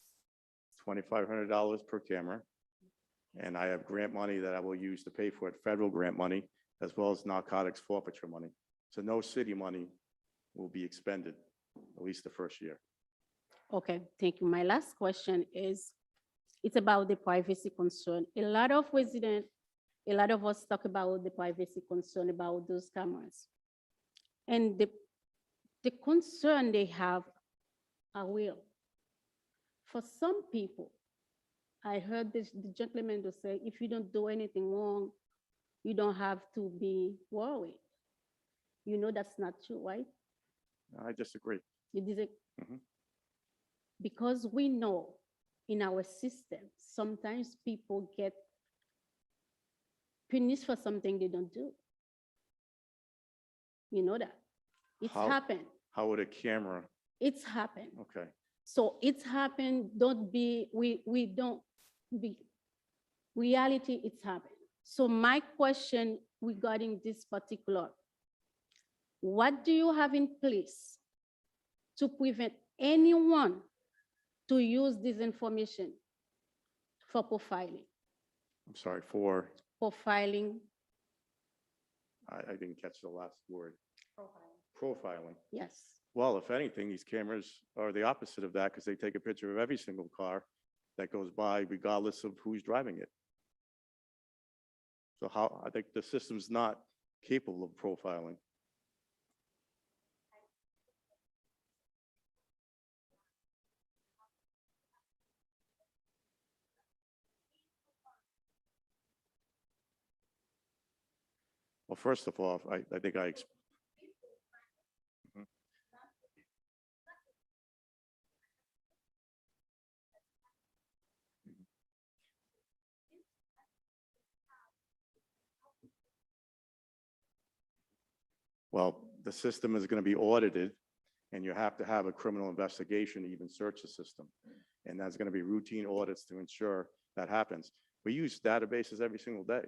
$2,500 per camera. And I have grant money that I will use to pay for it, federal grant money, as well as narcotics forfeiture money. So no city money will be expended, at least the first year. Okay, thank you. My last question is, it's about the privacy concern. A lot of residents, a lot of us talk about the privacy concern about those cameras. And the concern they have are real. For some people, I heard the gentleman to say, if you don't do anything wrong, you don't have to be worried. You know that's not true, right? I disagree. You disagree? Mhm. Because we know in our system, sometimes people get punished for something they don't do. You know that. It's happened. How would a camera? It's happened. Okay. So it's happened. Don't be, we don't be, reality, it's happened. So my question regarding this particular, what do you have in place to prevent anyone to use this information for profiling? I'm sorry, for, Profiling, I didn't catch the last word. Profiling. yes. Well, if anything, these cameras are the opposite of that because they take a picture of every single car that goes by regardless of who's driving it. So I think the system's not capable of profiling. Well, first of all, I think Mhm. Well, the system is going to be audited, and you have to have a criminal investigation to even search the system. And there's going to be routine audits to ensure that happens. We use databases every single day.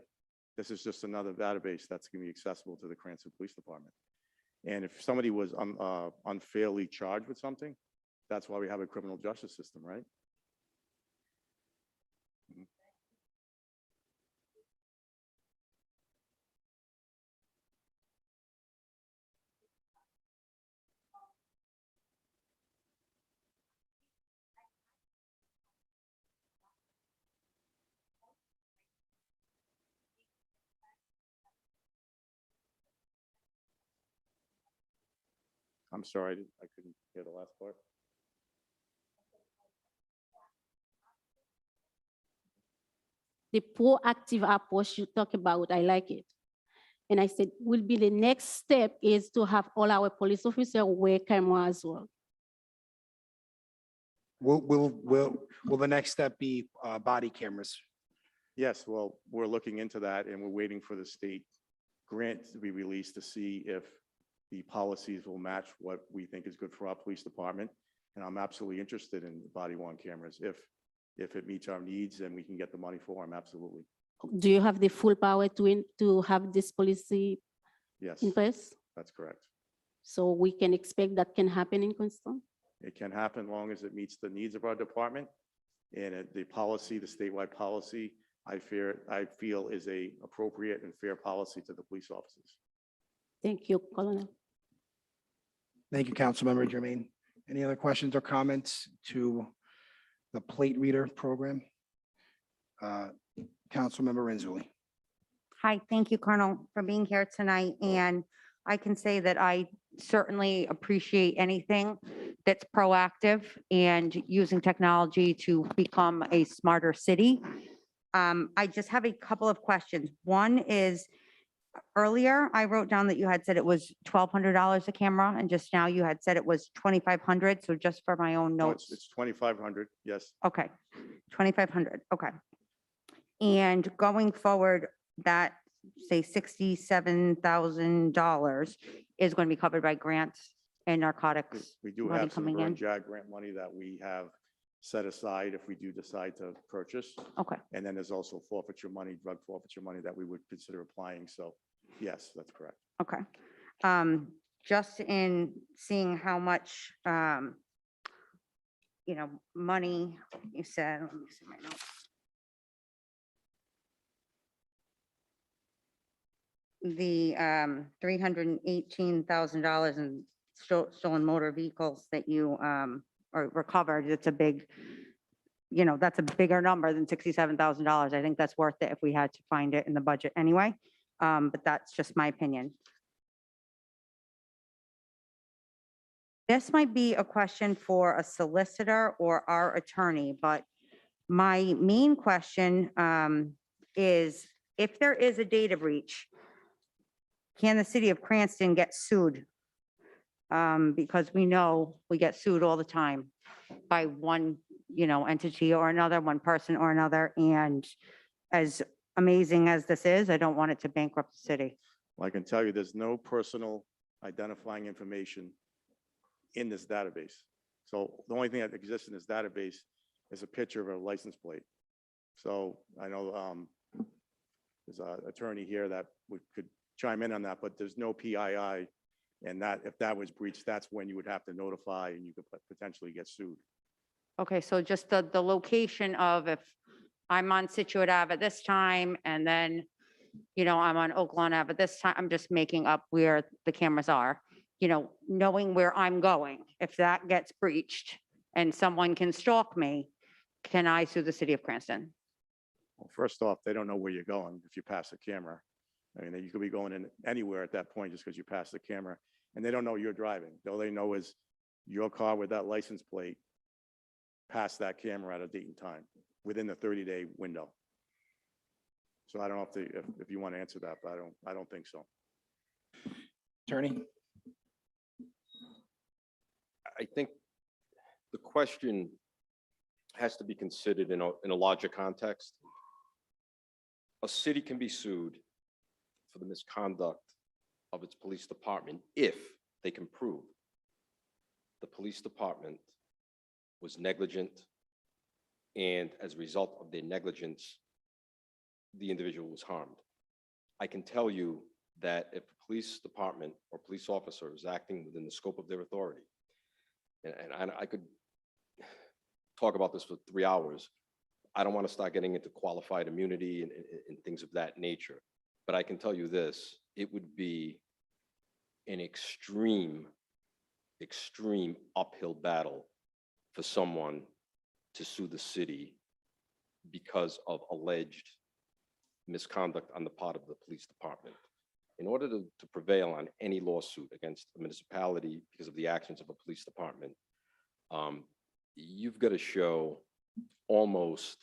This is just another database that's going to be accessible to the Cranston Police Department. And if somebody was unfairly charged with something, that's why we have a criminal justice system, right? I'm sorry, I couldn't hear the last part. The proactive approach you talk about, I like it. And I said, will be the next step is to have all our police officers wear cameras as well. Will the next step be body cameras? Yes, well, we're looking into that and we're waiting for the state grant to be released to see if the policies will match what we think is good for our police department. And I'm absolutely interested in body-worn cameras. If it meets our needs and we can get the money for them, absolutely. Do you have the full power to have this policy Yes, in place? that's correct. So we can expect that can happen in Cranston? It can happen as long as it meets the needs of our department. And the policy, the statewide policy, I feel is a appropriate and fair policy to the police officers. Thank you, Colonel. Thank you, Councilmember Jermaine. Any other questions or comments to the plate reader program? Councilmember Renzulli. Hi, thank you, Colonel, for being here tonight. And I can say that I certainly appreciate anything that's proactive and using technology to become a smarter city. I just have a couple of questions. One is, earlier I wrote down that you had said it was $1,200 a camera, and just now you had said it was $2,500. So just for my own No, notes. it's 2,500, yes. Okay, 2,500, okay. And going forward, that, say, $67,000 is going to be covered by grants and narcotics We do money have some coming burn in? jag grant money that we have set aside if we do decide to purchase. Okay, And then there's also forfeiture money, drug forfeiture money that we would consider applying. So yes, that's correct. okay. Just in seeing how much, money you said, let me see my notes. The $318,000 in stolen motor vehicles that you or recovered, it's a big, that's a bigger number than $67,000. I think that's worth it if we had to find it in the budget anyway. But that's just my opinion. This might be a question for a solicitor or our attorney, but my main question is, if there is a data breach, can the city of Cranston get sued? Because we know we get sued all the time by one, entity or another, one person or another. And as amazing as this is, I don't want it to bankrupt the city. Well, I can tell you there's no personal identifying information in this database. So the only thing that exists in this database is a picture of a license plate. So I know there's an attorney here that could chime in on that, but there's no PII. And that, if that was breached, that's when you would have to notify and you could potentially get sued. Okay, so just the location of, if I'm on Situate Ave at this time, and then, I'm on Oak Lawn Ave at this time, I'm just making up where the cameras are, knowing where I'm going. If that gets breached and someone can stalk me, can I sue the city of Cranston? Well, first off, they don't know where you're going if you pass the camera. I mean, you could be going in anywhere at that point just because you pass the camera, and they don't know you're driving. All they know is your car with that license plate passed that camera at a date and time within the 30-day window. So I don't know if you want to answer that, but I don't think so. Attorney? I think the question has to be considered in a larger context. A city can be sued for the misconduct of its police department if they can prove the police department was negligent, and as a result of their negligence, the individual was harmed. I can tell you that if the police department or police officer is acting within the scope of their authority, and I could talk about this for 3 hours. I don't want to start getting into qualified immunity and things of that nature. But I can tell you this, it would be an extreme uphill battle for someone to sue the city because of alleged misconduct on the part of the police department. In order to prevail on any lawsuit against a municipality because of the actions of a police department, you've got to show almost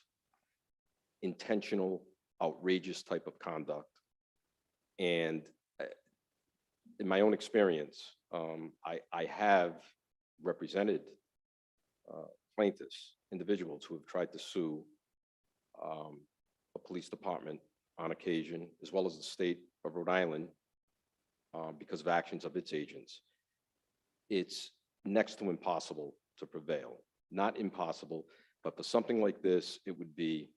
intentional, outrageous type of conduct. And in my own experience, I have represented plaintiffs, individuals who have tried to sue a police department on occasion, as well as the state of Rhode Island, because of actions of its agents. It's next to impossible to prevail. Not impossible, but for something like this, it would be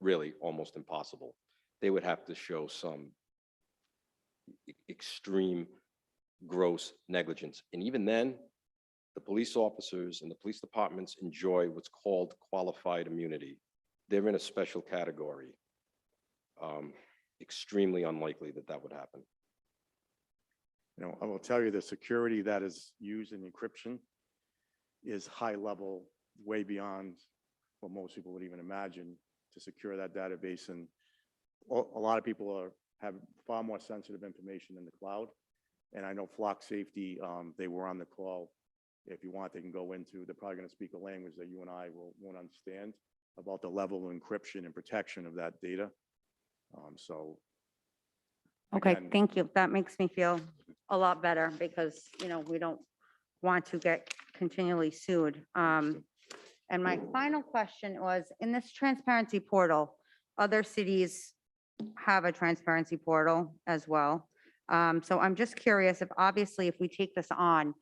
really almost impossible. They would have to show some extreme, gross negligence. And even then, the police officers and the police departments enjoy what's called qualified immunity. They're in a special category. Extremely unlikely that that would happen. I will tell you the security that is used in encryption is high level, way beyond what most people would even imagine to secure that database. And a lot of people have far more sensitive information in the cloud. And I know flock safety, they were on the call. If you want, they can go into, they're probably going to speak a language that you and I won't understand about the level of encryption and protection of that data. So. Okay, again, thank you. That makes me feel a lot better because, we don't want to get continually sued. And my final question was, in this transparency portal, other cities have a transparency portal as well. So I'm just curious if, obviously, if we take this on,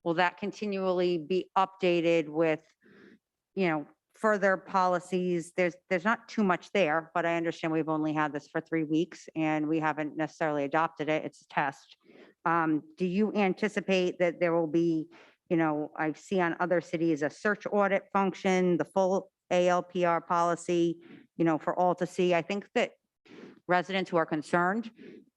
will that continually be updated with, further policies? There's not too much there, but I understand we've only had this for 3 weeks and we haven't necessarily adopted it. It's a test. Do you anticipate that there will be, I see on other cities, a search audit function, the full ALPR policy, for all to see? I think that residents who are concerned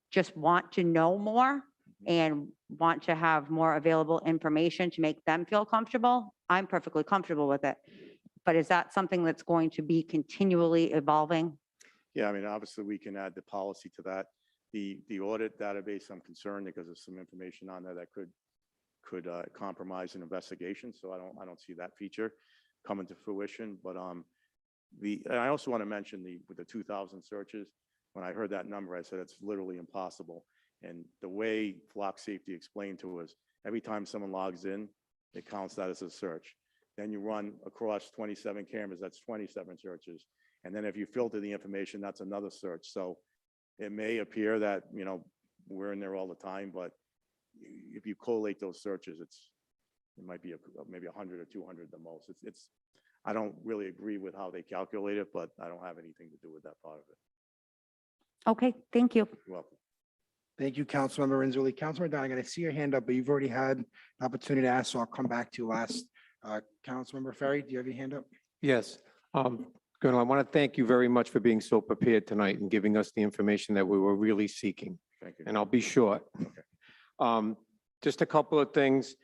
just want to know more and want to have more available information to make them feel comfortable. I'm perfectly comfortable with it. But is that something that's going to be continually evolving? Yeah, I mean, obviously, we can add the policy to that. The audit database, I'm concerned because there's some information on there that could compromise an investigation. So I don't see that feature coming to fruition. But and I also want to mention with the 2,000 searches. When I heard that number, I said it's literally impossible. And the way flock safety explained to us, every time someone logs in, it counts that as a search. Then you run across 27 cameras, that's 27 searches. And then if you filter the information, that's another search. So it may appear that, we're in there all the time, but if you collate those searches, it might be maybe 100 or 200 the most. I don't really agree with how they calculate it, but I don't have anything to do with that part of it. Okay, thank you. You're welcome. Thank you, Councilmember Renzulli. Councilmember Donegan, I see your hand up, but you've already had an opportunity to ask, so I'll come back to you last. Councilmember Ferry, do you have your hand up? Yes. Colonel, I want to thank you very much for being so prepared tonight and giving us the information that we were really seeking. Thank you. And I'll be short. Just a couple of things,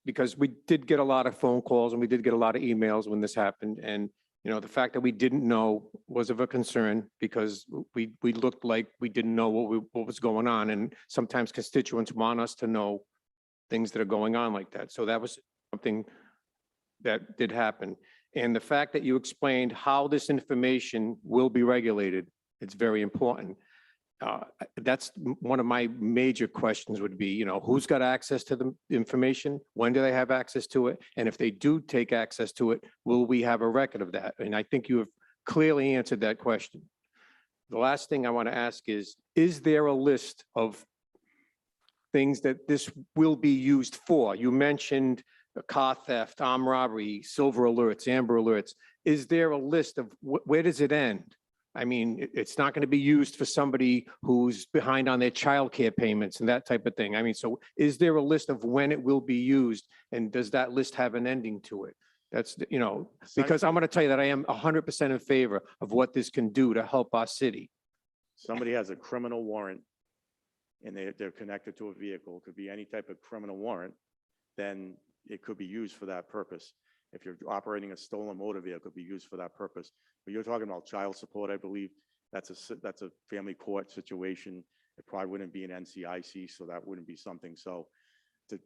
because we did get a lot of phone calls and we did get a lot of emails when this happened. And, the fact that we didn't know was of a concern because we looked like we didn't know what was going on. And sometimes constituents want us to know things that are going on like that. So that was something that did happen. And the fact that you explained how this information will be regulated, it's very important. That's one of my major questions would be, who's got access to the information? When do they have access to it? And if they do take access to it, will we have a record of that? And I think you have clearly answered that question. The last thing I want to ask is there a list of things that this will be used for? You mentioned car theft, armed robbery, silver alerts, amber alerts. Is there a list of where does it end? I mean, it's not going to be used for somebody who's behind on their childcare payments and that type of thing. I mean, so is there a list of when it will be used, and does that list have an ending to it? That's, because I'm going to tell you that I am 100% in favor of what this can do to help our city. Somebody has a criminal warrant and they're connected to a vehicle, it could be any type of criminal warrant, then it could be used for that purpose. If you're operating a stolen motor vehicle, it could be used for that purpose. But you're talking about child support, I believe. That's a family court situation. It probably wouldn't be an NCIC, so that wouldn't be something. So to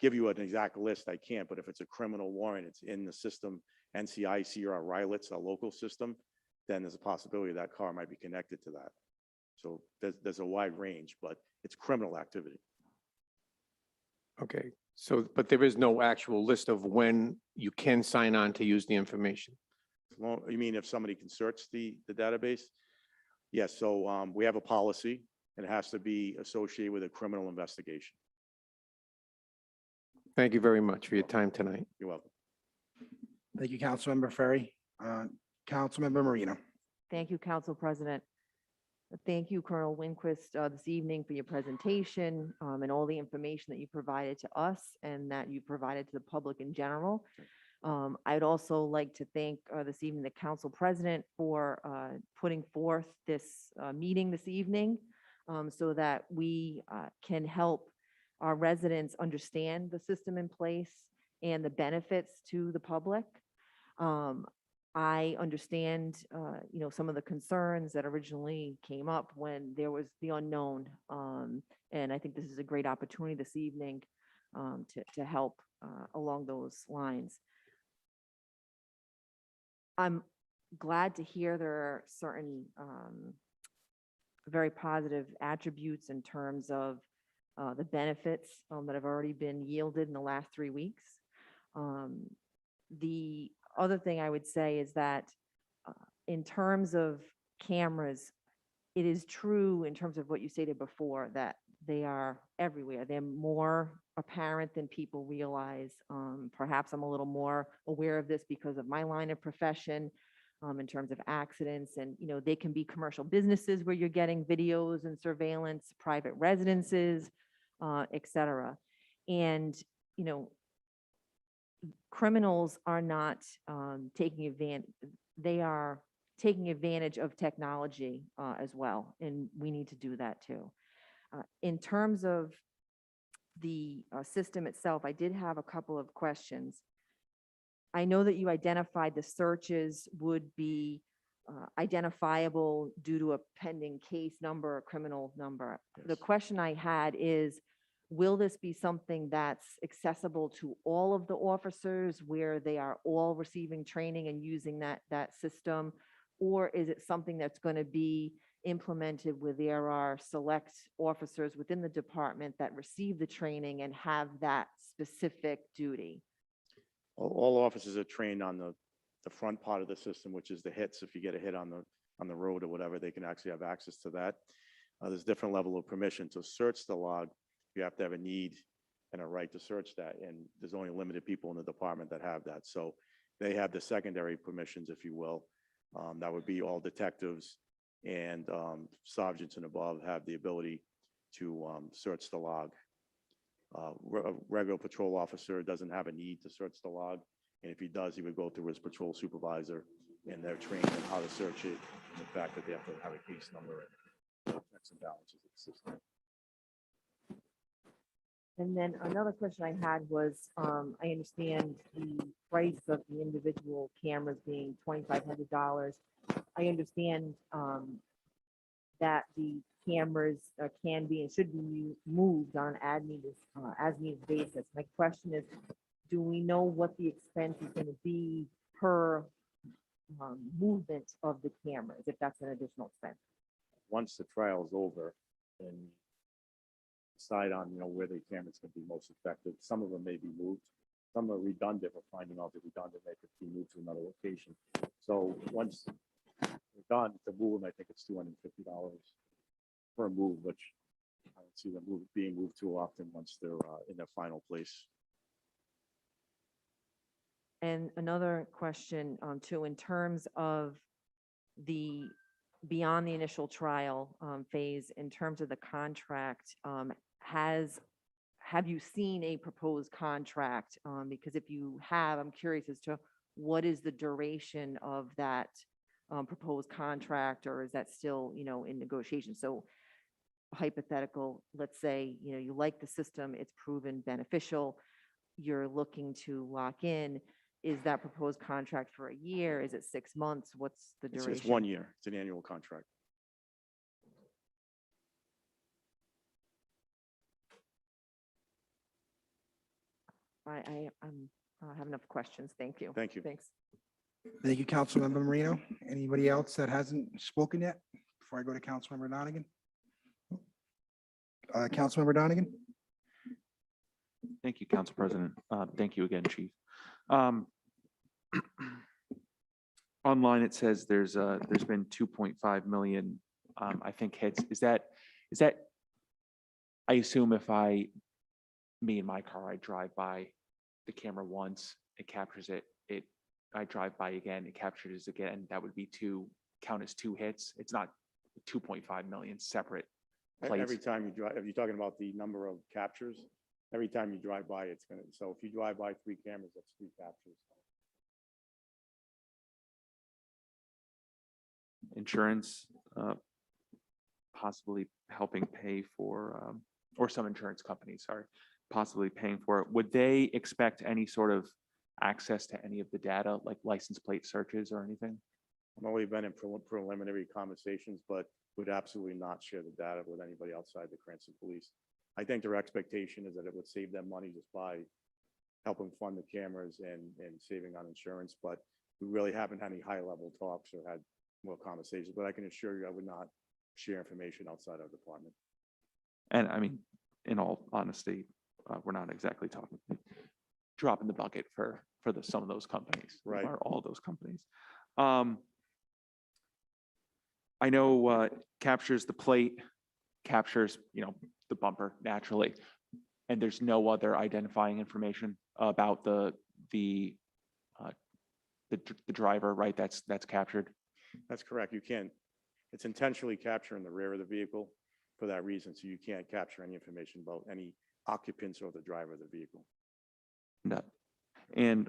give you an exact list, I can't, but if it's a criminal warrant, it's in the system, NCIC or our RILETS, our local system, then there's a possibility that car might be connected to that. So there's a wide range, but it's criminal activity. Okay, so, but there is no actual list of when you can sign on to use the information. Well, you mean if somebody can search the database? Yes, so we have a policy, and it has to be associated with a criminal investigation. Thank you very much for your time tonight. You're welcome. Thank you, Councilmember Ferry. Councilmember Marino. Thank you, Council President. Thank you, Colonel Winquist, this evening for your presentation and all the information that you provided to us and that you provided to the public in general. I'd also like to thank this evening the Council President for putting forth this meeting this evening so that we can help our residents understand the system in place and the benefits to the public. I understand, some of the concerns that originally came up when there was the unknown. And I think this is a great opportunity this evening to help along those lines. I'm glad to hear there are certain very positive attributes in terms of the benefits that have already been yielded in the last 3 weeks. The other thing I would say is that in terms of cameras, it is true in terms of what you stated before, that they are everywhere. They're more apparent than people realize. Perhaps I'm a little more aware of this because of my line of profession in terms of accidents. And, they can be commercial businesses where you're getting videos and surveillance, private residences, et cetera. And, criminals are not taking advantage. They are taking advantage of technology as well. And we need to do that too. In terms of the system itself, I did have a couple of questions. I know that you identified the searches would be identifiable due to a pending case number or criminal number. The question I had is, will this be something that's accessible to all of the officers where they are all receiving training and using that system? Or is it something that's going to be implemented where there are select officers within the department that receive the training and have that specific duty? All officers are trained on the front part of the system, which is the hits. If you get a hit on the road or whatever, they can actually have access to that. There's different level of permission to search the log. You have to have a need and a right to search that. And there's only limited people in the department that have that. So they have the secondary permissions, if you will. That would be all detectives and sergeants and above have the ability to search the log. A regular patrol officer doesn't have a need to search the log. And if he does, he would go through his patrol supervisor, and they're trained on how to search it, and the fact that they have to have a case number and checks and balances of the system. And then another question I had was, I understand the price of the individual cameras being $2,500. I understand that the cameras can be and should be moved on an as-needed basis. My question is, do we know what the expense is going to be per movement of the cameras, if that's an additional expense? Once the trial is over, and decide on, where the cameras can be most effective. Some of them may be moved. Some are redundant. We're finding out that redundant they could be moved to another location. So once we're done, to move them, I think it's $250 per move, which I don't see them being moved too often once they're in their final place. And another question too, in terms of the beyond the initial trial phase, in terms of the contract, have you seen a proposed contract? Because if you have, I'm curious as to what is the duration of that proposed contract, or is that still, in negotiation? So hypothetical, let's say, you like the system, it's proven beneficial, you're looking to lock in. Is that proposed contract for a year? Is it 6 months? What's the duration? It's 1 year. It's an annual contract. I have enough questions. Thank you. Thank you. Thanks. Thank you, Councilmember Marino. Anybody else that hasn't spoken yet before I go to Councilmember Donegan? Councilmember Donegan? Thank you, Council President. Thank you again, Chief. Online, it says there's been 2.5 million, I think, hits. Is that, I assume if me in my car, I drive by the camera once, it captures it, I drive by again, it captures it again, that would be count as 2 hits. It's not 2.5 million separate plates. Every time you drive, if you're talking about the number of captures, every time you drive by, it's gonna, so if you drive by 3 cameras, that's 3 captures. Insurance, possibly helping pay for, or some insurance companies, sorry, possibly paying for it. Would they expect any sort of access to any of the data, like license plate searches or anything? I've only been in preliminary conversations, but would absolutely not share the data with anybody outside the Cranston Police. I think their expectation is that it would save them money just by helping fund the cameras and saving on insurance, but we really haven't had any high-level talks or had more conversations, but I can assure you I would not share information outside our department. And I mean, in all honesty, we're not exactly talking, dropping the bucket for some of those companies, Right. or all those companies. I know captures the plate, captures, the bumper naturally, and there's no other identifying information about the driver, right? That's captured. That's correct. You can't, it's intentionally capturing the rear of the vehicle for that reason, so you can't capture any information about any occupants or the driver of the vehicle. And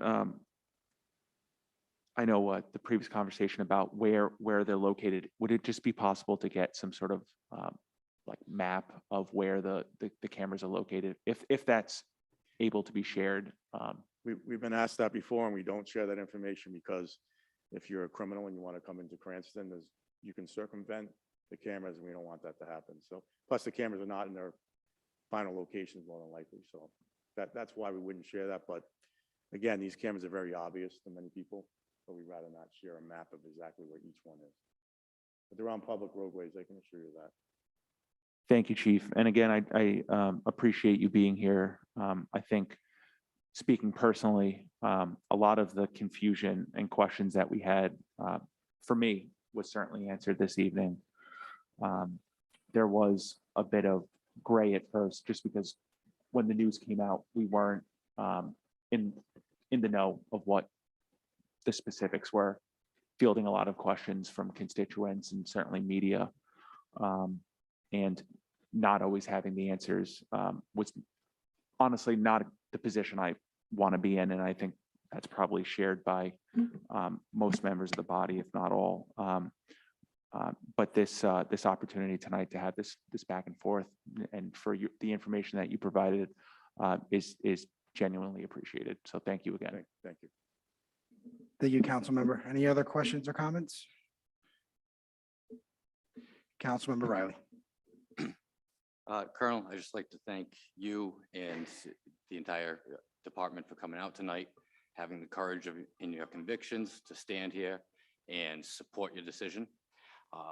I know the previous conversation about where they're located. Would it just be possible to get some sort of like map of where the cameras are located, if that's able to be shared? We've been asked that before, and we don't share that information because if you're a criminal and you want to come into Cranston, you can circumvent the cameras, and we don't want that to happen. So, plus the cameras are not in their final locations more than likely. So that's why we wouldn't share that. But again, these cameras are very obvious to many people, so we'd rather not share a map of exactly where each one is. But they're on public roadways, I can assure you that. Thank you, Chief. And again, I appreciate you being here. I think, speaking personally, a lot of the confusion and questions that we had, for me, was certainly answered this evening. There was a bit of gray at first, just because when the news came out, we weren't in the know of what the specifics were, fielding a lot of questions from constituents and certainly media. And not always having the answers was honestly not the position I want to be in. And I think that's probably shared by most members of the body, if not all. But this opportunity tonight to have this back and forth, and for the information that you provided is genuinely appreciated. So thank you again. Thank you. Thank you, Councilmember. Any other questions or comments? Councilmember Riley. Colonel, I'd just like to thank you and the entire department for coming out tonight, having the courage in your convictions to stand here and support your decision,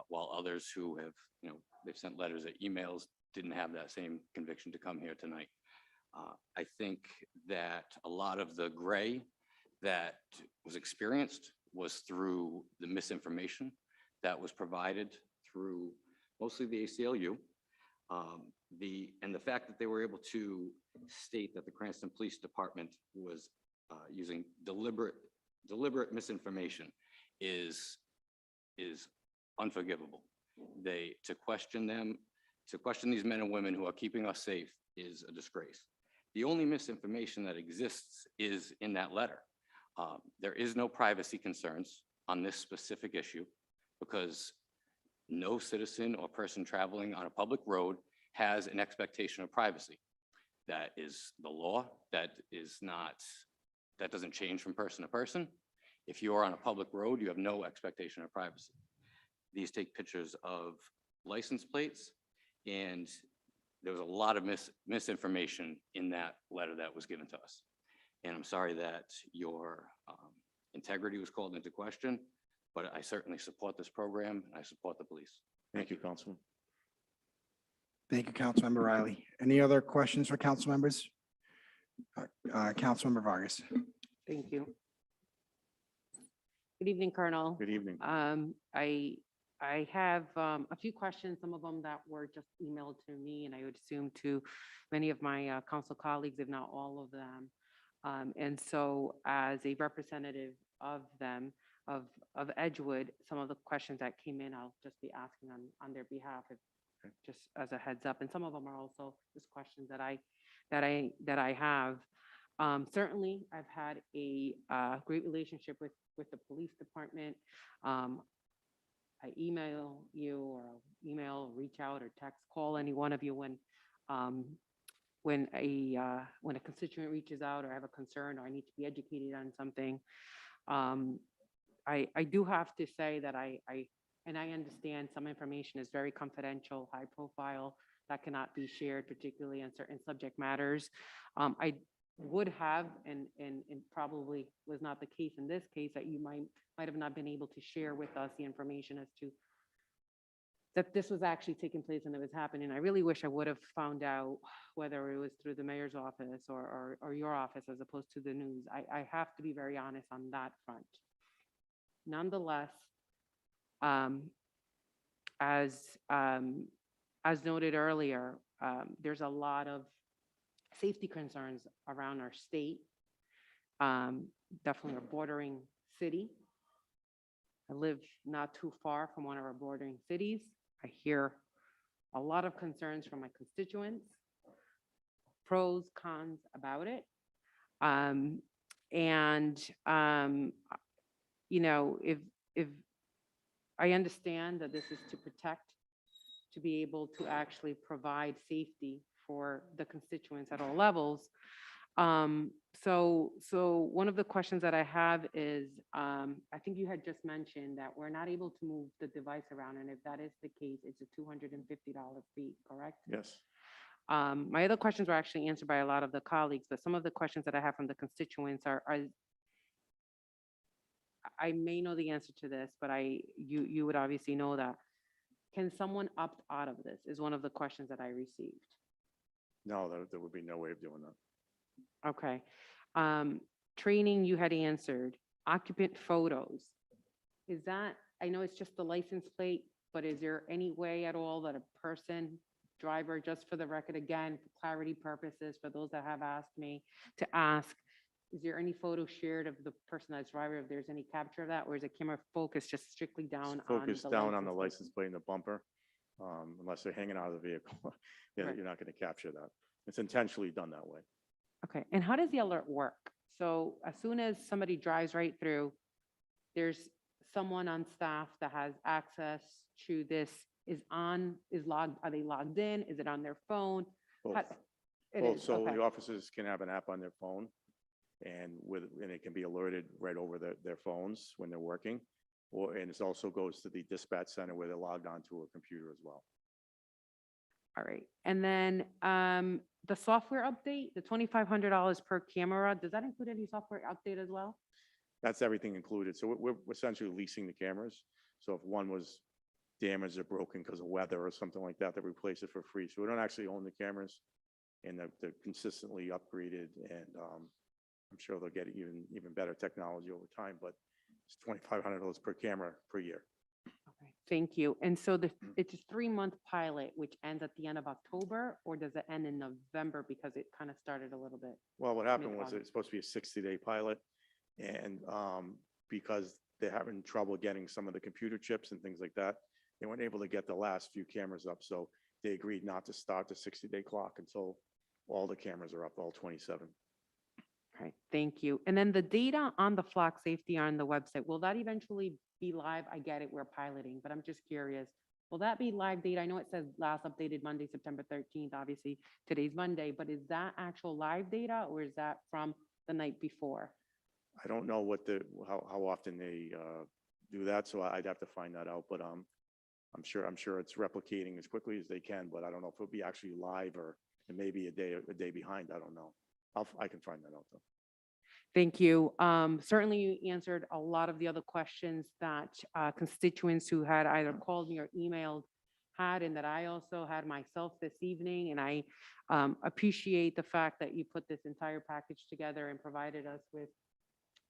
while others who have, they've sent letters or emails, didn't have that same conviction to come here tonight. I think that a lot of the gray that was experienced was through the misinformation that was provided through mostly the ACLU. And the fact that they were able to state that the Cranston Police Department was using deliberate misinformation is unforgivable. To question these men and women who are keeping us safe is a disgrace. The only misinformation that exists is in that letter. There is no privacy concerns on this specific issue because no citizen or person traveling on a public road has an expectation of privacy. That is the law. That doesn't change from person to person. If you are on a public road, you have no expectation of privacy. These take pictures of license plates, and there was a lot of misinformation in that letter that was given to us. And I'm sorry that your integrity was called into question, but I certainly support this program and I support the police. Thank you, Councilman. Thank you, Councilmember Riley. Any other questions for council members? Councilmember Vargas. Thank you. Good evening, Colonel. Good evening. I have a few questions, some of them that were just emailed to me, and I would assume to many of my council colleagues, if not all of them. And so as a representative of them, of Edgewood, some of the questions that came in, I'll just be asking on their behalf, just as a heads up. And some of them are also just questions that I have. Certainly, I've had a great relationship with the police department. I email you or reach out or text, call any one of you when when a constituent reaches out, or I have a concern, or I need to be educated on something. I do have to say that I understand some information is very confidential, high profile, that cannot be shared, particularly on certain subject matters. I would have, and probably was not the case in this case, that you might have not been able to share with us the information as to that this was actually taking place and it was happening. I really wish I would have found out whether it was through the mayor's office or your office as opposed to the news. I have to be very honest on that front. Nonetheless, as noted earlier, there's a lot of safety concerns around our state, definitely a bordering city. I live not too far from one of our bordering cities. I hear a lot of concerns from my constituents, pros, cons about it. You know, if I understand that this is to protect, to be able to actually provide safety for the constituents at all levels. So one of the questions that I have is, I think you had just mentioned that we're not able to move the device around, and if that is the case, it's a $250 fee, correct? Yes. My other questions were actually answered by a lot of the colleagues, but some of the questions that I have from the constituents are I may know the answer to this, but you would obviously know that. Can someone opt out of this is one of the questions that I received. No, there would be no way of doing that. Okay. Training you had answered. Occupant photos. Is that, I know it's just the license plate, but is there any way at all that a person, driver, just for the record, again, for clarity purposes, for those that have asked me to ask, is there any photo shared of the person that's driver, if there's any capture of that, or is the camera focused just strictly down on Focus the down on the license license plate and the bumper, unless they're hanging out of the vehicle. Yeah, Right. you're not going to capture that. It's intentionally done that way. Okay, and how does the alert work? So as soon as somebody drives right through, there's someone on staff that has access to this, are they logged in? Is it on their phone? Both. How- it Both. is, So okay. the officers can have an app on their phone, and it can be alerted right over their phones when they're working. And it also goes to the dispatch center where they're logged onto a computer as well. All right, and then the software update, the $2,500 per camera, does that include any software update as well? That's everything included. So we're essentially leasing the cameras. So if one was damaged or broken because of weather or something like that, they replace it for free. So we don't actually own the cameras, and they're consistently upgraded, and I'm sure they'll get even better technology over time, but it's $2,500 per camera per year. Okay, thank you. And so it's a 3-month pilot, which ends at the end of October, or does it end in November because it kind of started a little bit? Well, what happened was mid-August? it's supposed to be a 60-day pilot, and because they're having trouble getting some of the computer chips and things like that, they weren't able to get the last few cameras up, so they agreed not to start the 60-day clock until all the cameras are up, all 27. All right, thank you. And then the data on the flock safety on the website, will that eventually be live? I get it, we're piloting, but I'm just curious. Will that be live data? I know it says last updated Monday, September 13th, obviously today's Monday, but is that actual live data, or is that from the night before? I don't know how often they do that, so I'd have to find that out, but I'm sure it's replicating as quickly as they can, but I don't know if it'll be actually live or it may be a day behind. I don't know. I can find that out though. Thank you. Certainly you answered a lot of the other questions that constituents who had either called me or emailed had, and that I also had myself this evening. And I appreciate the fact that you put this entire package together and provided us with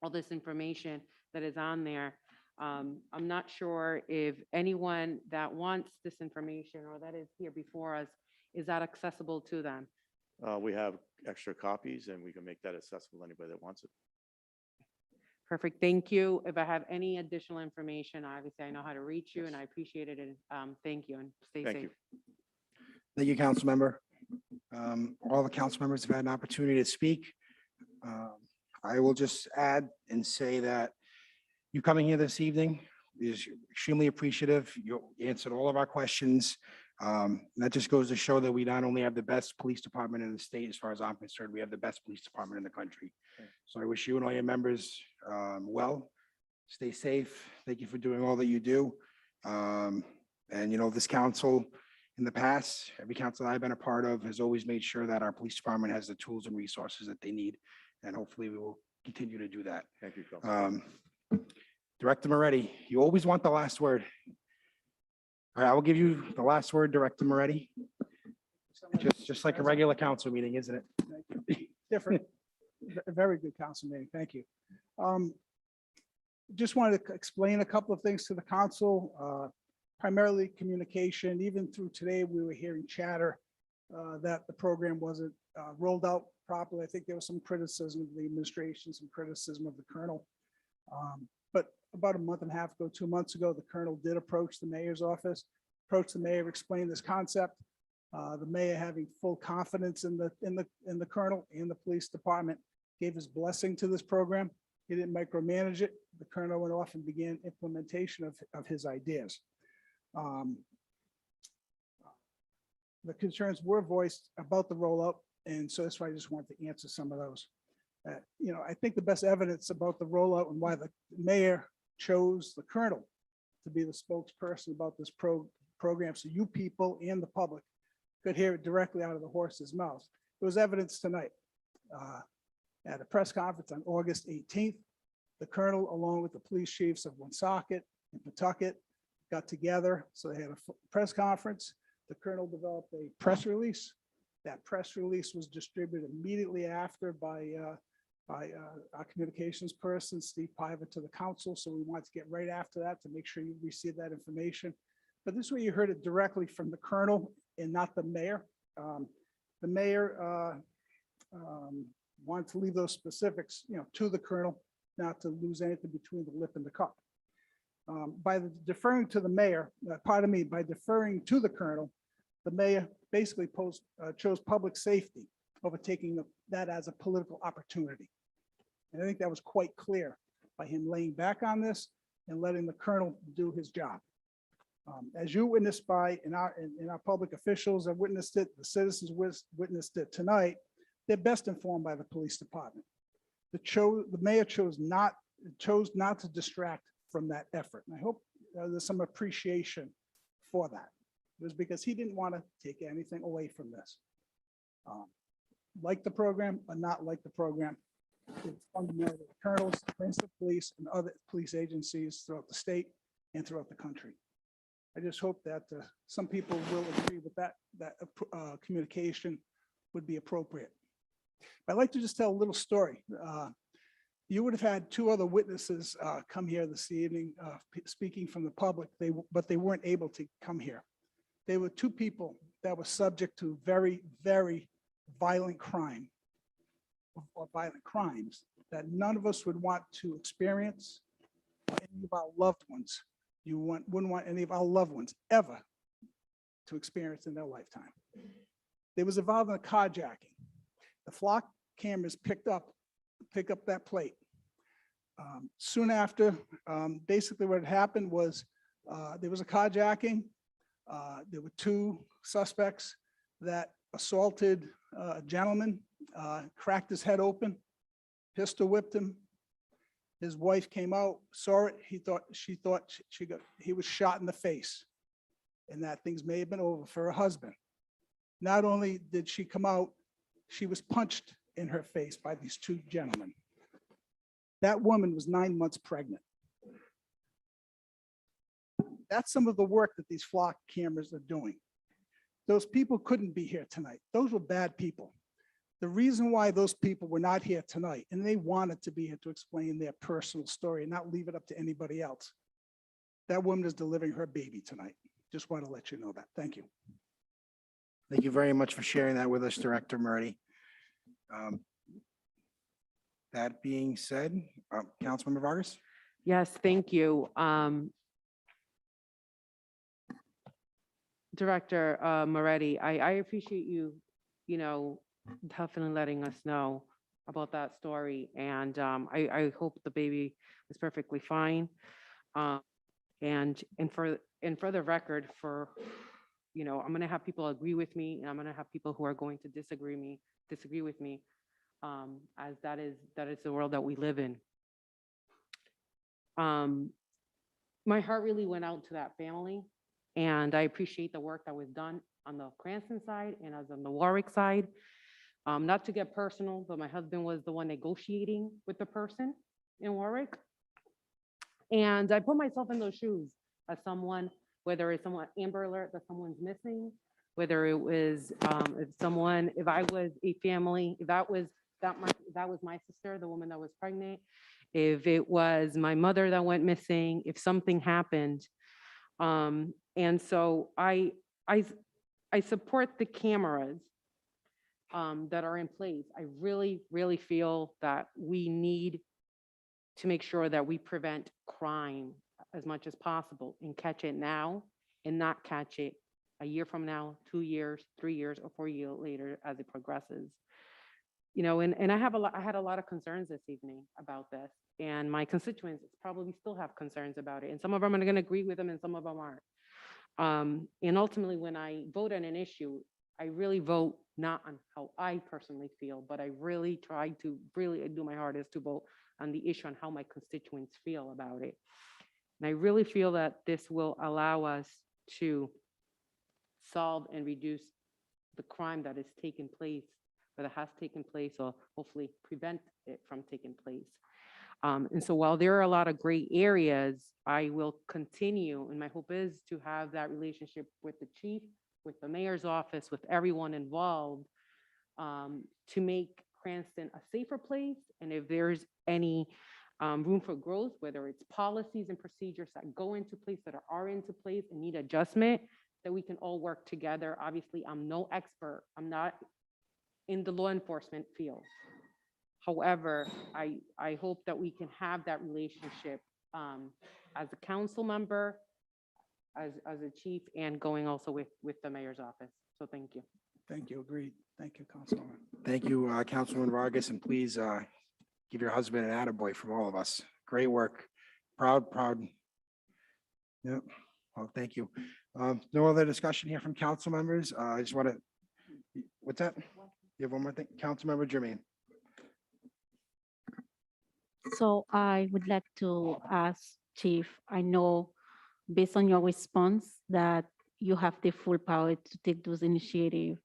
all this information that is on there. I'm not sure if anyone that wants this information or that is here before us, is that accessible to them? We have extra copies, and we can make that accessible to anybody that wants it. Perfect, thank you. If I have any additional information, obviously I know how to reach you, and I appreciate it, and thank you, and stay Thank safe. you. Thank you, council member. All the council members have had an opportunity to speak. I will just add and say that you coming here this evening is extremely appreciative. You answered all of our questions. That just goes to show that we not only have the best police department in the state, as far as I'm concerned, we have the best police department in the country. So I wish you and all your members well. Stay safe. Thank you for doing all that you do. And you know, this council in the past, every council I've been a part of has always made sure that our police department has the tools and resources that they need. And hopefully we will continue to do that. Thank you, Councilman. Director Moretti, you always want the last word. All right, I will give you the last word, Director Moretti. Just like a regular council meeting, isn't it? Different. Very good council meeting. Thank you. Just wanted to explain a couple of things to the council, primarily communication. Even through today, we were hearing chatter that the program wasn't rolled out properly. I think there was some criticism of the administration, some criticism of the colonel. But about a month and a half ago, 2 months ago, the colonel did approach the mayor's office, approach the mayor, explain this concept. The mayor, having full confidence in the colonel and the police department, gave his blessing to this program. He didn't micromanage it. The colonel went off and began implementation of his ideas. The concerns were voiced about the rollout, and so that's why I just wanted to answer some of those. You know, I think the best evidence about the rollout and why the mayor chose the colonel to be the spokesperson about this program, so you people and the public could hear it directly out of the horse's mouth. It was evidence tonight. At a press conference on August 18th, the colonel, along with the police chiefs of Woonsocket and Pawtucket, got together. So they had a press conference. The colonel developed a press release. That press release was distributed immediately after by our communications person, Steve Piva, to the council. So we wanted to get right after that to make sure you receive that information. But this way you heard it directly from the colonel and not the mayor. The mayor wanted to leave those specifics, you know, to the colonel, not to lose anything between the lip and the cup. By deferring to the mayor, by deferring to the colonel, the mayor basically chose public safety over taking that as a political opportunity. And I think that was quite clear by him laying back on this and letting the colonel do his job. As you witnessed and our public officials have witnessed it, the citizens witnessed it tonight, they're best informed by the police department. The mayor chose not to distract from that effort. And I hope there's some appreciation for that. It was because he didn't want to take anything away from this. Like the program or not like the program, it's fundamentally the colonels, the Cranston police, and other police agencies throughout the state and throughout the country. I just hope that some people will agree with that communication would be appropriate. I'd like to just tell a little story. You would have had two other witnesses come here this evening, speaking from the public, but they weren't able to come here. They were two people that were subject to very, very violent crime or violent crimes that none of us would want to experience, or any of our loved ones. Wouldn't want any of our loved ones ever to experience in their lifetime. They was involved in a carjacking. The flock cameras pick up that plate. Soon after, basically what had happened was there was a carjacking. There were two suspects that assaulted a gentleman, cracked his head open, pistol whipped him. His wife came out, saw it. She thought he was shot in the face, and that things may have been over for her husband. Not only did she come out, she was punched in her face by these two gentlemen. That woman was 9 months pregnant. That's some of the work that these flock cameras are doing. Those people couldn't be here tonight. Those were bad people. The reason why those people were not here tonight, and they wanted to be here to explain their personal story and not leave it up to anybody else. That woman is delivering her baby tonight. Just want to let you know that. Thank you. Thank you very much for sharing that with us, Director Moretti. That being said, Councilmember Vargas? Yes, thank you. Director Moretti, I appreciate you, definitely letting us know about that story. And I hope the baby is perfectly fine. And for the record, for I'm going to have people agree with me, and I'm going to have people who are going to disagree with me, as that is the world that we live in. My heart really went out to that family, and I appreciate the work that was done on the Cranston side and as on the Warwick side. Not to get personal, but my husband was the one negotiating with the person in Warwick. And I put myself in those shoes as someone, whether it's someone Amber Alert that someone's missing, whether it was if I was a family, if that was my sister, the woman that was pregnant, if it was my mother that went missing, if something happened. And so I support the cameras that are in place. I really, really feel that we need to make sure that we prevent crime as much as possible and catch it now and not catch it a year from now, 2 years, 3 years, or 4 years later as it progresses. And I had a lot of concerns this evening about this, and my constituents probably still have concerns about it. And some of them are going to agree with them and some of them aren't. And ultimately, when I vote on an issue, I really vote not on how I personally feel, but I really try to do my hardest to vote on the issue on how my constituents feel about it. And I really feel that this will allow us to solve and reduce the crime that has taken place, or that has taken place, or hopefully prevent it from taking place. And so while there are a lot of great areas, I will continue, and my hope is to have that relationship with the chief, with the mayor's office, with everyone involved, to make Cranston a safer place. And if there's any room for growth, whether it's policies and procedures that go into place, that are into place and need adjustment, that we can all work together. Obviously, I'm no expert. I'm not in the law enforcement field. However, I hope that we can have that relationship as a council member, as a chief, and going also with the mayor's office. So thank you. Thank you. Agreed. Thank you, Councilwoman. Thank you, Councilwoman Vargas, and please give your husband an attaboy from all of us. Great work. Proud. Yep. Well, thank you. No other discussion here from council members. I just want to, what's that? You have one more thing? Councilmember Jermaine. So I would like to ask Chief, I know based on your response that you have the full power to take those initiatives,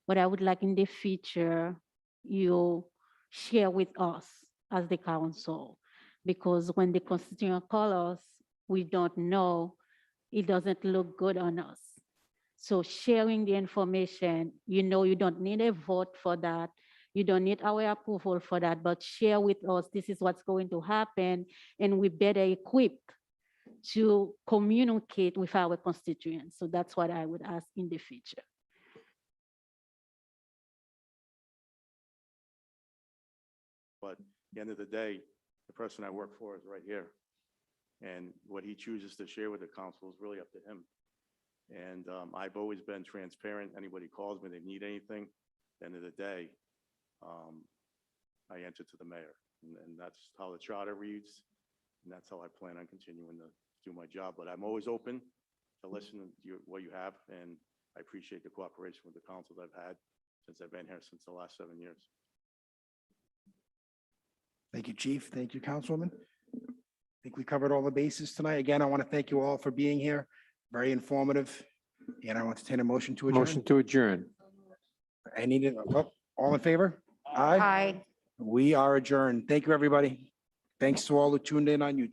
but I would like in the future, you share with us as the council, because when the constituent call us, we don't know, it doesn't look good on us. So sharing the information, you don't need a vote for that. You don't need our approval for that, but share with us, this is what's going to happen, and we better equipped to communicate with our constituents. So that's what I would ask in the future. But at the end of the day, the person I work for is right here. And what he chooses to share with the council is really up to him. And I've always been transparent. Anybody calls me, they need anything, at the end of the day, I answer to the mayor. And that's how the charter reads. And that's how I plan on continuing to do my job. But I'm always open to listen to what you have. And I appreciate the cooperation with the council that I've had since I've been here since the last 7 years. Thank you, Chief. Thank you, Councilwoman. I think we covered all the bases tonight. Again, I want to thank you all for being here. Very informative. And I want to take a motion to adjourn. Motion to adjourn. I need it. All in favor? Aye. Aye. We are adjourned. Thank you, everybody. Thanks to all who tuned in on YouTube.